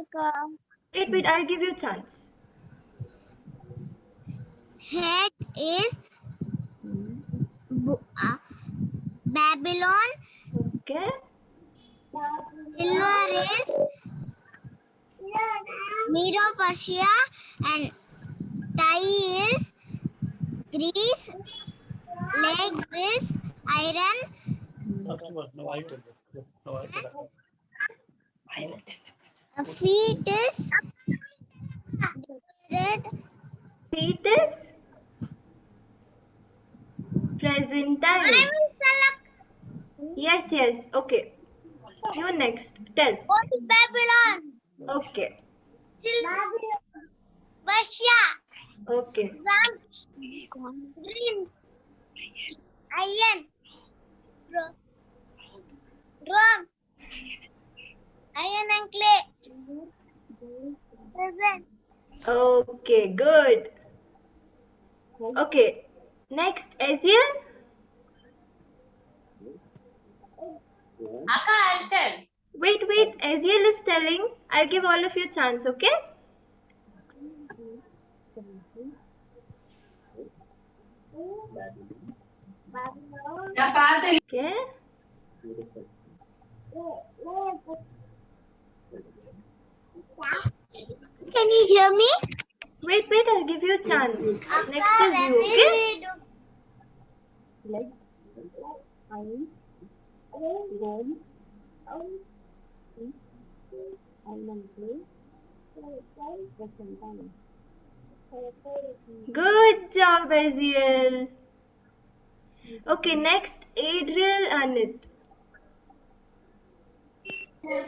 Wait, I'll give you a chance. Head is Babylon. Okay. Silver is Medo-Persia, and thigh is Greece. Leg is iron. Feet is red. Feet is present time. I will select Yes. Okay. You next. Tell. What is Babylon? Okay. Russia. Okay. Dreams. Iron. Rome. Iron and clay. Present. Okay. Good. Okay. Next, Aziel. Akka, I'll tell. Wait. Aziel is telling. I'll give all of you chance. Okay. Okay. Can you hear me? Wait. I'll give you a chance. Akka, Next is when you. will Okay. we do? Good job, Aziel. Okay. Next, Adriel Anit.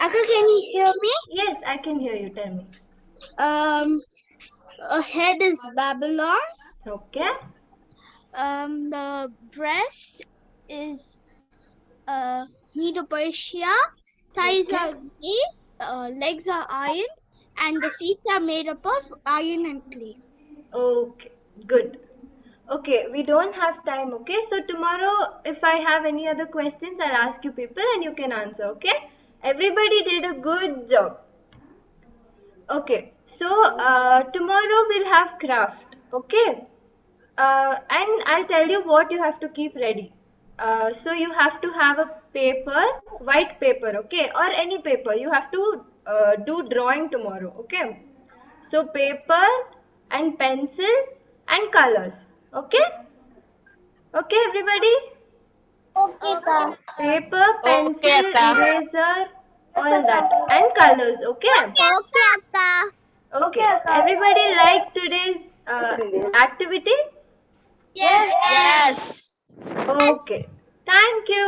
Akka, can you hear me? Yes, I can hear you. Tell me. Head is Babylon. Okay. The breast is Medo Persia. Thighs Okay. are grease. Legs are iron, and the feet are made up of iron and clay. Okay. Good. Okay, we don't have time, okay? So tomorrow, if I have any other questions, I'll ask you people and you can answer, okay? Everybody did a good job. Okay, so tomorrow we'll have craft, okay? And I'll tell you what you have to keep ready. So you have to have a paper, white paper, okay? Or any paper. You have to do drawing tomorrow, okay? So paper and pencil and colors, okay? Okay, everybody? Okay, Akka. Paper, pencil, eraser, all that. And colors, okay? Okay, Akka. Okay. Everybody like today's activity? Yes. Okay. Thank you.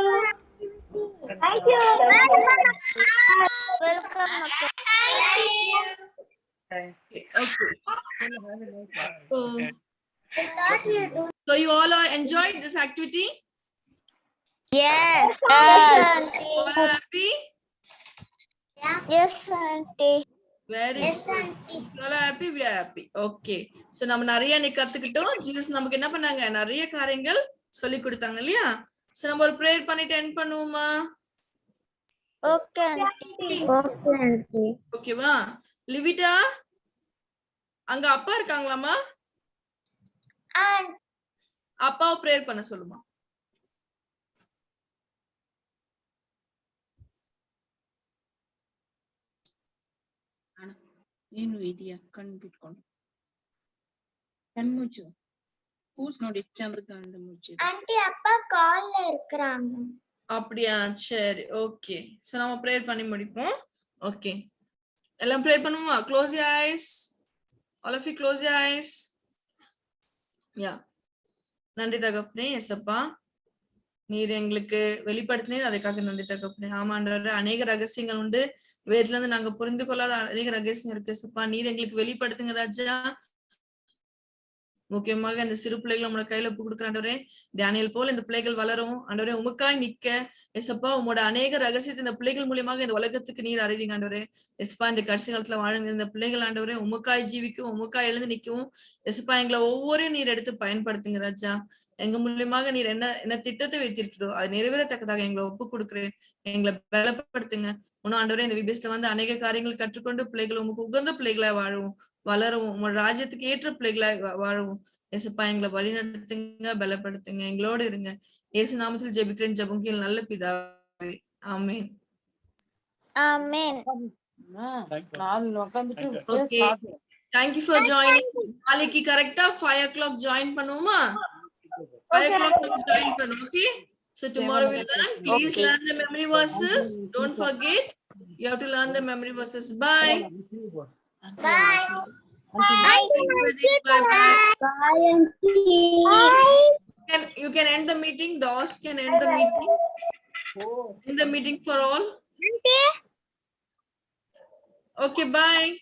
Thank you. Welcome, Akka. So you all are enjoyed this activity? Yes. All are happy? Yes, Auntie. Very good. You all are happy, we are happy. Okay. So நம்ம நிறைய இன்னைக்கு கத்துக்கிட்டோம். ஜீசஸ் நமக்கு என்ன பண்ணாங்க? நிறைய காரியங்கள் சொல்லி கொடுத்தாங்க இல்லையா? So நம்ம ஒரு prayer பண்ணிட்டு end பண்ணுவோமா? Okay, Auntie. Okay, Auntie. ஓகேவா? லிவிட்டா அங்க அப்பா இருக்காங்களாமா? அப்பாவை பிரேயர் பண்ண சொல்லுமா. ಏನು ಇದೆಯಾ ಕಣ್ಣು ಬಿಟ್ಕೊಂಡು ಕಣ್ಮುಚ್ಚು ಕೂಸ್ ನೋಡಿ ಚಂದ್ರ கண்ணு முச்சு. ஆண்டி அப்பா கால்ல இருக்கறாங்க. அப்படியா? சரி, ஓகே. சோ நாம பிரேயர் பண்ணி முடிப்போம். ஓகே. எல்லாம் பிரேயர் பண்ணுவோமா? Close your eyes. All of you close your eyes. Yeah. நன்றி தகப்பனே இயேசப்பா. நீர் எங்களுக்கு வெளிப்படுத்தினீர், அதுக்காக நன்றி தகப்பனே. ஆமாண்டவரே, அநேக ரகசியங்கள் உண்டு. வேதத்துல இருந்து நாங்க புரிந்து கொள்ளாத அநேக ரகசியம் இருக்கு சப்பா. நீர் எங்களுக்கு வெளிப்படுத்துங்க ராஜா. முக்கியமாக இந்த சிறு பிள்ளைகளை உங்களோட கையில ஒப்பு கொடுக்குறாண்டவரே. டேனியல் போல இந்த பிள்ளைகள் வளரும் ஆண்டவரே. உமக்காய் நிக்க எசப்பா, உங்களோட அநேக ரகசியத்தை இந்த பிள்ளைகள் மூலியமாக இந்த உலகத்துக்கு நீர் அறிவிங்க ஆண்டவரே. எசப்பா, இந்த கடைசி காலத்துல வாழுங்க இந்த பிள்ளைகள் ஆண்டவரே, உமக்காய் ஜீவிக்கும், உமக்காய் எழுந்து நிக்கவும் எசப்பா, எங்களை ஒவ்வொரு நீர் எடுத்து பயன்படுத்துங்க ராஜா. எங்க மூலியமாக நீர் என்ன திட்டத்தை வைத்திருக்கிறோ அது நிறைவேறத்தக்கதாக எங்களை ஒப்பு கொடுக்கிறேன். எங்களை பலப்படுத்துங்க. இன்னும் ஆண்டவரே, இந்த விபிஎஸ்ல வந்து அநேக காரியங்கள் கற்றுக்கொண்டு பிள்ளைகள் உமக்கு உகந்த பிள்ளைகளாய் வாழவும், வளரவும், உங்களோட ராஜ்யத்துக்கு ஏற்ற பிள்ளைகளாய் வாழவும் ஏசப்பா எங்களை வழி நடத்துங்க, பலப்படுத்துங்க, எங்களோடு இருங்க. இயேசு நாமத்தில் ஜெபிக்கிறேன் ஜெபங்கள் நல்ல பிதாவே. Amen. Amen. Okay, thank you for joining. நாளைக்கு கரெக்ட்டா 5 o'clock join பண்ணுவோமா? 5 o'clock join பண்ணுவோம். Okay, so tomorrow we'll learn. Please learn the memory verses. Don't forget, you have to learn the memory verses. Bye. Bye. Bye. Bye, Auntie. You can end the meeting. The host can end the meeting. In the meeting for all. Okay, bye.